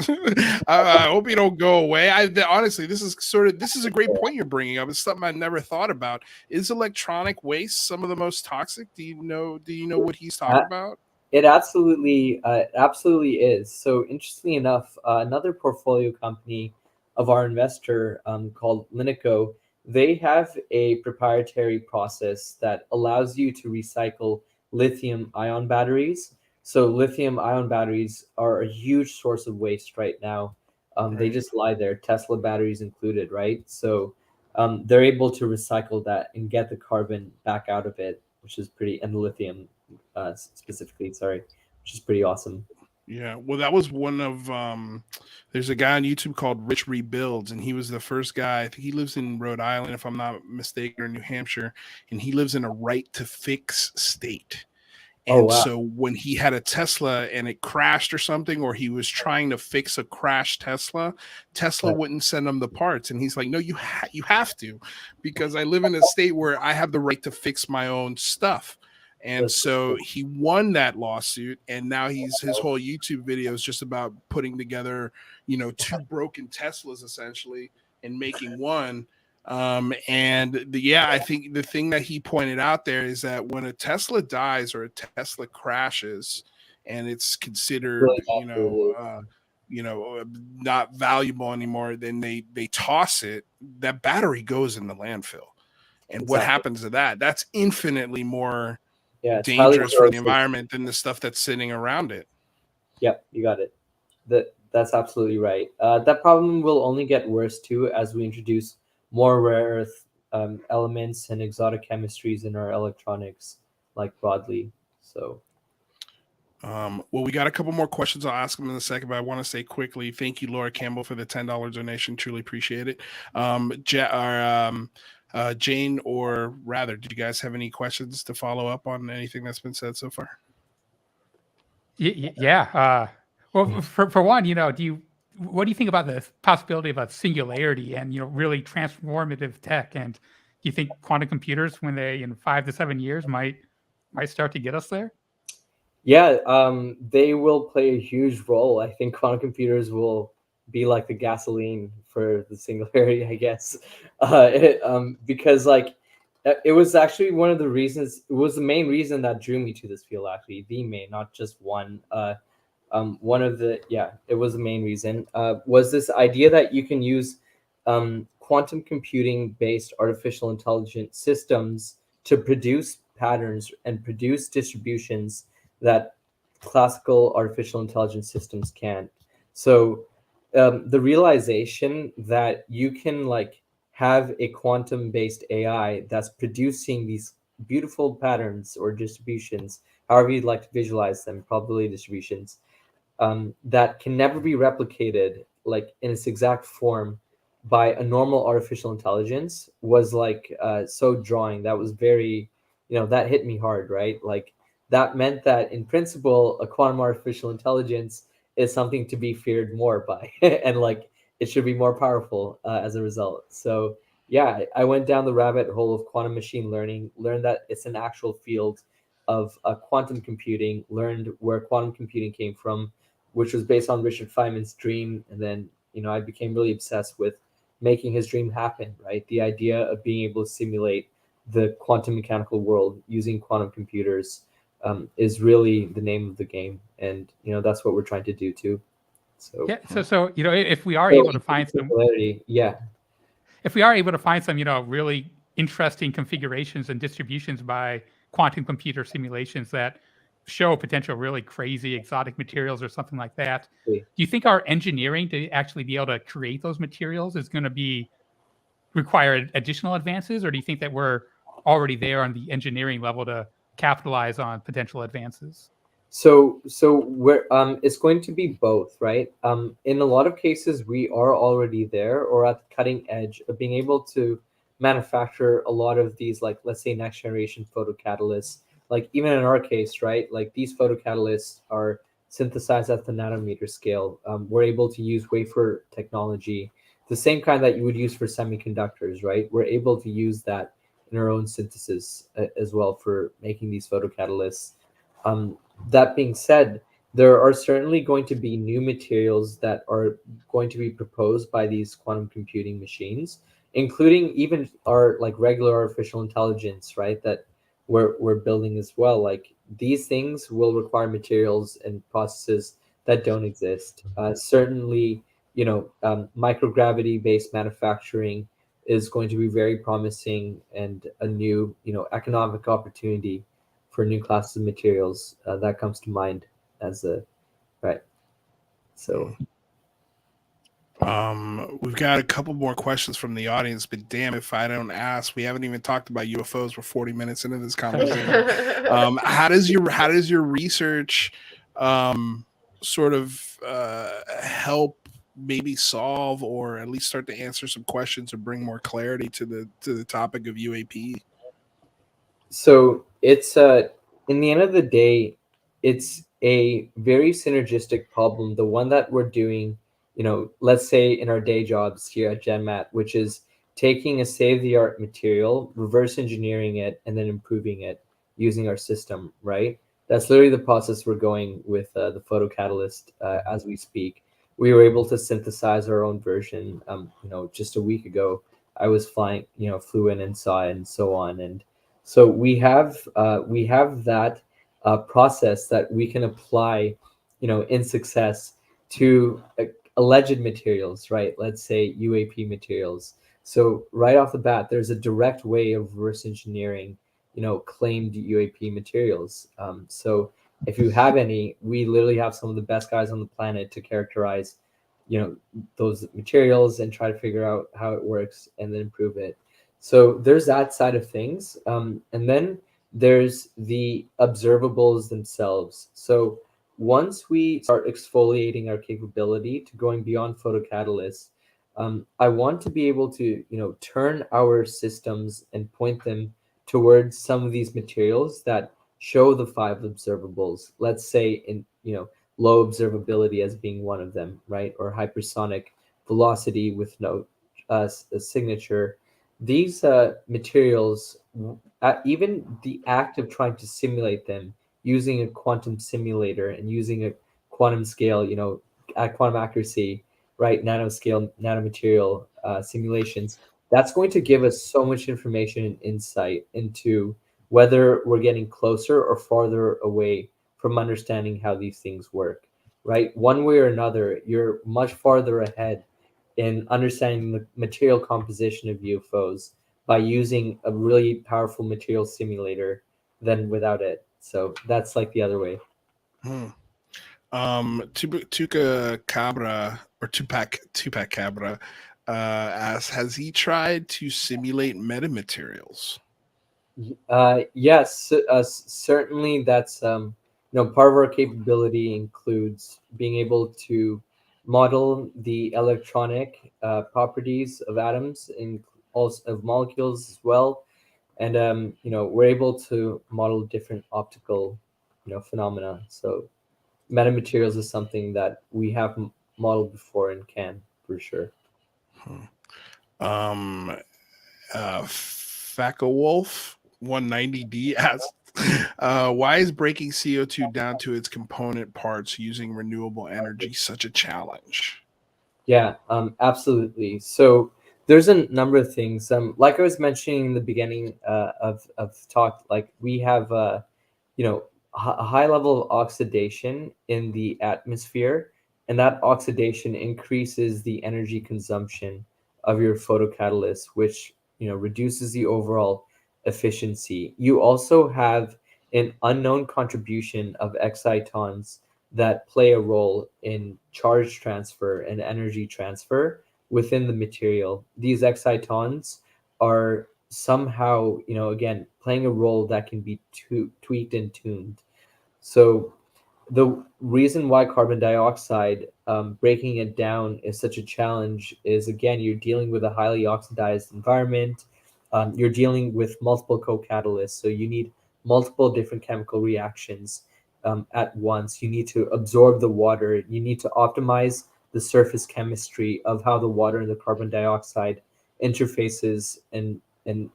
[SPEAKER 3] I hope you don't go away. Honestly, this is a great point you're bringing up. It's something I never thought about. Is electronic waste some of the most toxic? Do you know what he's talking about?
[SPEAKER 7] It absolutely is. So interestingly enough, another portfolio company of our investor called Linico, they have a proprietary process that allows you to recycle lithium-ion batteries. So lithium-ion batteries are a huge source of waste right now. They just lie there, Tesla batteries included, right? So they're able to recycle that and get the carbon back out of it, which is pretty, and the lithium specifically, which is pretty awesome.
[SPEAKER 3] Yeah, well, that was one of there's a guy on YouTube called Rich Rebuilds, and he was the first guy. I think he lives in Rhode Island, if I'm not mistaken, or New Hampshire, and he lives in a right to fix state. And so when he had a Tesla and it crashed or something, or he was trying to fix a crashed Tesla wouldn't send him the parts. And he's like, no, you have to, because I live in a state where I have the right to fix my own stuff. And so he won that lawsuit, and now his whole YouTube video is just about putting together, two broken Teslas essentially and making one. I think the thing that he pointed out there is that when a Tesla dies or a Tesla crashes and it's considered, not valuable anymore, then they toss it. That battery goes in the landfill. And what happens to that? That's infinitely more dangerous for the environment than the stuff that's sitting around it.
[SPEAKER 7] Yep, you got it. That's absolutely right. That problem will only get worse too as we introduce more rare earth elements and exotic chemistries in our electronics, broadly. So
[SPEAKER 3] well, we got a couple more questions. I'll ask them in a second, but I want to say quickly, thank you, Laura Campbell, for the $10 donation. Truly appreciate it. Jane, or rather, did you guys have any questions to follow up on anything that's been said so far?
[SPEAKER 5] Yeah. Well, for one, what do you think about the possibility of a singularity and really transformative tech? And do you think quantum computers, when they in 5 to 7 years, might start to get us there?
[SPEAKER 7] Yeah, they will play a huge role. I think quantum computers will be like the gasoline for the singularity, I guess, because it was actually one of the reasons. It was the main reason that drew me to this field. Actually, the main, not just one. One of the it was the main reason. Was this idea that you can use quantum computing based artificial intelligence systems to produce patterns and produce distributions that classical artificial intelligence systems can't. So the realization that you can have a quantum-based AI that's producing these beautiful patterns or distributions, however you'd like to visualize them, probability distributions, that can never be replicated in its exact form by a normal artificial intelligence was so drawing. That was very, that hit me hard, right? That meant that in principle, a quantum artificial intelligence is something to be feared more by, and it should be more powerful as a result. So yeah, I went down the rabbit hole of quantum machine learning, learned that it's an actual field of quantum computing, learned where quantum computing came from, which was based on Richard Feynman's dream. And then, I became really obsessed with making his dream happen, right? The idea of being able to simulate the quantum mechanical world using quantum computers is really the name of the game. And, that's what we're trying to do too. So
[SPEAKER 5] Yeah. So if we are able to find some,
[SPEAKER 7] yeah.
[SPEAKER 5] if we are able to find some, really interesting configurations and distributions by quantum computer simulations that show potential really crazy exotic materials or something like that,
[SPEAKER 7] Okay.
[SPEAKER 5] do you think our engineering to actually be able to create those materials is going to be require additional advances, or do you think that we're already there on the engineering level to capitalize on potential advances?
[SPEAKER 7] So we're it's going to be both, right? In a lot of cases, we are already there or at the cutting edge of being able to manufacture a lot of these, like let's say next generation photocatalysts. Like even in our case, right? Like these photocatalysts are synthesized at the nanometer scale. We're able to use wafer technology, the same kind that you would use for semiconductors, right? We're able to use that in our own synthesis as well for making these photocatalysts. That being said, there are certainly going to be new materials that are going to be proposed by these quantum computing machines, including even our like regular artificial intelligence, right? That we're building as well. Like these things will require materials and processes that don't exist. Certainly, microgravity based manufacturing is going to be very promising and a new, economic opportunity for new classes of materials. That comes to mind as a right. So
[SPEAKER 3] we've got a couple more questions from the audience, but damn if I don't ask, we haven't even talked about UFOs. We're 40 minutes into this conversation. How does your research sort of help maybe solve or at least start to answer some questions or bring more clarity to the topic of UAP?
[SPEAKER 7] So it's in the end of the day, it's a very synergistic problem. The one that we're doing, let's say in our day jobs here at GenMat, which is taking a state-of-the-art material, reverse engineering it, and then improving it using our system, right? That's literally the process we're going with the photocatalyst as we speak. We were able to synthesize our own version. Just a week ago, I was flying, flew in and saw it and so on. And so we have that process that we can apply, in success to alleged materials, right? Let's say UAP materials. So right off the bat, there's a direct way of reverse engineering, claimed UAP materials. So if you have any, we literally have some of the best guys on the planet to characterize, those materials and try to figure out how it works and then improve it. So there's that side of things. And then there's the observables themselves. So once we start exfoliating our capability to going beyond photocatalysts, I want to be able to, turn our systems and point them towards some of these materials that show the 5 observables. Let's say in, low observability as being one of them, right? Or hypersonic velocity with no signature. These materials, even the act of trying to simulate them using a quantum simulator and using a quantum scale, at quantum accuracy, right, nanoscale, nanomaterial simulations, that's going to give us so much information and insight into whether we're getting closer or farther away from understanding how these things work, right? One way or another, you're much farther ahead in understanding the material composition of UFOs by using a really powerful material simulator than without it. So that's like the other way.
[SPEAKER 3] Tuca Cabra or Tupac Cabra asks, has he tried to simulate metamaterials?
[SPEAKER 7] Yes, certainly. That's part of our capability includes being able to model the electronic properties of atoms and also of molecules as well, and we're able to model different optical phenomena. So metamaterials is something that we have modeled before and can for sure.
[SPEAKER 3] Wolf 190D asks, why is breaking CO2 down to its component parts using renewable energy such a challenge?
[SPEAKER 7] Yeah, absolutely. So there's a number of things. Like I was mentioning in the beginning of talk, like we have a high level of oxidation in the atmosphere, and that oxidation increases the energy consumption of your photocatalyst, which reduces the overall efficiency. You also have an unknown contribution of excitons that play a role in charge transfer and energy transfer within the material. These excitons are somehow, again, playing a role that can be tweaked and tuned. So the reason why carbon dioxide, breaking it down is such a challenge is, again, you're dealing with a highly oxidized environment. You're dealing with multiple co-catalysts. So you need multiple different chemical reactions at once. You need to absorb the water. You need to optimize the surface chemistry of how the water and the carbon dioxide interfaces and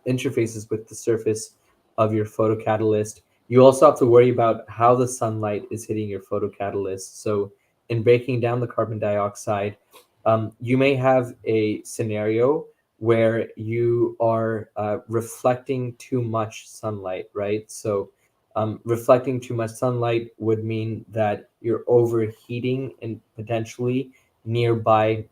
[SPEAKER 7] interfaces with the surface of your photocatalyst. You also have to worry about how the sunlight is hitting your photocatalyst. So in breaking down the carbon dioxide, you may have a scenario where you are reflecting too much sunlight, right? So reflecting too much sunlight would mean that you're overheating and potentially nearby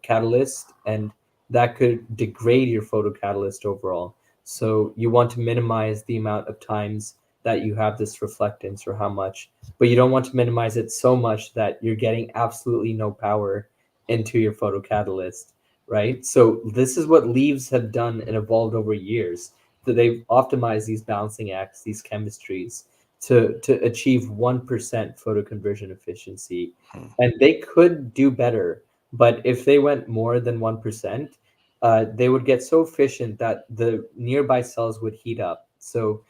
[SPEAKER 7] catalyst, and that could degrade your photocatalyst overall. So you want to minimize the amount of times that you have this reflectance, or how much, but you don't want to minimize it so much that you're getting absolutely no power into your photocatalyst, right? So this is what leaves have done and evolved over years. That they've optimized these balancing acts, these chemistries, to achieve 1% photoconversion efficiency. And they could do better, but if they went more than 1%, they would get so efficient that the nearby cells would heat up. So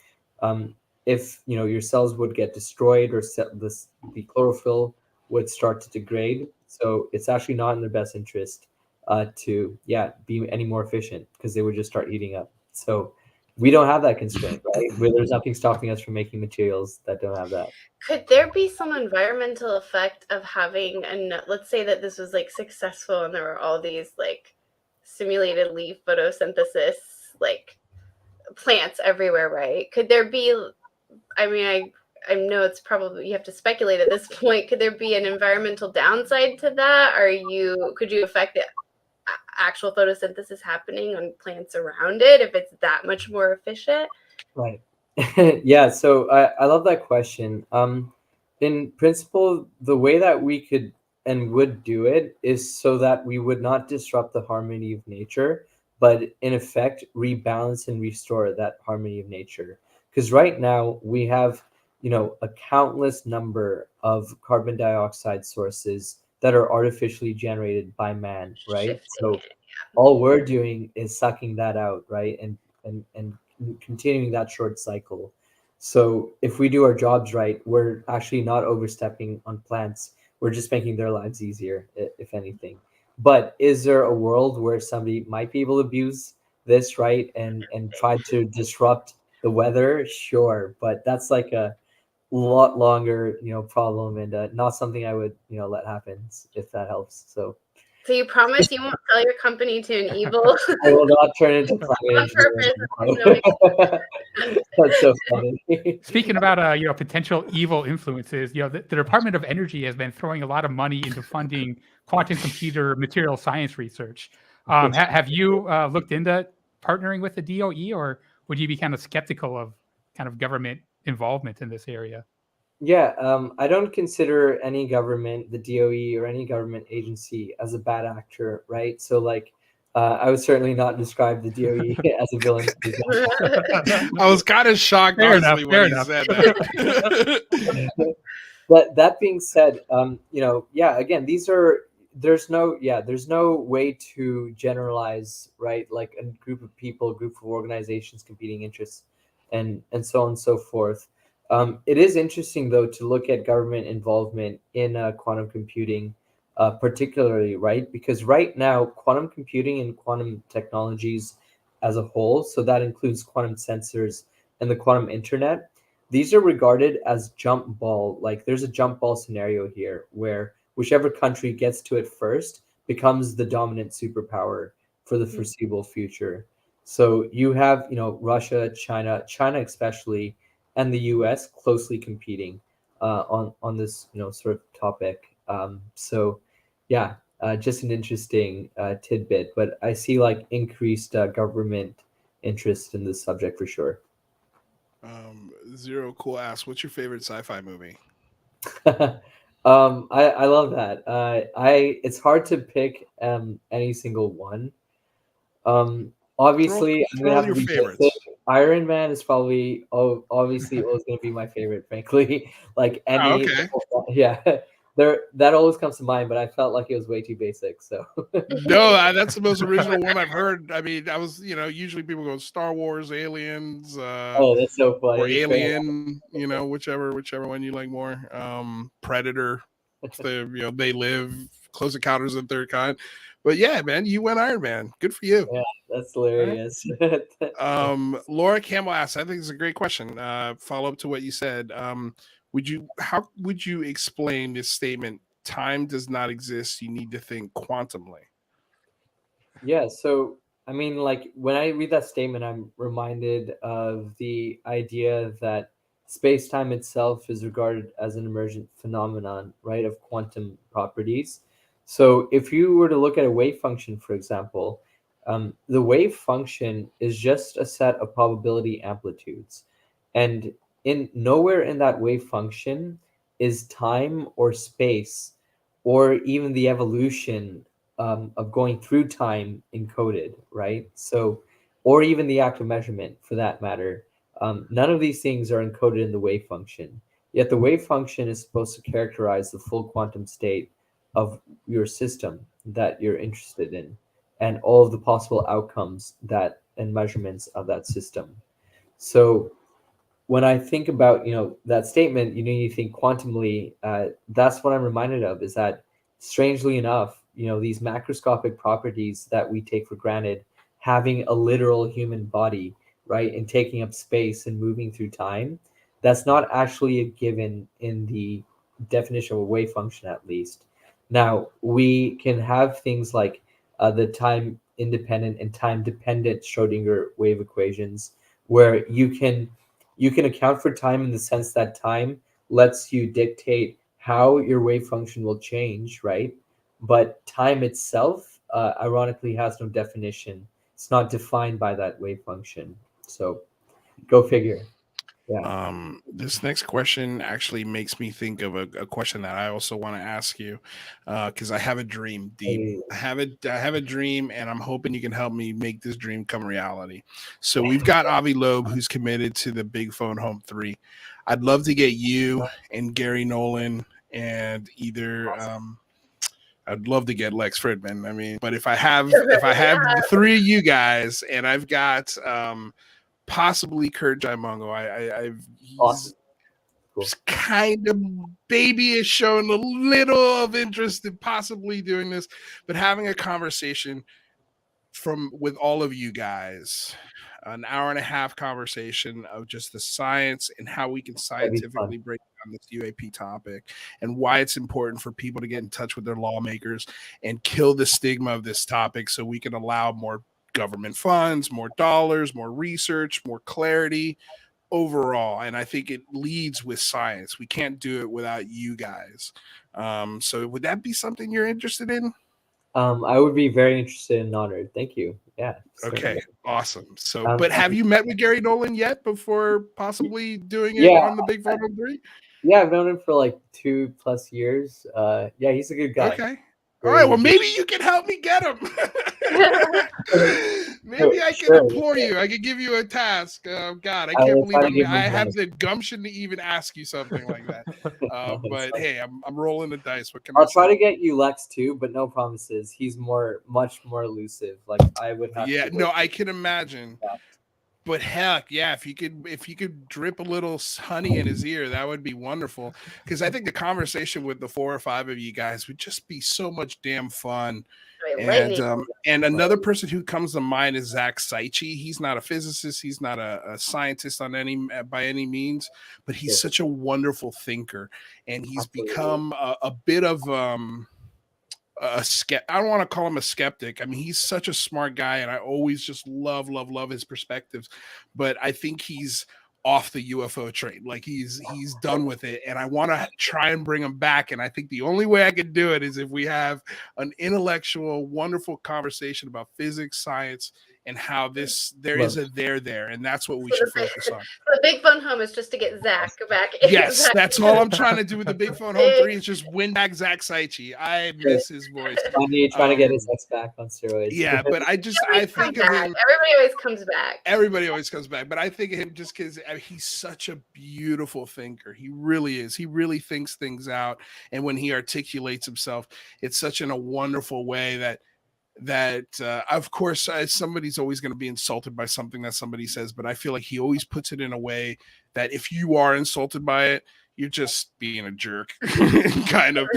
[SPEAKER 7] if your cells would get destroyed, or the chlorophyll would start to degrade. So it's actually not in their best interest to be any more efficient, because they would just start heating up. So we don't have that constraint, right? There's nothing stopping us from making materials that don't have that.
[SPEAKER 6] Could there be some environmental effect of having let's say that this was like successful and there were all these like simulated leaf photosynthesis like plants everywhere, right? Could there be, I mean, I know it's probably, you have to speculate at this point, could there be an environmental downside to that? Could you affect the actual photosynthesis happening on plants around it if it's that much more efficient?
[SPEAKER 7] Right. Yeah, so I love that question. In principle, the way that we could and would do it is so that we would not disrupt the harmony of nature, but in effect rebalance and restore that harmony of nature. Because right now we have a countless number of carbon dioxide sources that are artificially generated by man, right? So all we're doing is sucking that out, right? And continuing that short cycle. So if we do our jobs right, we're actually not overstepping on plants. We're just making their lives easier, if anything. But is there a world where somebody might be able to abuse this, right, and try to disrupt the weather? Sure, but that's like a lot longer, problem, and not something I would, let happen, if that helps. So
[SPEAKER 6] you promise you won't sell your company to an evil?
[SPEAKER 7] I will not turn into climate engineering. That's so funny.
[SPEAKER 5] Speaking about potential evil influences, the Department of Energy has been throwing a lot of money into funding quantum computer material science research. Have you looked into partnering with the DOE, or would you be kind of skeptical of kind of government involvement in this area?
[SPEAKER 7] Yeah, I don't consider any government, the DOE or any government agency, as a bad actor, right? So like, I would certainly not describe the DOE as a villain.
[SPEAKER 3] I was kind of shocked, honestly, when he said that.
[SPEAKER 7] But that being said, again, there's no way to generalize, right? Like a group of people, group of organizations, competing interests, and so on and so forth. It is interesting, though, to look at government involvement in quantum computing, particularly, right? Because right now, quantum computing and quantum technologies as a whole, so that includes quantum sensors and the quantum internet, these are regarded as jump ball. Like there's a jump ball scenario here where whichever country gets to it first becomes the dominant superpower for the foreseeable future. So you have, Russia, China especially, and the U.S. closely competing on this, sort of topic. So yeah, just an interesting tidbit, but I see like increased government interest in this subject for sure.
[SPEAKER 3] Zero Cool asks, what's your favorite sci-fi movie?
[SPEAKER 7] I love that. It's hard to pick any single one. Obviously, I'm gonna
[SPEAKER 3] throw
[SPEAKER 7] have
[SPEAKER 3] your
[SPEAKER 7] to be
[SPEAKER 3] favorites.
[SPEAKER 7] basic. Iron Man is probably obviously always gonna be my favorite, frankly. Like any,
[SPEAKER 3] okay.
[SPEAKER 7] yeah, that always comes to mind, but I felt like it was way too basic. So
[SPEAKER 3] No, that's the most original one I've heard. I mean, I was, usually people go Star Wars, Aliens,
[SPEAKER 7] oh, that's so funny.
[SPEAKER 3] or Alien, whichever one you like more. Predator, They Live, Close Encounters of the Third Kind. But yeah, man, you went Iron Man. Good for you.
[SPEAKER 7] Yeah, that's hilarious.
[SPEAKER 3] Laura Campbell asks, I think it's a great question. Follow up to what you said. How would you explain this statement? Time does not exist. You need to think quantumly.
[SPEAKER 7] Yeah, so I mean, like when I read that statement, I'm reminded of the idea that space-time itself is regarded as an emergent phenomenon, right, of quantum properties. So if you were to look at a wave function, for example, the wave function is just a set of probability amplitudes, and in nowhere in that wave function is time or space or even the evolution of going through time encoded, right? So, or even the act of measurement for that matter. None of these things are encoded in the wave function. Yet the wave function is supposed to characterize the full quantum state of your system that you're interested in and all of the possible outcomes that and measurements of that system. So when I think about that statement, you think quantumly. That's what I'm reminded of. Is that strangely enough, these macroscopic properties that we take for granted, having a literal human body, right, and taking up space and moving through time, that's not actually a given in the definition of a wave function, at least. Now we can have things like the time independent and time dependent Schrodinger wave equations, where you can account for time in the sense that time lets you dictate how your wave function will change, right? But time itself, ironically, has no definition. It's not defined by that wave function. So go figure. Yeah.
[SPEAKER 3] This next question actually makes me think of a question that I also want to ask you, because I have a dream, Deep. I have a dream, and I'm hoping you can help me make this dream come reality. So we've got Avi Loeb, who's committed to the Big Phone Home 3. I'd love to get you and Gary Nolan and either I'd love to get Lex Fridman. I mean, but if I have the three of you guys, and I've got possibly Kurt Jaimungo. He's
[SPEAKER 7] Awesome. Cool.
[SPEAKER 3] just kind of babyish, showing a little of interest in possibly doing this, but having a conversation with all of you guys, an hour and a half conversation of just the science and how we can scientifically break down this UAP topic and why it's important for people to get in touch with their lawmakers and kill the stigma of this topic so we can allow more government funds, more dollars, more research, more clarity overall. And I think it leads with science. We can't do it without you guys. So would that be something you're interested in?
[SPEAKER 7] I would be very interested and honored. Thank you. Yeah.
[SPEAKER 3] Okay.
[SPEAKER 7] Certainly.
[SPEAKER 3] Awesome. So, but have you met with Gary Nolan yet before possibly doing it on the Big Phone 3?
[SPEAKER 7] Yeah, I've known him for like 2+ years. Yeah, he's a good guy.
[SPEAKER 3] Okay. All right. Well, maybe you can help me get him. Maybe I can implore you. I could give you a task. God, I can't believe I have the gumption to even ask you something like that. But hey, I'm rolling the dice. What can
[SPEAKER 7] I'll try to get you Lex too, but no promises. He's much more elusive. Like I would have.
[SPEAKER 3] Yeah, no, I can imagine. But heck, yeah, if you could drip a little honey in his ear, that would be wonderful. Because I think the conversation with the 4 or 5 of you guys would just be so much damn fun. And another person who comes to mind is Zach Seichi. He's not a physicist. He's not a scientist by any means, but he's such a wonderful thinker, and he's become a bit of I don't want to call him a skeptic. I mean, he's such a smart guy, and I always just love his perspectives. But I think he's off the UFO train. Like he's done with it, and I want to try and bring him back. And I think the only way I can do it is if we have an intellectual, wonderful conversation about physics, science, and how there is a there, and that's what we should focus on.
[SPEAKER 4] The Big Phone Home is just to get Zach back.
[SPEAKER 3] Yes, that's all I'm trying to do with the Big Phone Home 3 is just win back Zach Saichi. I miss his voice.
[SPEAKER 7] Trying to get his ex back on steroids.
[SPEAKER 3] Yeah, but I think of him.
[SPEAKER 4] Everybody always comes back.
[SPEAKER 3] Everybody always comes back, but I think of him just because he's such a beautiful thinker. He really is. He really thinks things out, and when he articulates himself, it's such in a wonderful way that of course somebody's always going to be insulted by something that somebody says, but I feel like he always puts it in a way that if you are insulted by it, you're just being a jerk. Kind of.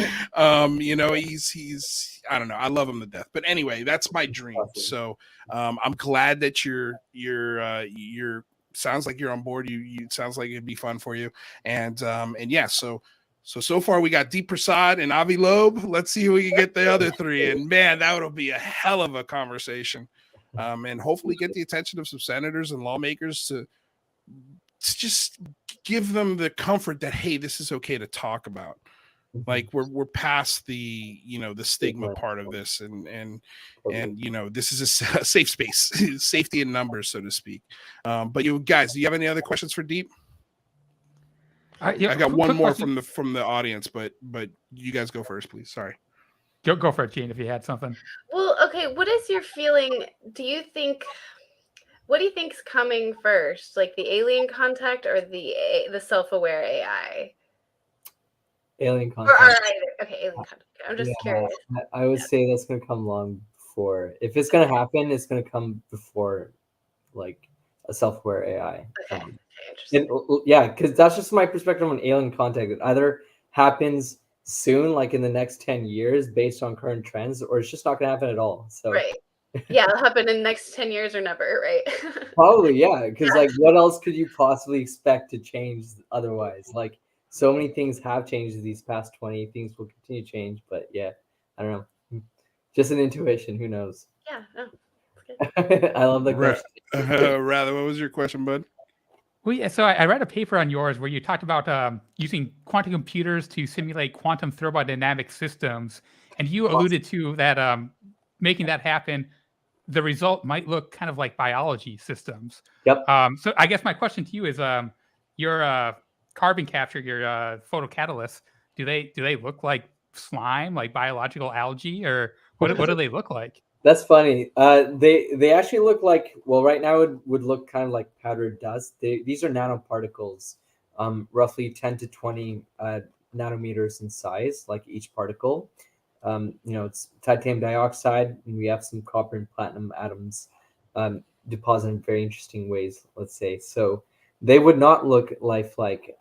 [SPEAKER 3] He's I don't know, I love him to death, but anyway, that's my dream. So I'm glad that you're sounds like you're on board. You sounds like it'd be fun for you, and yeah, so far we got Deep Prasad and Avi Loeb. Let's see who we can get the other three. And man, that would be a hell of a conversation. And hopefully get the attention of some senators and lawmakers to just give them the comfort that, hey, this is okay to talk about. Like we're past the stigma part of this, and this is a safe space, safety in numbers, so to speak. But you guys, do you have any other questions for Deep? I got one more from the audience, but you guys go first, please. Sorry.
[SPEAKER 5] Go for it, Gene, if you had something.
[SPEAKER 6] Well, okay. What is your feeling? What do you think's coming first, like the alien contact or the self-aware AI?
[SPEAKER 7] Alien contact.
[SPEAKER 6] Okay, alien contact. I'm just curious.
[SPEAKER 7] I would say that's going to come long before. If it's going to happen, it's going to come before, like, a self-aware AI.
[SPEAKER 6] Okay. Interesting.
[SPEAKER 7] Yeah, because that's just my perspective on alien contact. It either happens soon, like in the next 10 years, based on current trends, or it's just not going to happen at all. So
[SPEAKER 6] right. Yeah, it'll happen in the next 10 years or never, right?
[SPEAKER 7] Probably, yeah. Because like, what else could you possibly expect to change otherwise? Like, so many things have changed these past 20. Things will continue to change, but yeah, I don't know. Just an intuition. Who knows?
[SPEAKER 6] Yeah. No.
[SPEAKER 7] I love the question.
[SPEAKER 3] Rather, what was your question, bud?
[SPEAKER 5] Well, yeah, so I read a paper on yours where you talked about using quantum computers to simulate quantum thermodynamic systems, and you alluded to that making that happen, the result might look kind of like biology systems.
[SPEAKER 7] Yep.
[SPEAKER 5] So I guess my question to you is, your carbon capture, your photocatalysts, do they look like slime, like biological algae, or what do they look like?
[SPEAKER 7] That's funny. They actually look like, well, right now it would look kind of like powdered dust. These are nanoparticles, roughly 10 to 20 nanometers in size, like each particle. It's titanium dioxide, and we have some copper and platinum atoms deposited in very interesting ways, let's say. So they would not look lifelike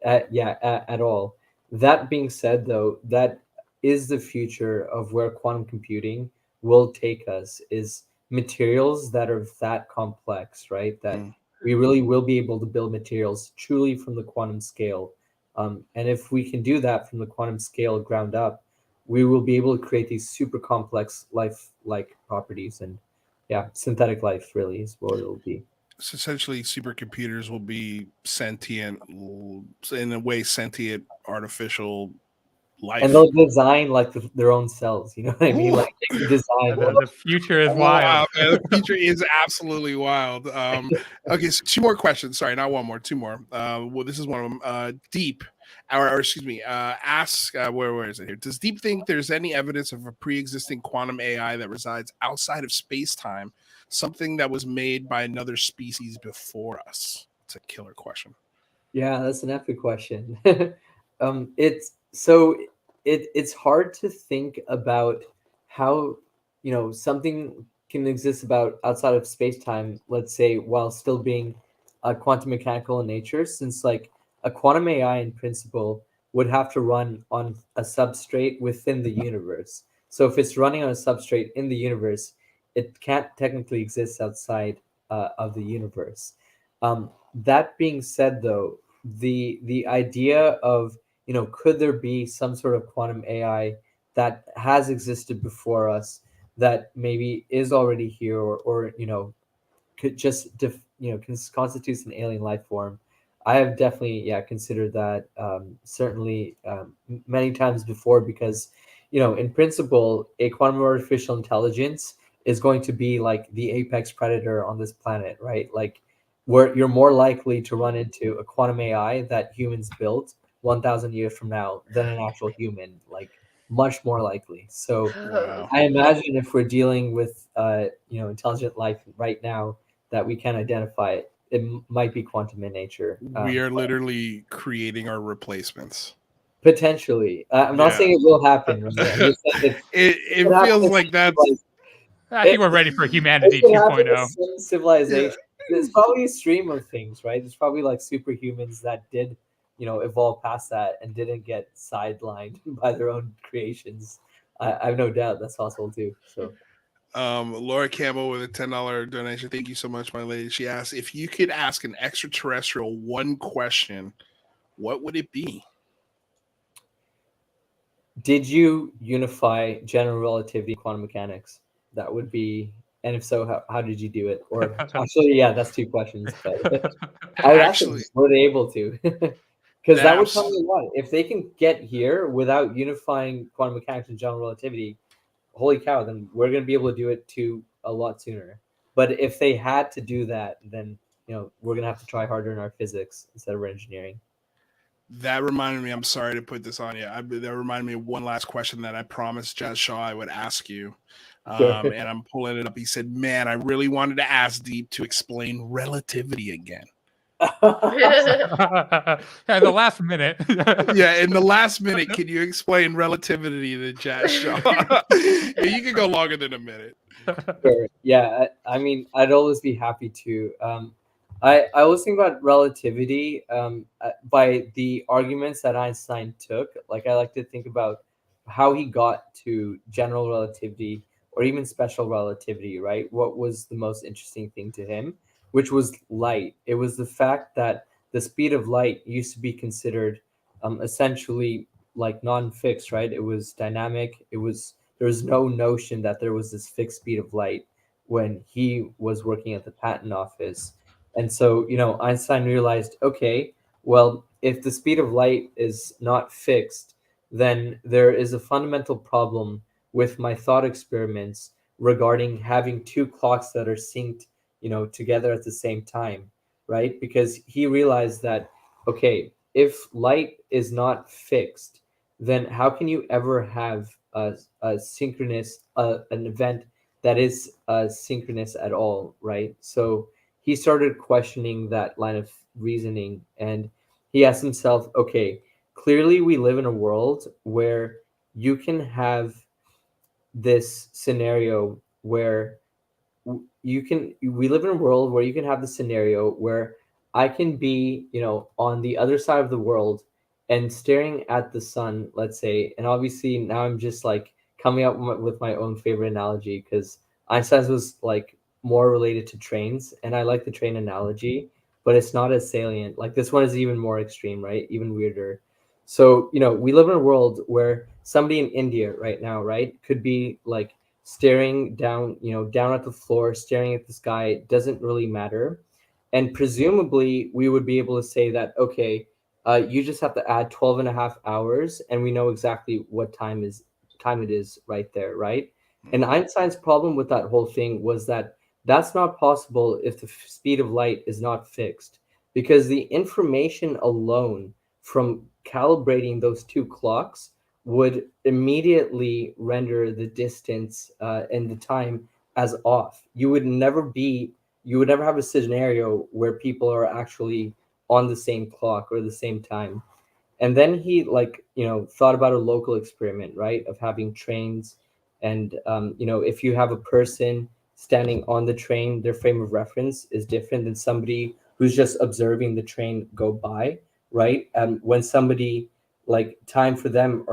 [SPEAKER 7] at all. That being said, though, that is the future of where quantum computing will take us, is materials that are that complex, right? That we really will be able to build materials truly from the quantum scale. And if we can do that from the quantum scale ground up, we will be able to create these super complex life-like properties. And yeah, synthetic life really is what it will be.
[SPEAKER 3] So essentially, supercomputers will be sentient, in a way, sentient artificial life.
[SPEAKER 7] And they'll design like their own cells. You know what I mean? Like they can design.
[SPEAKER 5] The future is wild.
[SPEAKER 3] The future is absolutely wild. Okay, so two more questions. Sorry, not one more. Two more. Well, this is one of them. Deep, or excuse me. Ask where is it here? Does Deep think there's any evidence of a pre-existing quantum AI that resides outside of space-time, something that was made by another species before us? It's a killer question.
[SPEAKER 7] Yeah, that's an epic question. It's hard to think about how something can exist about outside of space-time, let's say, while still being quantum mechanical in nature, since like a quantum AI in principle would have to run on a substrate within the universe. So if it's running on a substrate in the universe, it can't technically exist outside of the universe. That being said, though, the idea of could there be some sort of quantum AI that has existed before us that maybe is already here, or could just constitutes an alien life form, I have definitely considered that certainly many times before, because in principle a quantum artificial intelligence is going to be like the apex predator on this planet, right? Like where you're more likely to run into a quantum AI that humans built 1,000 years from now than an actual human, like much more likely. So
[SPEAKER 3] Wow.
[SPEAKER 7] I imagine if we're dealing with intelligent life right now that we can identify it, might be quantum in nature.
[SPEAKER 3] We are literally creating our replacements.
[SPEAKER 7] Potentially. I'm not saying it will happen. Right? I'm just saying
[SPEAKER 3] it feels like that's.
[SPEAKER 5] I think we're ready for humanity
[SPEAKER 7] it could happen
[SPEAKER 5] 2.0.
[SPEAKER 7] to civilization. There's probably a stream of things, right? There's probably like superhumans that did, evolve past that and didn't get sidelined by their own creations. I have no doubt that's possible too. So.
[SPEAKER 3] Laura Campbell with a $10 donation. Thank you so much, my lady. She asked, if you could ask an extraterrestrial one question, what would it be?
[SPEAKER 7] Did you unify general relativity and quantum mechanics? That would be, and if so, how did you do it? Or actually, that's 2 questions, but I would actually were they able to, because that would tell me a lot. If they can get here without unifying quantum mechanics and general relativity, holy cow, then we're going to be able to do it too a lot sooner. But if they had to do that, then we're going to have to try harder in our physics instead of our engineering.
[SPEAKER 3] That reminded me, I'm sorry to put this on you. That reminded me of one last question that I promised Jazz Shaw I would ask you. And I'm pulling it up. He said, man, I really wanted to ask Deep to explain relativity again.
[SPEAKER 5] Yeah, in the last minute.
[SPEAKER 3] In the last minute, can you explain relativity to Jazz Shaw? You can go longer than a minute.
[SPEAKER 7] Sure. Yeah, I mean, I'd always be happy to. I always think about relativity by the arguments that Einstein took. Like I like to think about how he got to general relativity or even special relativity, right? What was the most interesting thing to him, which was light. It was the fact that the speed of light used to be considered essentially like non-fixed, right? It was dynamic. There was no notion that there was this fixed speed of light when he was working at the patent office. And so, Einstein realized, okay, well, if the speed of light is not fixed, then there is a fundamental problem with my thought experiments regarding having 2 clocks that are synced, together at the same time, right? Because he realized that, okay, if light is not fixed, then how can you ever have a synchronous, an event that is synchronous at all, right? So he started questioning that line of reasoning, and he asked himself, okay, clearly we live in a world where you can have this scenario where we live in a world where you can have the scenario where I can be, on the other side of the world and staring at the sun, let's say, and obviously now I'm just like coming up with my own favorite analogy, because Einstein's was like more related to trains, and I like the train analogy, but it's not as salient. Like this one is even more extreme, right? Even weirder. So, we live in a world where somebody in India right now, right, could be like staring down, down at the floor, staring at the sky, doesn't really matter. And presumably we would be able to say that, okay, you just have to add 12 and a half hours and we know exactly what time it is right there, right? And Einstein's problem with that whole thing was that that's not possible if the speed of light is not fixed, because the information alone from calibrating those 2 clocks would immediately render the distance and the time as off. You would never have a scenario where people are actually on the same clock or the same time. And then he thought about a local experiment, right, of having trains. And, if you have a person standing on the train, their frame of reference is different than somebody who's just observing the train go by, right? When somebody, like, time for them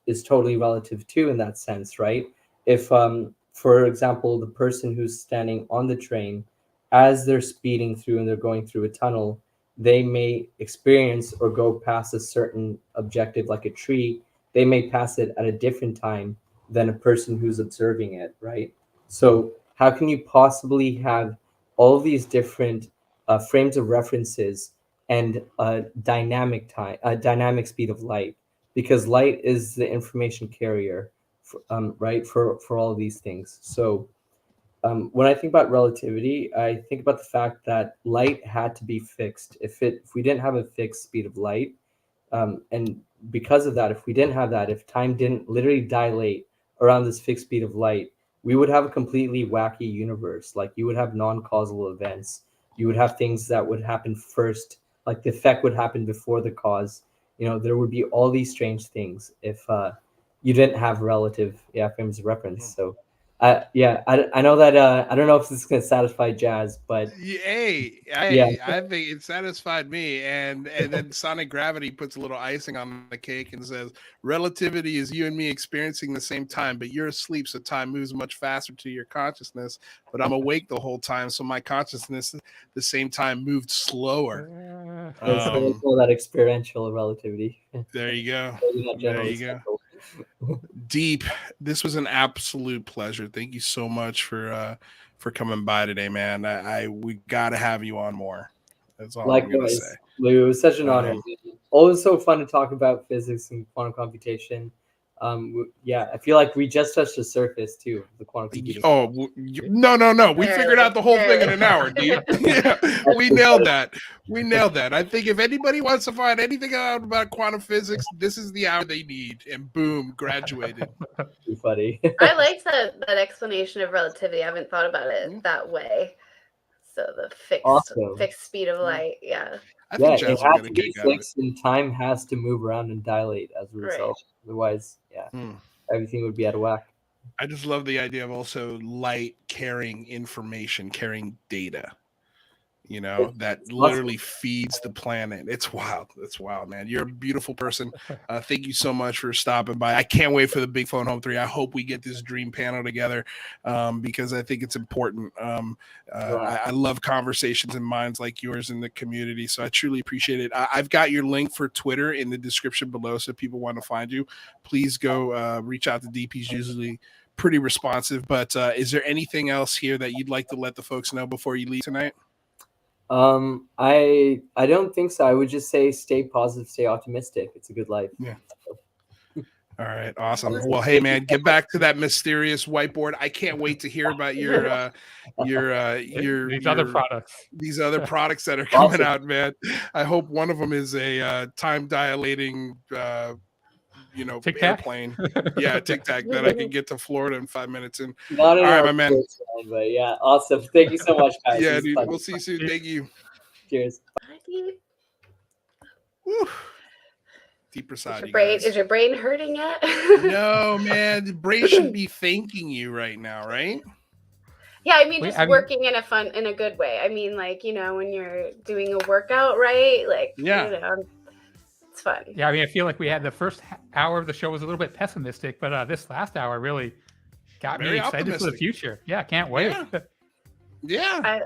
[SPEAKER 7] is totally relative too in that sense, right? If, for example, the person who's standing on the train, as they're speeding through and they're going through a tunnel, they may experience or go past a certain objective, like a tree. They may pass it at a different time than a person who's observing it, right? So how can you possibly have all these different frames of references, and dynamic time, dynamic speed of light, because light is the information carrier, right, for all of these things. So when I think about relativity, I think about the fact that light had to be fixed. If we didn't have a fixed speed of light, and because of that, if we didn't have that, if time didn't literally dilate around this fixed speed of light, we would have a completely wacky universe. Like, you would have non-causal events. You would have things that would happen first, like the effect would happen before the cause. There would be all these strange things if you didn't have relative frames of reference. So I know that I don't know if this is going to satisfy Jazz, but
[SPEAKER 3] I think it satisfied me. And then Sonic Gravity puts a little icing on the cake and says, relativity is you and me experiencing the same time, but you're asleep, so time moves much faster to your consciousness, but I'm awake the whole time, so my consciousness the same time moved slower.
[SPEAKER 7] So that experiential relativity.
[SPEAKER 3] There you go. There you go. Deep, this was an absolute pleasure. Thank you so much for coming by today, man. We got to have you on more. That's all I'm gonna say.
[SPEAKER 7] It was such an honor. Always so fun to talk about physics and quantum computation. I feel like we just touched the surface too. The quantum computation.
[SPEAKER 3] Oh no! We figured out the whole thing in an hour, dude. Yeah, we nailed that. I think if anybody wants to find anything out about quantum physics, this is the hour they need. And boom, graduated.
[SPEAKER 7] Too funny.
[SPEAKER 6] I liked that explanation of relativity. I haven't thought about it that way. So the fixed speed of light, yeah.
[SPEAKER 3] I think
[SPEAKER 7] it has to be fixed, and time has to move around and dilate as a result. Right. Otherwise, everything would be out of whack.
[SPEAKER 3] I just love the idea of also light carrying information, carrying data. That literally feeds the planet. It's wild. It's wild, man. You're a beautiful person. Thank you so much for stopping by. I can't wait for the Big Phone Home 3. I hope we get this dream panel together because I think it's important. I love conversations and minds like yours in the community, so I truly appreciate it. I've got your link for Twitter in the description below, so if people want to find you, please go reach out to Deep. He's usually pretty responsive, but is there anything else here that you'd like to let the folks know before you leave tonight?
[SPEAKER 7] I don't think so. I would just say stay positive, stay optimistic. It's a good life.
[SPEAKER 3] Yeah. All right, awesome. Well, hey man, get back to that mysterious whiteboard. I can't wait to hear about your
[SPEAKER 5] other products.
[SPEAKER 3] These other products that are coming out, man. I hope one of them is a time dilating airplane. Yeah, Tic Tac that I can get to Florida in 5 minutes. And all right, my man.
[SPEAKER 7] But yeah, awesome. Thank you so much, guys.
[SPEAKER 3] Yeah, dude. We'll see you soon. Thank you.
[SPEAKER 7] Cheers.
[SPEAKER 3] Woo. Deep Prasad.
[SPEAKER 6] Is your brain hurting yet?
[SPEAKER 3] No, man. The brain should be thanking you right now, right?
[SPEAKER 6] Yeah, I mean, working in a good way. I mean, like, when you're doing a workout, right? Like, it's fun.
[SPEAKER 5] Yeah, I mean, I feel like we had the first hour of the show was a little bit pessimistic, but this last hour really got me excited for the future. Yeah, can't wait.
[SPEAKER 3] Yeah.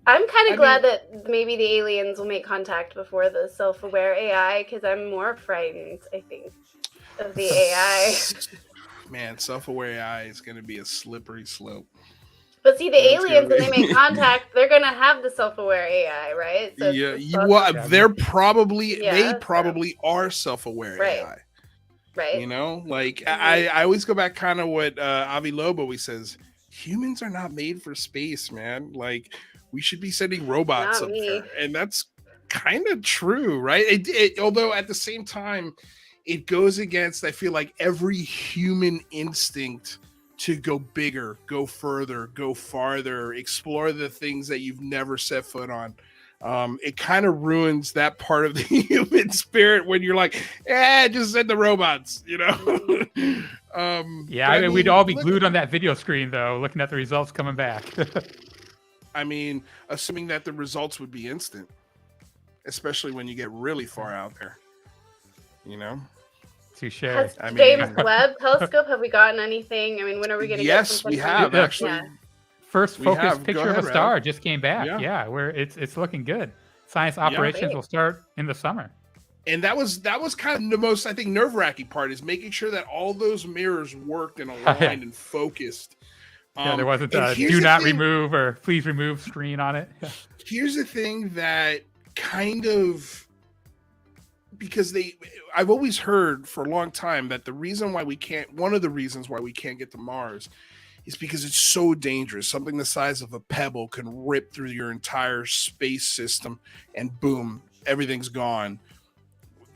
[SPEAKER 6] I'm kind of glad that maybe the aliens will make contact before the self-aware AI, because I'm more frightened, I think, of the AI.
[SPEAKER 3] Man, self-aware AI is going to be a slippery slope.
[SPEAKER 6] But see, the aliens, when they make contact, they're going to have the self-aware AI, right? So
[SPEAKER 3] they probably are self-aware AI.
[SPEAKER 6] Right.
[SPEAKER 3] Like I always go back kind of what Avi Lobo says, humans are not made for space, man. Like, we should be sending robots up there. And that's kind of true, right? Although at the same time, it goes against, I feel like, every human instinct to go bigger, go further, go farther, explore the things that you've never set foot on. It kind of ruins that part of the human spirit when you're like, just send the robots,
[SPEAKER 5] I mean, we'd all be glued on that video screen, though, looking at the results coming back.
[SPEAKER 3] I mean, assuming that the results would be instant, especially when you get really far out there,
[SPEAKER 5] Touche.
[SPEAKER 6] Has James Webb telescope, have we gotten anything? I mean, when are we going to get
[SPEAKER 3] Yes, we have, actually. Yeah.
[SPEAKER 5] First focused picture of a star just came back. Yeah, where it's looking good. Science operations will start in the summer.
[SPEAKER 3] And that was kind of the most, I think, nerve-wracking part, is making sure that all those mirrors worked and aligned and focused
[SPEAKER 5] Yeah, there wasn't
[SPEAKER 3] and
[SPEAKER 5] a
[SPEAKER 3] here's
[SPEAKER 5] do
[SPEAKER 3] the
[SPEAKER 5] not
[SPEAKER 3] thing-
[SPEAKER 5] remove or please remove screen on it. Yeah.
[SPEAKER 3] Here's the thing that kind of, because I've always heard for a long time that one of the reasons why we can't get to Mars is because it's so dangerous. Something the size of a pebble can rip through your entire space system and boom, everything's gone.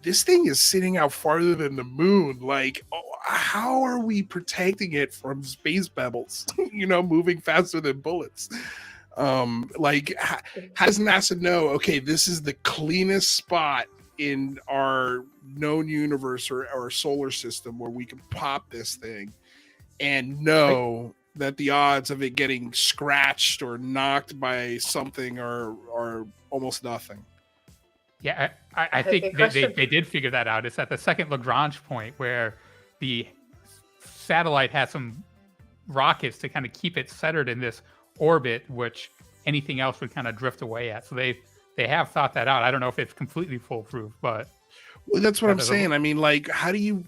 [SPEAKER 3] This thing is sitting out farther than the moon. Like, how are we protecting it from space pebbles, moving faster than bullets? How does NASA know, okay, this is the cleanest spot in our known universe or solar system where we can pop this thing and know that the odds of it getting scratched or knocked by something are almost nothing?
[SPEAKER 5] Yeah, I think they did figure that out. It's at the second Lagrange point where the satellite has some rockets to kind of keep it centered in this orbit, which anything else would kind of drift away at. So they have thought that out. I don't know if it's completely foolproof, but
[SPEAKER 3] well, that's what I'm saying. I mean, like, how do you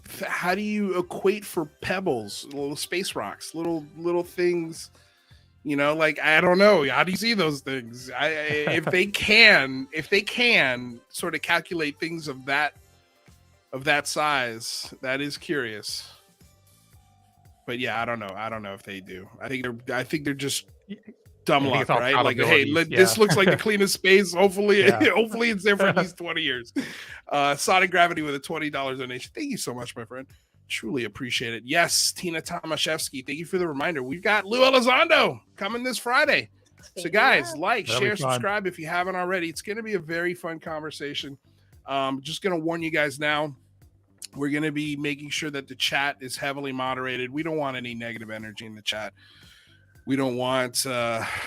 [SPEAKER 3] equate for pebbles, little space rocks, little things? Like, I don't know. How do you see those things? If they can sort of calculate things of that size, that is curious. But yeah, I don't know if they do. I think they're just dumb luck, right? Like, hey, this looks like the cleanest space. Hopefully it's there for at least 20 years. Sonic Gravity with a $20 donation. Thank you so much, my friend. Truly appreciate it. Yes, Tina Tomaszewski, thank you for the reminder. We've got Lou Elizondo coming this Friday. So guys, share, subscribe if you haven't already. It's going to be a very fun conversation. Just going to warn you guys now. We're going to be making sure that the chat is heavily moderated. We don't want any negative energy in the chat. We don't want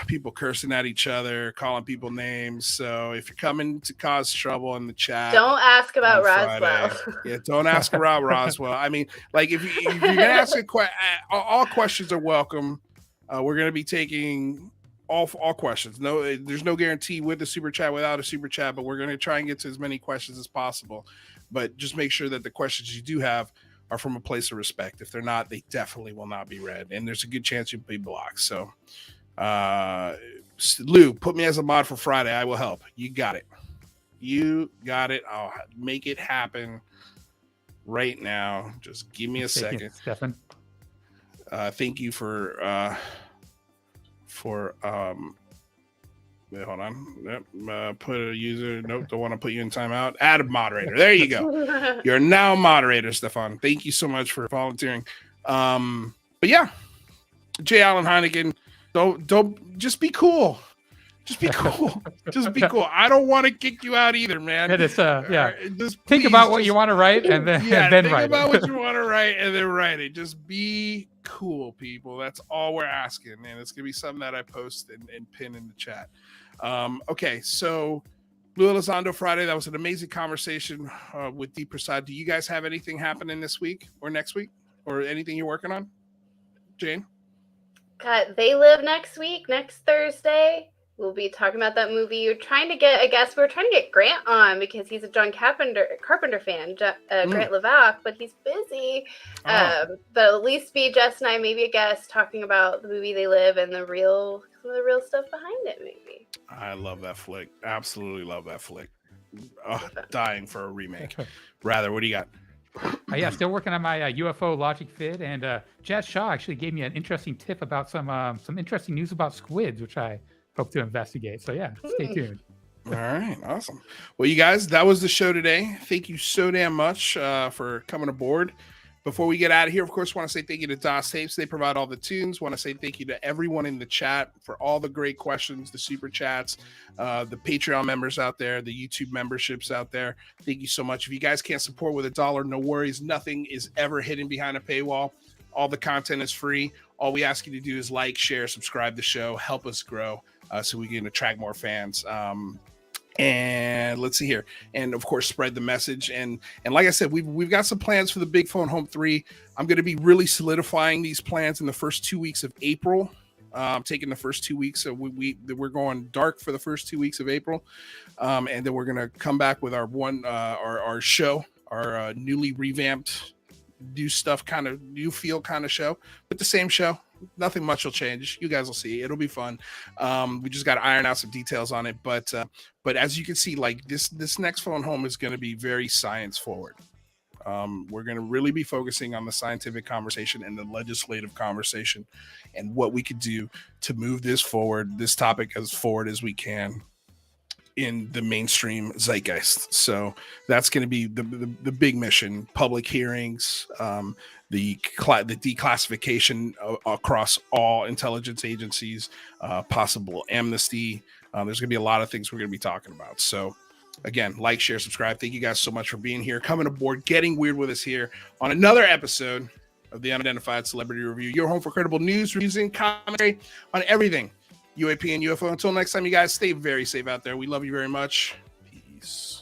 [SPEAKER 3] people cursing at each other, calling people names. So if you're coming to cause trouble in the chat,
[SPEAKER 4] don't ask about Roswell.
[SPEAKER 3] Don't ask about Roswell. I mean, like, if you're going to ask a question, all questions are welcome. We're going to be taking all questions. No, there's no guarantee with a super chat, without a super chat, but we're going to try and get to as many questions as possible. But just make sure that the questions you do have are from a place of respect. If they're not, they definitely will not be read. And there's a good chance you'll be blocked. So, Lou, put me as a mod for Friday. I will help. You got it. I'll make it happen right now. Just give me a second.
[SPEAKER 5] Stefan.
[SPEAKER 3] Thank you for wait, hold on. Yep. Put a user. Nope. Don't want to put you in timeout. Add a moderator. There you go. You're now a moderator, Stefan. Thank you so much for volunteering. But yeah, J. Allen Heineken. Don't just be cool. Just be cool. Just be cool. I don't want to kick you out either, man.
[SPEAKER 5] It is, just think about what you want to write and then
[SPEAKER 3] think
[SPEAKER 5] write
[SPEAKER 3] about
[SPEAKER 5] it.
[SPEAKER 3] what you want to write and then write it. Just be cool, people. That's all we're asking, and it's gonna be something that I post and pin in the chat. Okay, so Lou Elizondo Friday. That was an amazing conversation with Deep Prasad. Do you guys have anything happening this week or next week, or anything you're working on, Jane?
[SPEAKER 4] They Live next week, next Thursday. We'll be talking about that movie. We're trying to get Grant on because he's a John Carpenter fan, Grant Levac, but he's busy. But at least be Jess and I, maybe a guest, talking about the movie They Live and some of the real stuff behind it, maybe.
[SPEAKER 3] I love that flick. Absolutely love that flick. Dying for a remake. Rather, what do you got?
[SPEAKER 5] Yeah, still working on my UFO logic vid, and Jazz Shaw actually gave me an interesting tip about some interesting news about squids, which I hope to investigate. So yeah, stay tuned.
[SPEAKER 3] All right, awesome. Well, you guys, that was the show today. Thank you so damn much for coming aboard. Before we get out of here, of course, want to say thank you to DOS Tapes. They provide all the tunes. Want to say thank you to everyone in the chat for all the great questions, the super chats, the Patreon members out there, the YouTube memberships out there. Thank you so much. If you guys can't support with $1, no worries. Nothing is ever hidden behind a paywall. All the content is free. All we ask you to do is like, share, subscribe to the show, help us grow so we can attract more fans. And let's see here. And of course, spread the message. And like I said, we've got some plans for the Big Phone Home 3. I'm going to be really solidifying these plans in the first 2 weeks of April. Taking the first 2 weeks. So we're going dark for the first 2 weeks of April. And then we're going to come back with our show, our newly revamped do stuff kind of you feel kind of show, but the same show. Nothing much will change. You guys will see. It'll be fun. We just got to iron out some details on it, but as you can see, like this next phone home is going to be very science forward. We're going to really be focusing on the scientific conversation and the legislative conversation and what we could do to move this topic as forward as we can in the mainstream zeitgeist. So that's going to be the big mission: public hearings, the declassification across all intelligence agencies, possible amnesty. There's going to be a lot of things we're going to be talking about. So again, like, share, subscribe. Thank you guys so much for being here, coming aboard, getting weird with us here on another episode of the Unidentified Celebrity Review, your home for credible news, reviews, and commentary on everything UAP and UFO. Until next time, you guys stay very safe out there. We love you very much. Peace.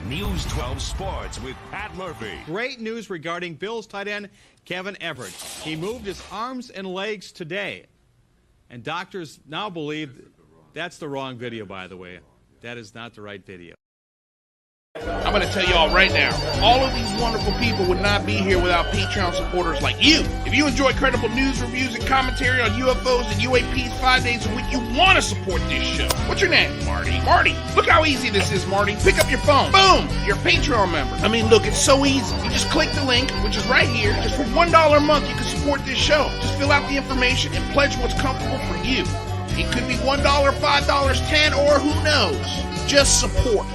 [SPEAKER 1] News 12 Sports with Pat Murphy.
[SPEAKER 2] Great news regarding Bills tight end Kevin Everett. He moved his arms and legs today, and doctors now believe that's the wrong video, by the way. That is not the right video.
[SPEAKER 3] I'm going to tell y'all right now, all of these wonderful people would not be here without Patreon supporters like you. If you enjoy credible news, reviews, and commentary on UFOs and UAPs 5 days a week, you want to support this show. What's your name? Marty. Marty, look how easy this is, Marty. Pick up your phone. Boom! You're a Patreon member. I mean, look, it's so easy. You just click the link, which is right here. Just for $1 a month, you can support this show. Just fill out the information and pledge what's comfortable for you. It could be $1, $5, $10, or who knows. Just support.